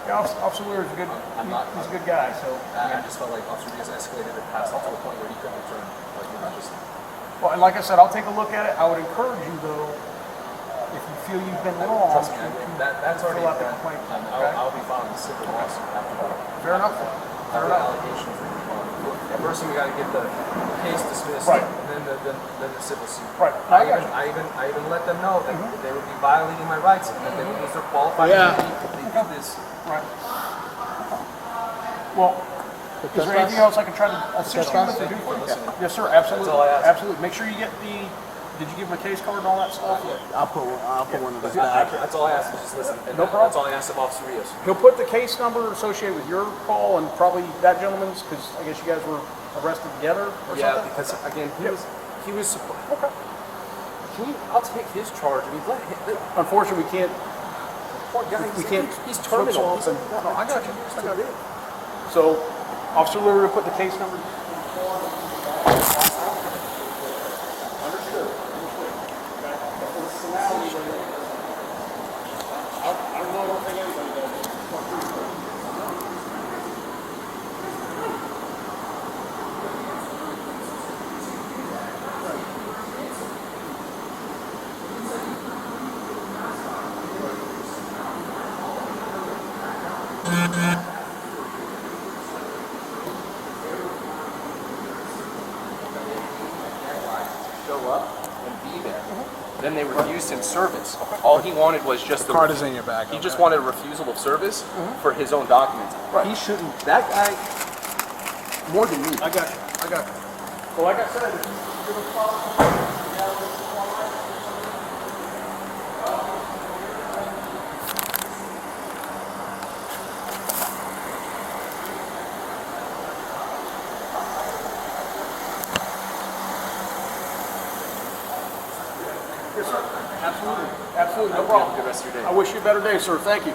Yeah, Officer Leary is a good, he's a good guy, so. I just felt like Officer Rios escalated it past to the point where he couldn't return. Like, you know, just. Well, and like I said, I'll take a look at it. I would encourage you, though, if you feel you've been wrong, Trust me, that's already fill out the done. complaint. I'll be filing a civil lawsuit after that. Fair enough. Fair enough. Allegations. First, we got to get the case dismissed, right, and then the civil suit. Right. I even let them know that they would be violating my rights, and that they would lose their qualified immunity if they do this. Right. Well, is there anything else I can try to assist you with or do for you? Yes, sir. Absolutely. That's all I ask. Absolutely. Make sure you get the. Did you give him a case card and all that stuff? I'll put one of those back. That's all I ask. Just listen. No problem. That's all I asked of Officer Rios. He'll put the case number associated with your call and probably that gentleman's, because I guess you guys were arrested together or something? Yeah, because again, he was supposed. Okay. I'll take his charge. I mean, unfortunately, we can't. Poor guy. We can't. He's terminal. No, I got you. So, Officer Leary will put the case number. Show up and be there. Then they refused him service. All he wanted was just the card is in your bag. He just wanted a refusal of service for his own documents. Right. He shouldn't. That guy, more than me. I got you. Well, like I said, if you give a call. Yes, sir. Absolutely. Absolutely. No problem. Have a good rest of your day. I wish you a better day, sir. Thank you.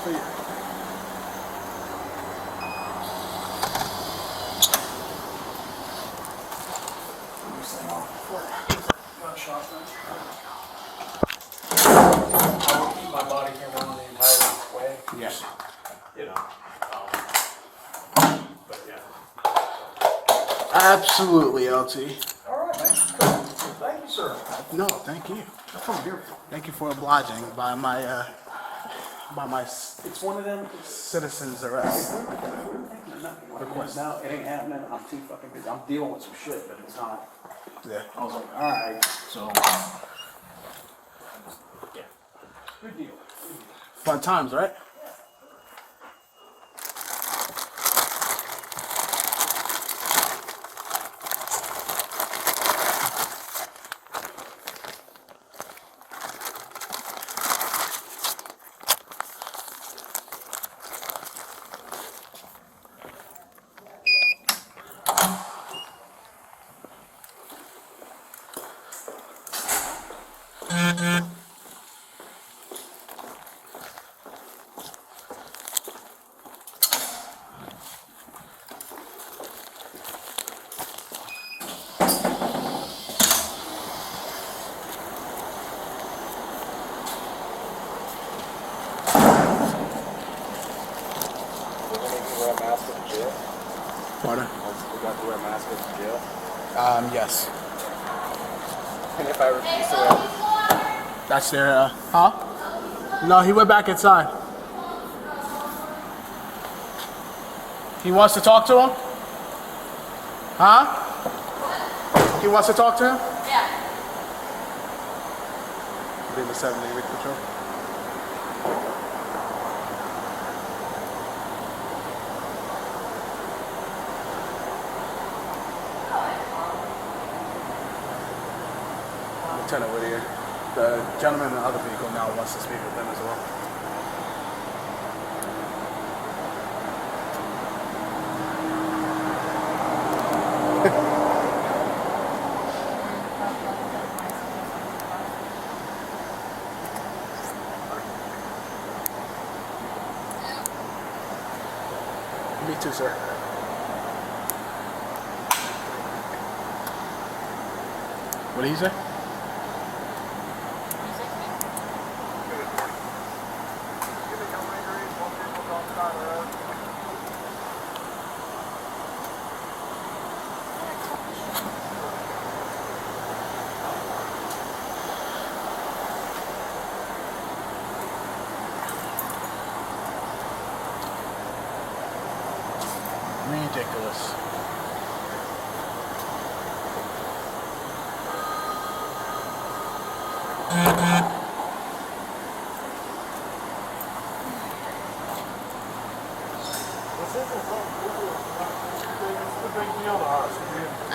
See you. I will keep my body camera on the entire way. Yes. You know. But yeah. Absolutely, LT. All right, man. Cool. Thank you, sir. No, thank you. That's from here. Thank you for obliging by my It's one of them. citizen's arrest. Now it ain't happening. I'm too fucking busy. I'm dealing with some shit, but it's not. Yeah. I was like, all right. So yeah, good deal. Fun times, right? Pardon? We got to wear masks in jail. Yes. And if I refuse to wear, That's their, huh? No, he went back inside. He wants to talk to him? Huh? He wants to talk to him? Yeah. Leave a 7-day week patrol. Lieutenant Whittier, the gentleman in the other vehicle now wants to speak with them as well. You too, sir. What did he say? Ridiculous.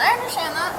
I understand that.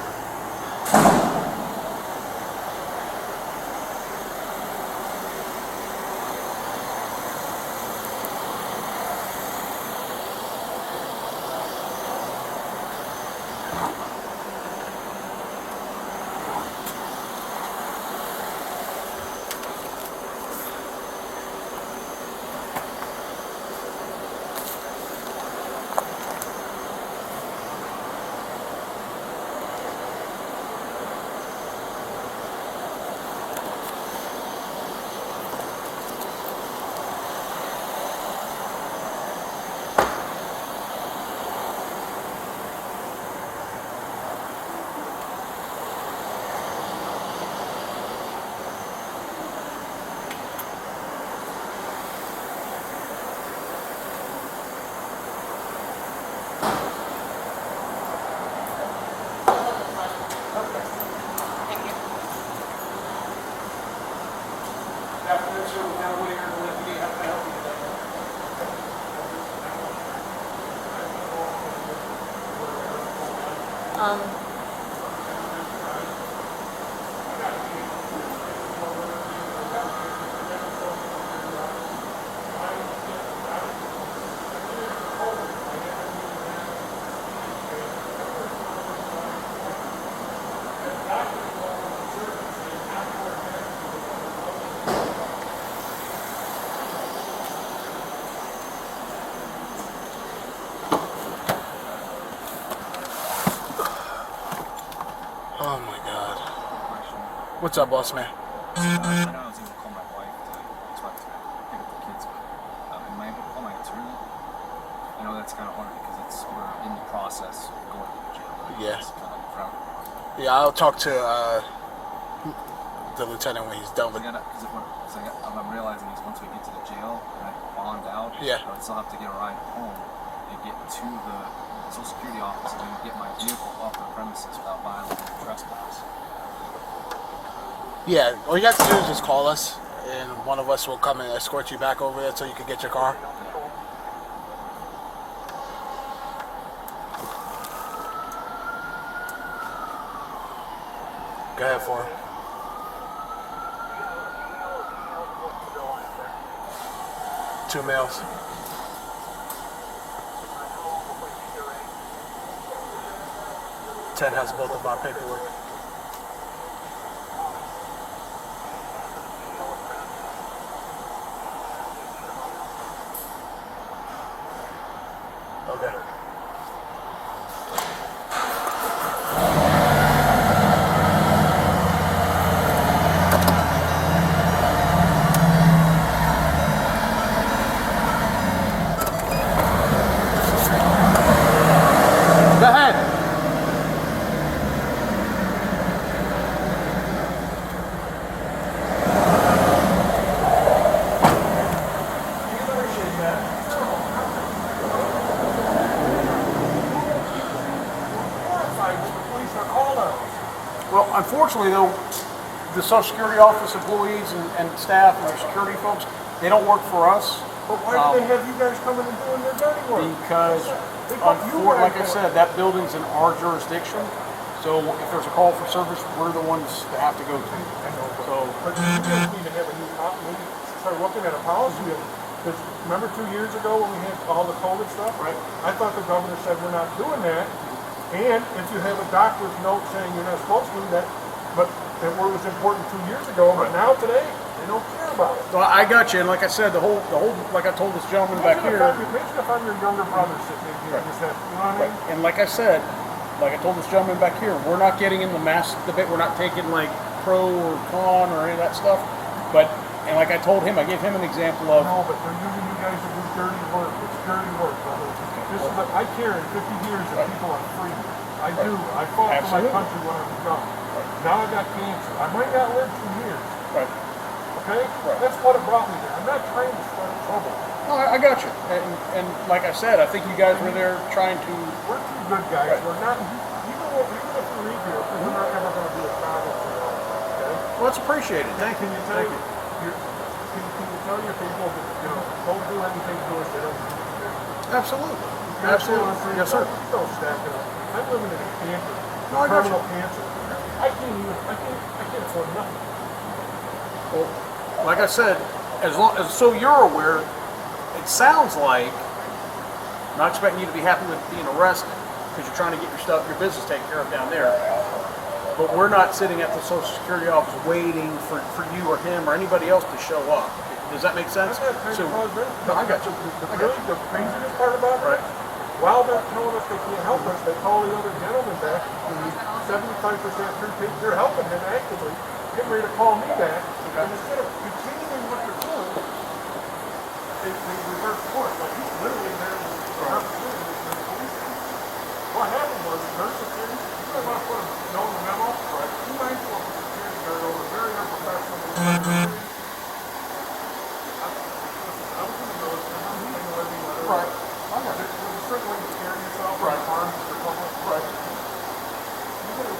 Oh my God. What's up, boss man? I know I was able to call my wife to talk to pick up the kids, but am I able to call my attorney? I know that's kind of hard because we're in the process of going to jail. Yeah. It's kind of front. Yeah, I'll talk to the lieutenant when he's done with it. Because I'm realizing is once we get to the jail and I bond out, Yeah. I would still have to get a ride home and get to the Social Security office and get my vehicle off the premises without violating the trespass. Yeah, all you have to do is just call us, and one of us will come and escort you back over there so you can get your car. Go ahead for it. Two males. 10 has both of our paperwork. Okay. Go ahead. Well, unfortunately, though, the Social Security office employees and staff and our security folks, they don't work for us. But why do they have you guys coming and doing their dirty work? Because, like I said, that building's in our jurisdiction. So if there's a call for service, we're the ones that have to go to. I know, So, but you guys need to have a new, maybe start looking at a policy. Because remember 2 years ago when we had all the COVID stuff? Right. I thought the governor said we're not doing that. And if you have a doctor's note saying you're not supposed to do that, but that word was important 2 years ago, but now today, They don't care about it. So I got you, and like I said, the whole, like I told this gentleman back here, Imagine if I'm your younger brother sitting in here, just have, you know what I mean? and like I said, like I told this gentleman back here, we're not getting in the mass debate. We're not taking like pro or con or any of that stuff. But, and like I told him, I gave him an example of. No, but they're using you guys to do dirty work. It's dirty work, brother. This is I care in 50 years that people are free. I do. I fought for my country when I was young. Now I got cancer. I might not live 2 years. Right. Okay? That's what it brought me there. I'm not trying to start trouble. No, I got you. And like I said, I think you guys were there trying to. We're two good guys. We're not, even if we leave here, we're not ever going to be a problem for you. Okay? Well, that's appreciated. Thank you. Can you tell can you tell your people that, you know, don't do anything to us they don't do? Absolutely. Absolutely. Yes, sir. Don't stack it up. I'm living in a camper. No, I got you. Terminal cancer. I can't afford nothing. Well, like I said, so you're aware, it sounds like, not expecting you to be happy with being arrested because you're trying to get your business taken care of down there. But we're not sitting at the Social Security office waiting for you or him or anybody else to show up. Does that make sense? No, I got you. The craziest part about it, while they're telling us they can't help us, they call the other gentleman back, 75% prepaid. They're helping him actively, getting ready to call me back. And instead of continuing what they're doing, they reverse course. Like he's literally there for her police. What happened was, nurse security, you don't want to put a note in the memo, right? Two mindful of the security guard over very unprofessional. I was in the military, I'm leaving the living letter. Right. There's a certain way to carry yourself, right? Arms to the public. Right. You gotta,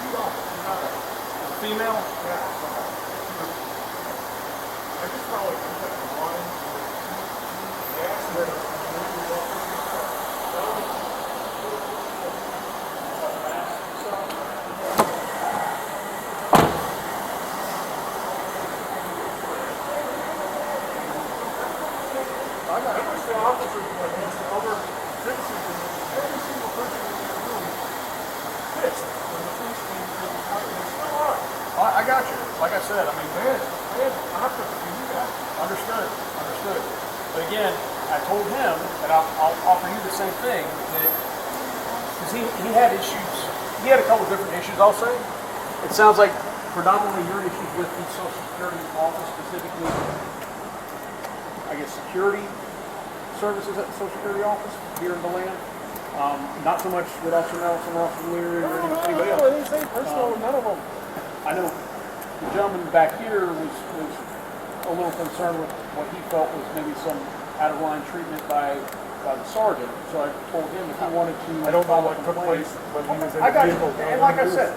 cheat off. Female? Yeah. I just felt like you got the line. I got you. Like I said, I mean, understood. But again, I told him, and I'll offer you the same thing, that because he had issues, he had a couple of different issues, I'll say. It sounds like predominantly your issues with the Social Security office, specifically, I guess, security services at the Social Security office here in Deland. Not so much with Officer Nelson or Officer Leary or anybody else. Anything personal, none of them. I know the gentleman back here was a little concerned with what he felt was maybe some out-of-line treatment by the sergeant. So I told him if he wanted to. I don't know what took place when he was in I the got you. vehicle. And like I said,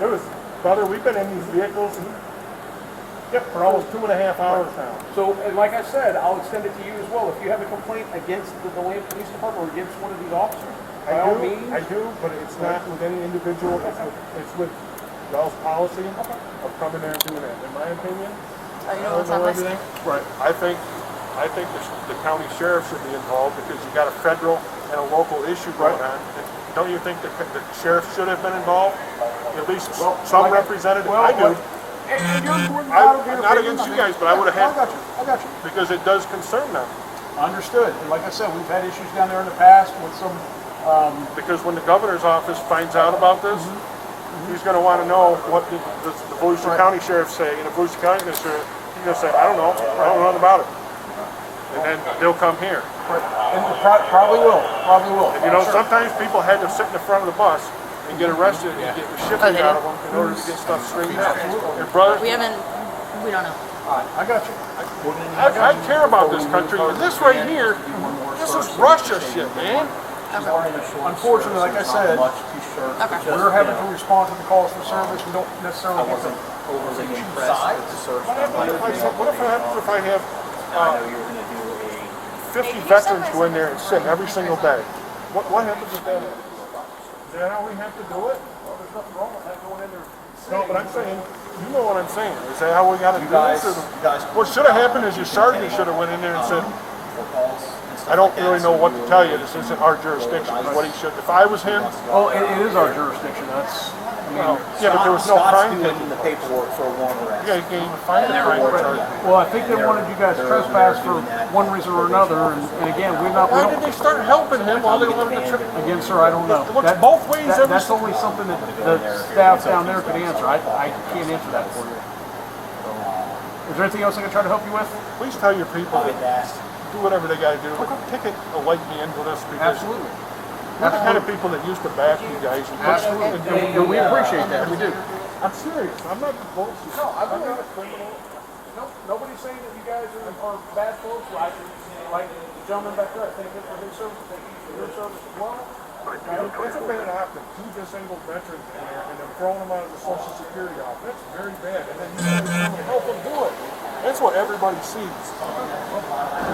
brother, we've been in these vehicles for almost 2.5 hours now. So, and like I said, I'll extend it to you as well. If you have a complaint against the Deland Police Department or against one of these officers, by all means. I do, but it's not with any individual. It's with Wells' policy of coming there and doing that. In my opinion, you know what's on my everything. Right. I think the county sheriff should be involved because you got a federal and a local issue going on. And don't you think the sheriff should have been involved? At least some representative. I do. I'm not against you guys, but I would have had. I got you. Because it does concern them. Understood. And like I said, we've had issues down there in the past with some. Because when the governor's office finds out about this, he's going to want to know what the Volusia County Sheriff say, and the Volusia County Sheriff, he's going to say, I don't know nothing about it. And then they'll come here. And probably will. And you know, sometimes people had to sit in the front of the bus and get arrested and get the shit beat out of them in order to get stuff straightened out. Your brother? We don't know. I got you. I care about this country, and this right here, this is Russia shit, man. Unfortunately, like I said, we're having to respond to the calls for service. We don't necessarily get to overly impressed with the search. What happens if I have 50 veterans go in there and sit every single day? What happens with that? Is that how we have to do it? Well, there's nothing wrong with that going in there. No, but I'm saying, you know what I'm saying. Is that how we got to do this? What should have happened is your sergeant should have went in there and said, I don't really know what to tell you. This isn't our jurisdiction. Is what he should. If I was him, Oh, it is our jurisdiction. That's, I mean, yeah, but there was no crime taken. the paperwork for a warrant arrest. Yeah, you can't even find a crime charge. well, I think they wanted you guys to trespass for one reason or another, and again, we Why did don't, they start helping him while they wanted to? again, sir, I don't know. It looks both ways every That's only something that the staff down there could answer. I can't answer that for you. Is there anything else I can try to help you with? Please tell your people to do whatever they got to do. Ticket a white man for this because Absolutely. we're the kind of people that used to back you guys. Absolutely. And we appreciate that. We do. I'm serious. I'm not bullshit. No, I'm not not a criminal. No, nobody's saying that you guys are bad folks. Like the gentleman back there, I thank him for his service. Thank you for your service as well. It's a bad option. Two disabled veterans in there and then throwing them out of the Social Security office. That's very bad. And then you guys come and help them do it. That's what everybody sees.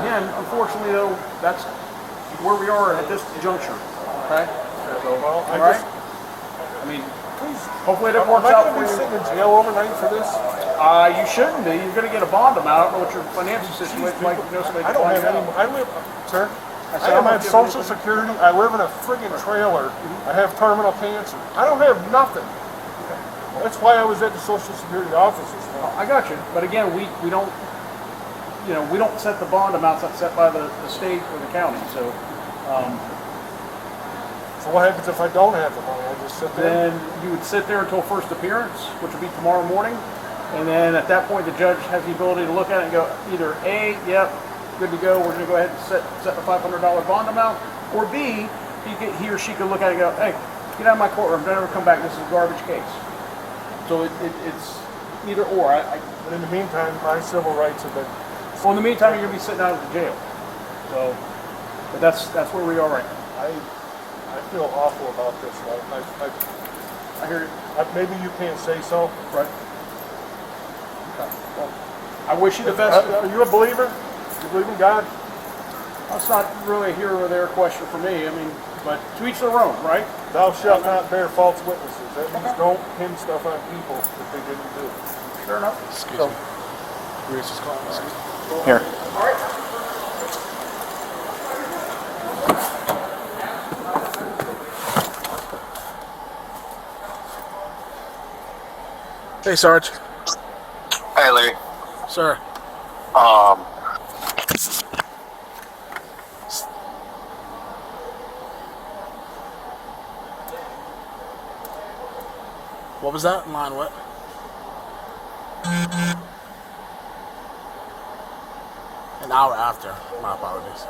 Again, unfortunately though, that's where we are at this juncture. Okay? So, Well, all right? I mean, hopefully it works out Am I for going to be you. sitting in jail overnight for this? You shouldn't be. You're going to get a bond amount. I don't know what your financial situation like. I don't have any. I live, sir. I am on Social Security. I live in a friggin' trailer. I have terminal cancer. I don't have nothing. That's why I was at the Social Security offices. I got you. But again, we don't, we don't set the bond amounts that's set by the state or the county. So, So what happens if I don't have the money? I just sit there? then you would sit there until first appearance, which would be tomorrow morning. And then at that point, the judge has the ability to look at it and go, either A, yep, good to go, we're going to go ahead and set the $500 bond amount, or B, he or she could look at it and go, hey, get out of my courtroom, don't ever come back, this is a garbage case. So it's either or. But in the meantime, my civil rights have been... Well, in the meantime, you're going to be sitting out of the jail. So, but that's where we are right now. I feel awful about this. I hear you. Maybe you can't say so. Right. Okay. Well, I wish you the best. Are you a believer? You believe in God? That's not really a here or there question for me. I mean, but to each their own, right? Thou shalt not bear false witnesses. That means don't pin stuff on people that they didn't do. Fair enough. Excuse me. Grace is calling. Excuse me. Here. Hey, Sarge. Hey, Leary. Sir. What was that? Line what? An hour after. My apologies.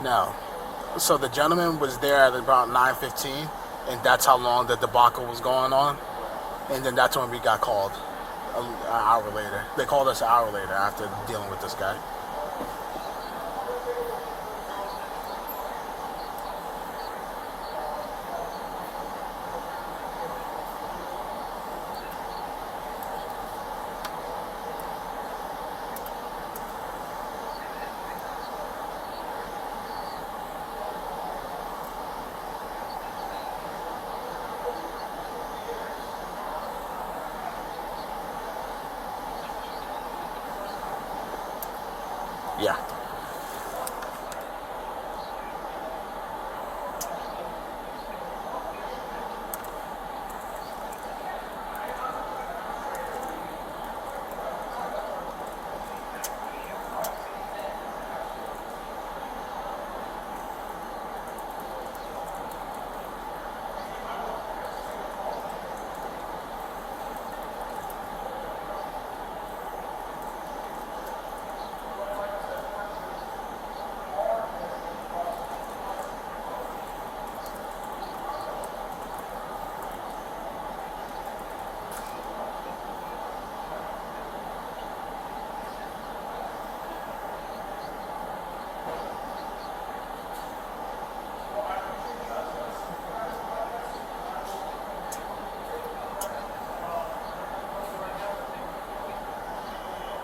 No. So the gentleman was there at about 9:15, and that's how long the debacle was going on. And then that's when we got called an hour later. They called us an hour later after dealing with this guy. Yeah.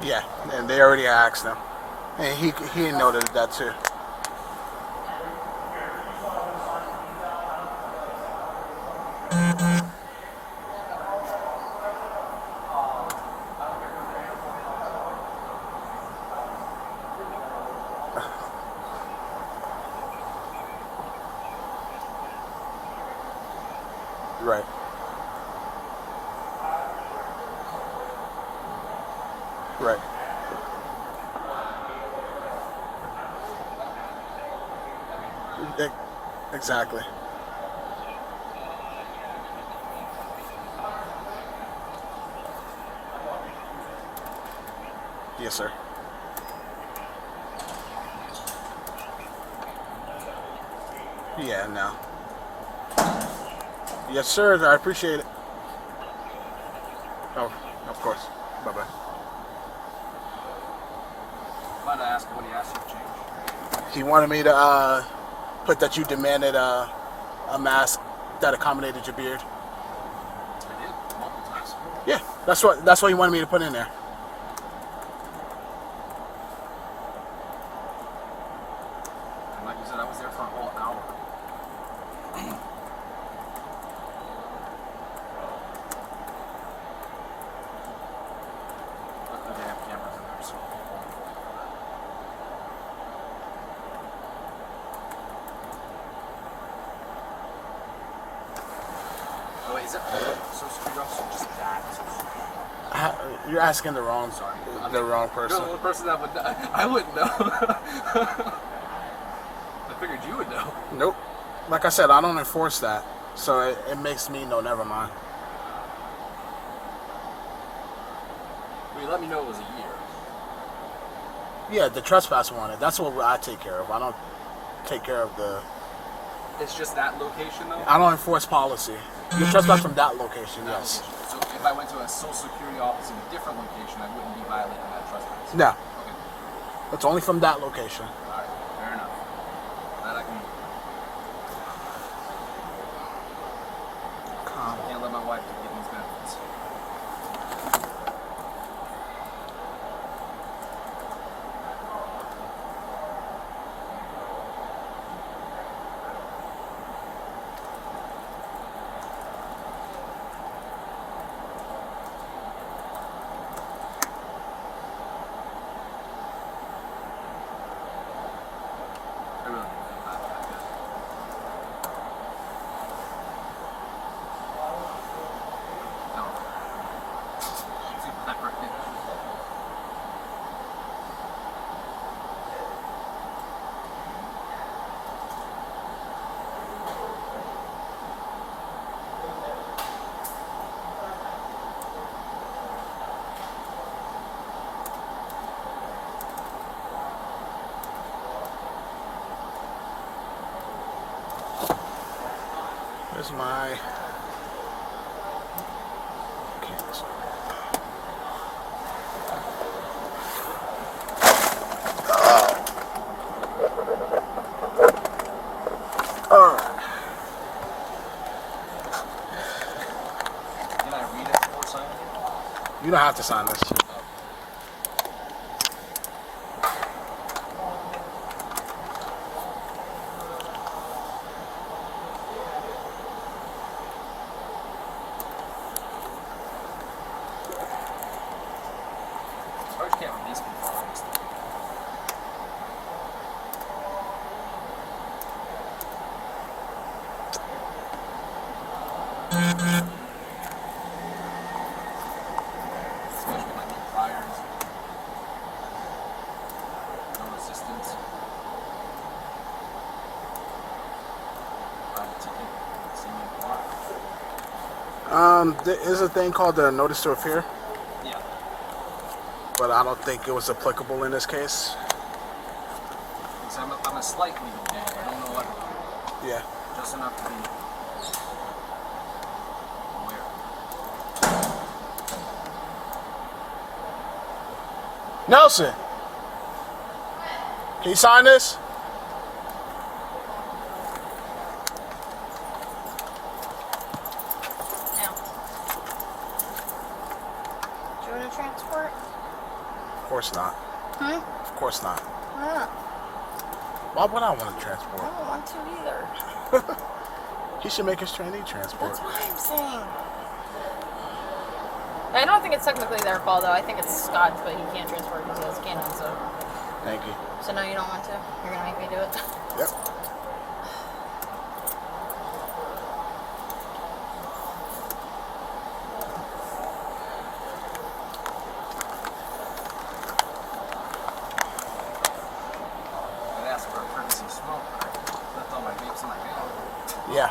Yeah, and they already asked him, and he noted that too. Right. Right. Exactly. Yes, sir. Yeah, no. Yes, sir. I appreciate it. Oh, of course. Bye-bye. Mind I ask what he asked you to change? He wanted me to put that you demanded a mask that accommodated your beard. I did, multiple times. Yeah, that's what he wanted me to put in there. And like you said, I was there for a whole hour. Luckily they have cameras in there, so. Oh wait, is it social security officer or just that? You're asking the wrong person. You're the only person that would know. I wouldn't know. I figured you would know. Nope. Like I said, I don't enforce that, so it makes me know. Never mind. Well, you let me know it was a year. Yeah, the trespass warning. That's what I take care of. I don't take care of the. It's just that location though? I don't enforce policy. You trespass from that location, yes. So if I went to a social security office in a different location, I wouldn't be violating that trespass? No. Okay. It's only from that location. Alright, fair enough. That I can... Can't let my wife keep getting these benefits. I really don't feel that good. No. Too bad right now. Here's my. Okay, so. Alright. Can I read it before signing it? You don't have to sign this. I just can't release people on this thing. Especially like new priors. No assistance. Private ticket. See me in court. There is a thing called the notice to appear, Yeah. but I don't think it was applicable in this case. So I'm a slight legal man. I don't know what. Yeah. Just enough to be aware. Nelson, can you sign this? Do you want to transport? Of course not. Hmm? Of course not. Ah, Why would I want to transport? I don't want to either. He should make his trainee transport. That's what I'm saying. I don't think it's technically their fault though. I think it's Scott's, but he can't transport because he has a canine, so. Thank you. So no, you don't want to? You're gonna make me do it? Yep. Yeah.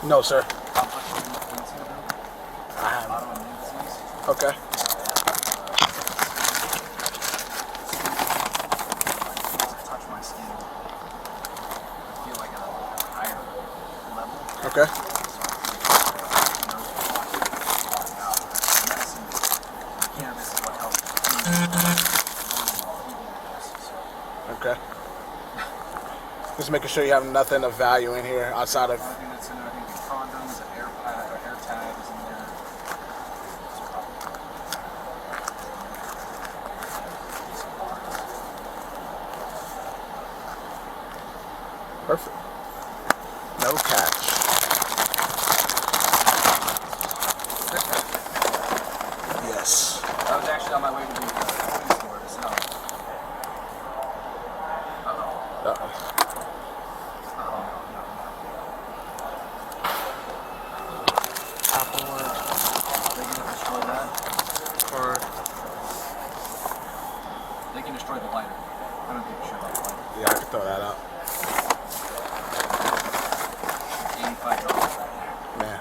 No, sir. I haven't. Okay. Okay. Okay. Just making sure you have nothing of value in here outside of. Perfect. No catch. Yes. I was actually on my way to the police store to sell. They can destroy the lighter. I don't give a shit about the lighter. Yeah, I can throw that out. $85. Man.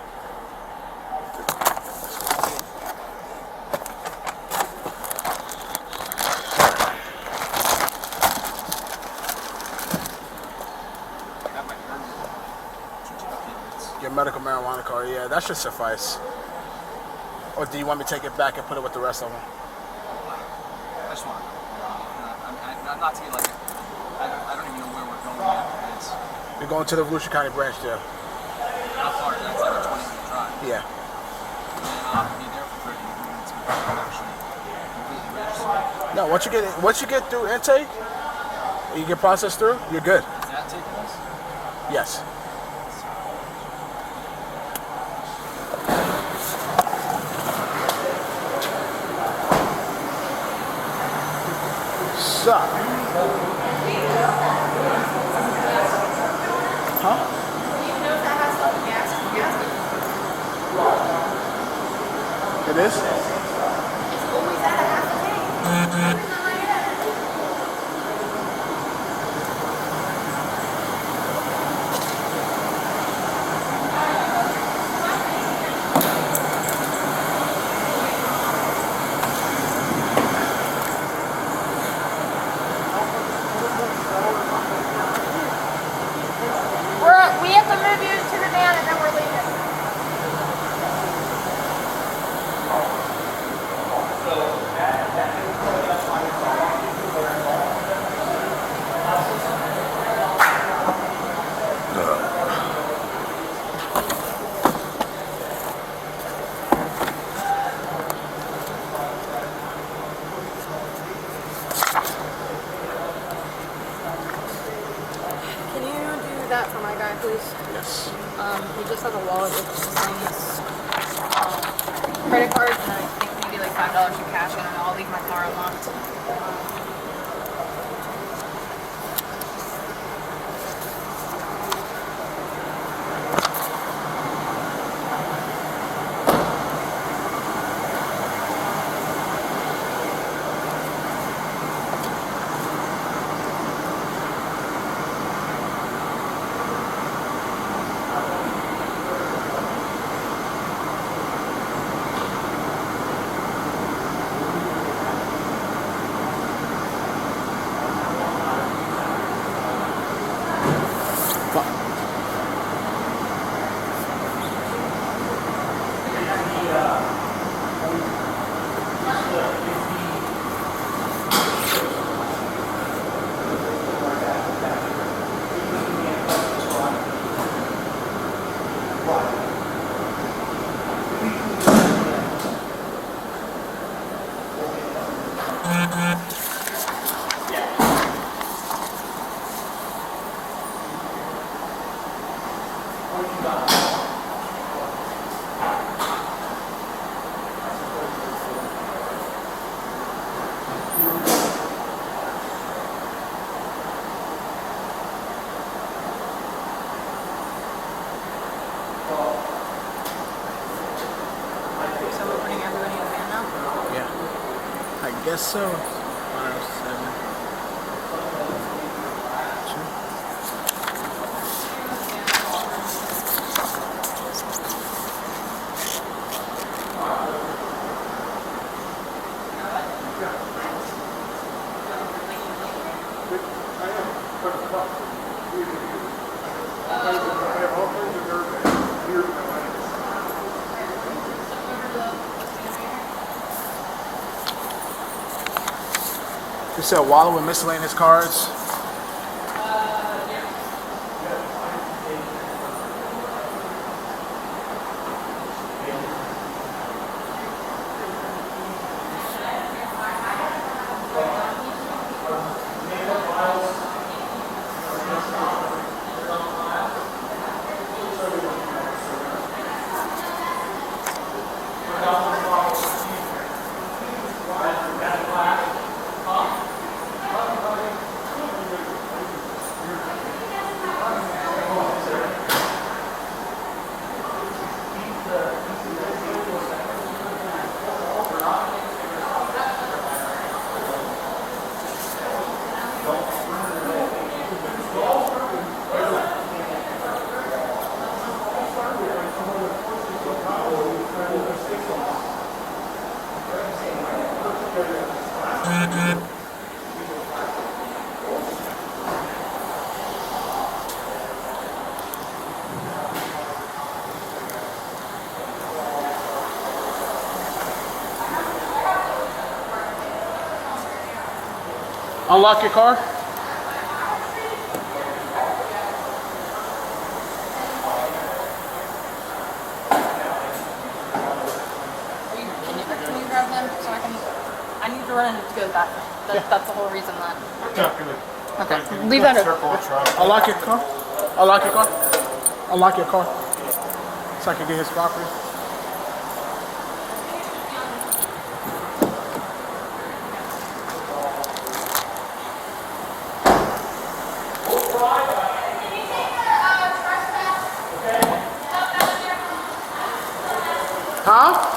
Your medical marijuana card, yeah, that should suffice. Or do you want me to take it back and put it with the rest of them? I just want to not to get like, I don't even know where we're going yet. You're going to the Volusia County branch jail. How far? That's like a 20-minute drive. Yeah. And then I'll have to be there for 30 minutes before I'm actually completely registered. No, once you get through intake, you get processed through, you're good. Is that taking us? Yes. So. Huh? It is? We have to move you to the van and then we're leaving. Can you do that for my guy, please? Yes. He just has a wallet with just his credit card, and I think maybe like $5 in cash on it. I'll leave my car unlocked. Yes, sir. 572. You said wallet with miscellaneous cards. Unlock your car. Can you grab them so I need to run to go to the bathroom. That's the whole reason that. Okay. Leave that open. Unlock your car. Unlock your car. Unlock your car. So I can get his property. Huh?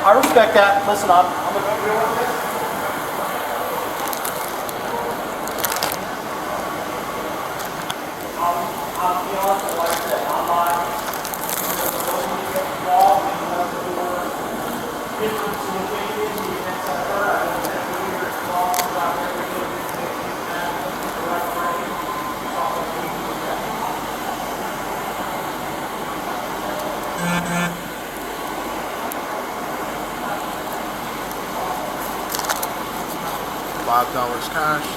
I respect that. Listen, I'm gonna deal with it. I'll be honest, like I said, I'm not going to get involved in different situations, etc. And we're talking about everything that the right way to talk about $5 cash.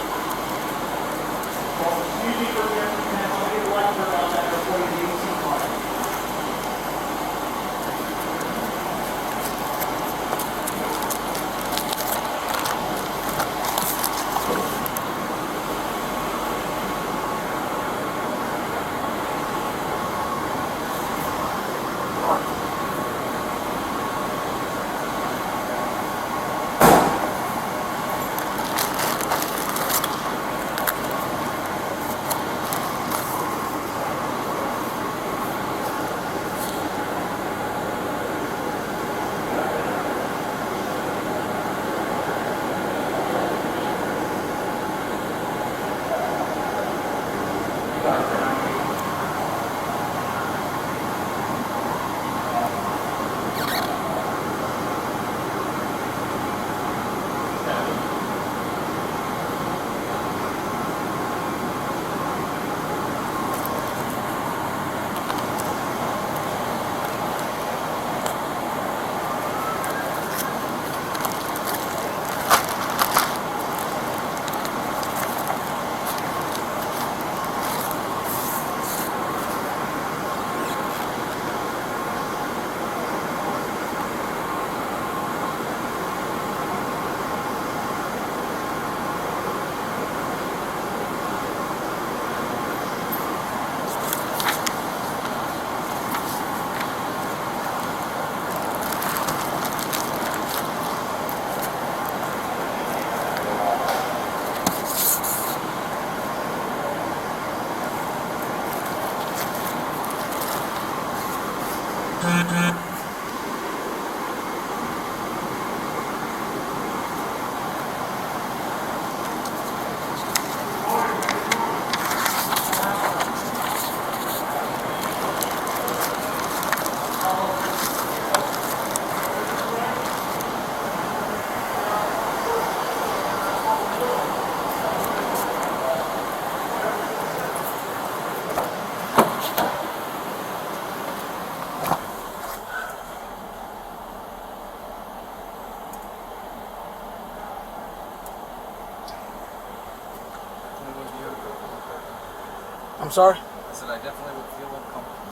sorry? I said I definitely would feel uncomfortable.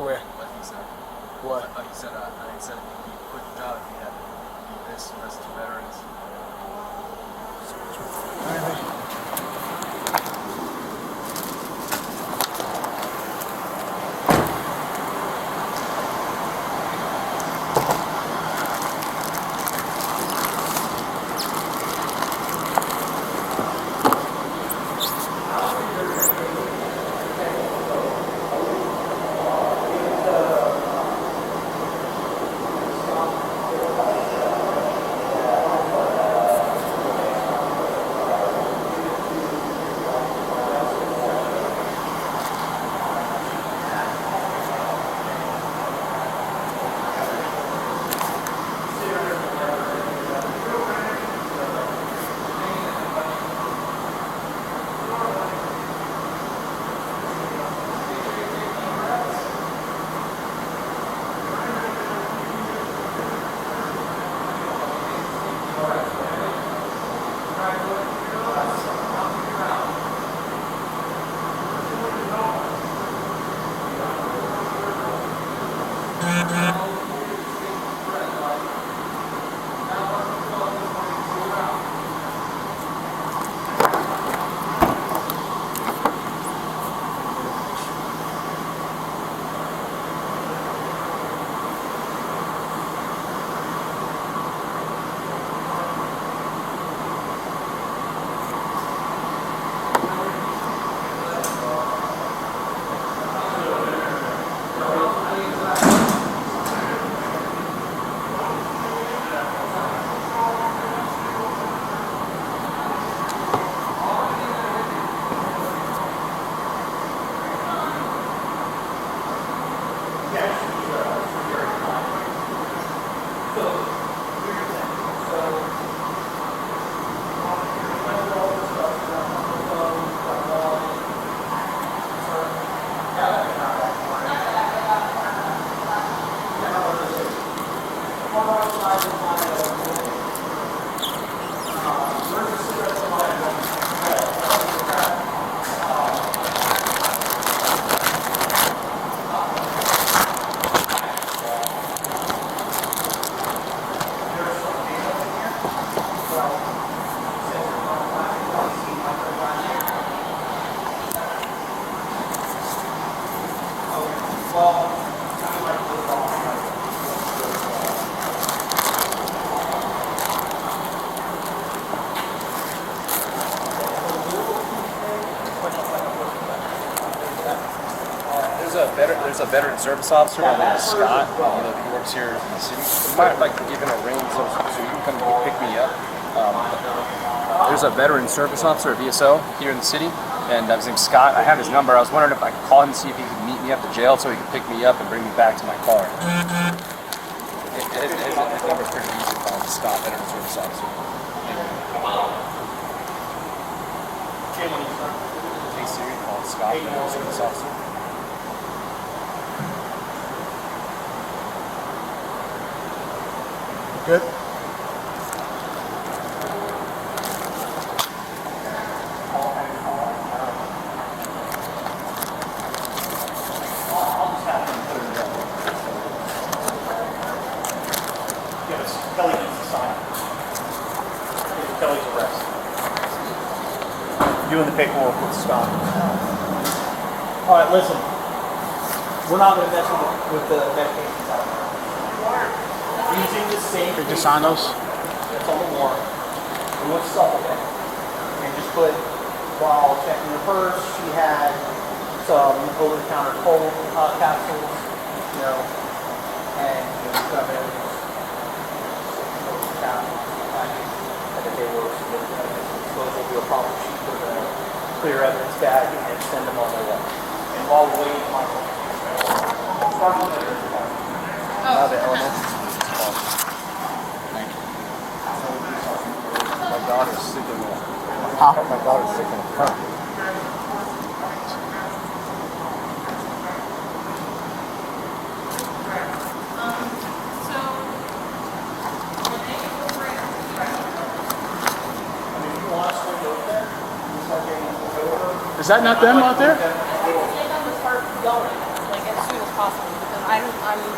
Where? Like you said. What? Like you said, I said you quit your job if you had to do this, rest of veterans. There's a veteran service officer by the name of Scott. He works here in the city. You might like to give him a ring so you can come pick me up. There's a veteran service officer, a VSO, here in the city, and his name's Scott. I have his number. I was wondering if I could call him and see if he could meet me at the jail so he could pick me up and bring me back to my car. His number's pretty easy to call. Scott, veteran service officer. Hey Siri, call Scott, veteran service officer. Good. Kelly needs to sign. Kelly's arrest. Doing the paperwork with Scott. All right, listen. We're not going to mess with the medications out there. Using the same. Did you sign those? That's on the warrant. We want to supplement. And just put, while checking her purse, she had some over-the-counter cold capsules, you know, and some and that they were submitted to evidence disposal, do a proper sheet for the clear evidence bag and send them on their way. And while we're waiting on The element. Thank you. My daughter's sick in the My daughter's sick in the front. Is that not them out there? going, like as soon as possible, because I'm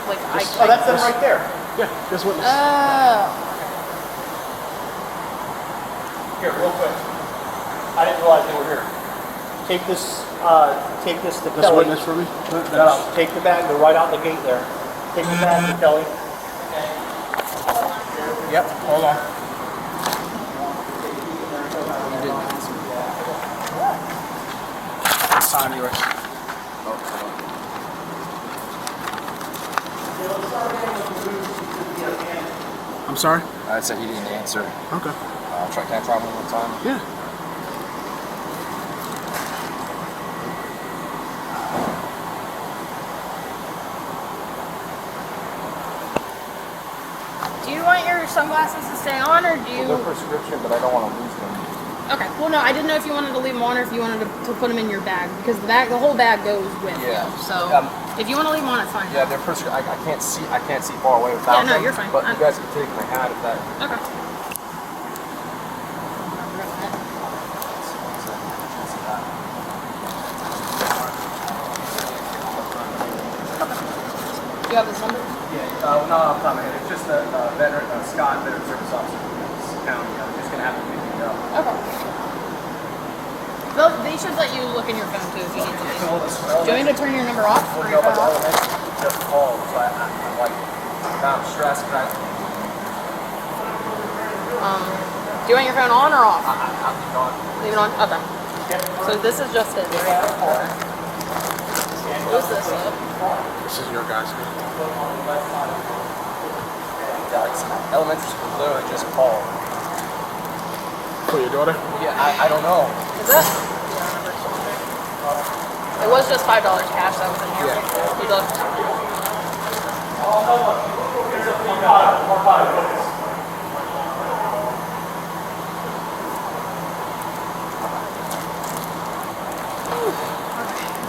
like, Oh, that's them right there. Yeah, just witness. Here, real quick. I didn't realize they were here. Take this to This Kelly. witness for me? No, take the bag, go right out the gate there. Take the bag to Kelly. Yep, hold on. Sign yours. I'm sorry? I said he didn't answer. Okay. Can I try one more time? Yeah. Do you want your sunglasses to stay on, or do you? They're prescription, but I don't want to lose them. Okay. Well, no, I didn't know if you wanted to leave them on or if you wanted to put them in your bag, because the whole bag goes with Yeah. you. So if you want to leave them on, it's fine. Yeah, they're prescription. I can't see far away without them. Yeah, no, you're fine. But you guys can take my hat if that. Okay. Do you have his number? Yeah, not off the top of my head. It's just a veteran, Scott, veteran service officer from this county. I'm just gonna have to pick it up. Okay. They should let you look in your phone too if you need to. Do you want me to turn your number off? Or your phone off? Just called, so I'm like, kind of stressed. Do you want your phone on or off? Leave it on? Okay. So this is just it, right? Close this up. This is your guy's good. Elementary school literally just called. For your daughter? Yeah, I don't know. Is it? It was just $5 cash that was in here. Yeah. You looked.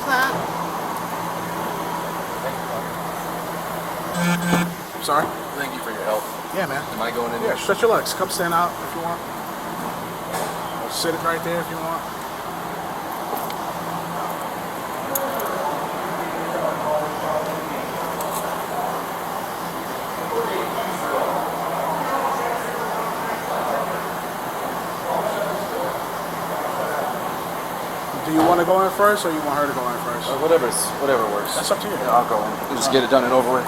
That. Sorry? Thank you for your help. Yeah, man. Am I going in Yeah, there? stretch your legs. Come stand out if you want. Or sit it right there if you want. Do you want to go in first or you want her to go in first? Whatever works. That's up to you. Yeah, I'll go in. Just get it done and over with.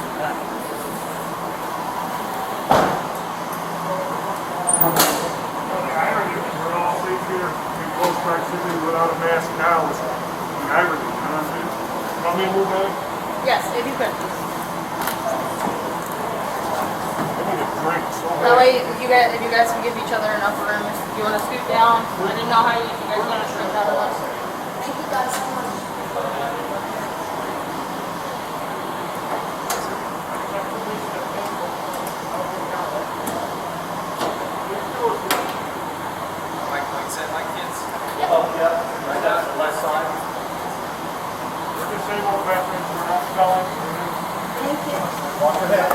I heard you. We're all safe here in close proximity without a mask now. It's the irony, you know what I'm saying? Want me to move in? Yes, if you could. I need a drink so That bad. way, if you guys can give each other enough room. If you want to scoot down, I didn't know how you guys want to shrink out of this. Thank you guys so much. Like I said, my kids. Right down the left side. We're disabled veterans, we're not selling. Thank you. Walk ahead.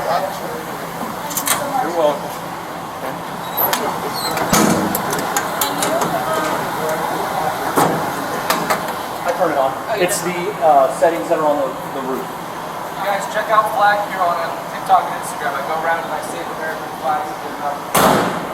You're welcome. I turn it on. It's the settings that are on the roof. You guys check out Flag here on TikTok and Instagram. I go around and I say the American flags and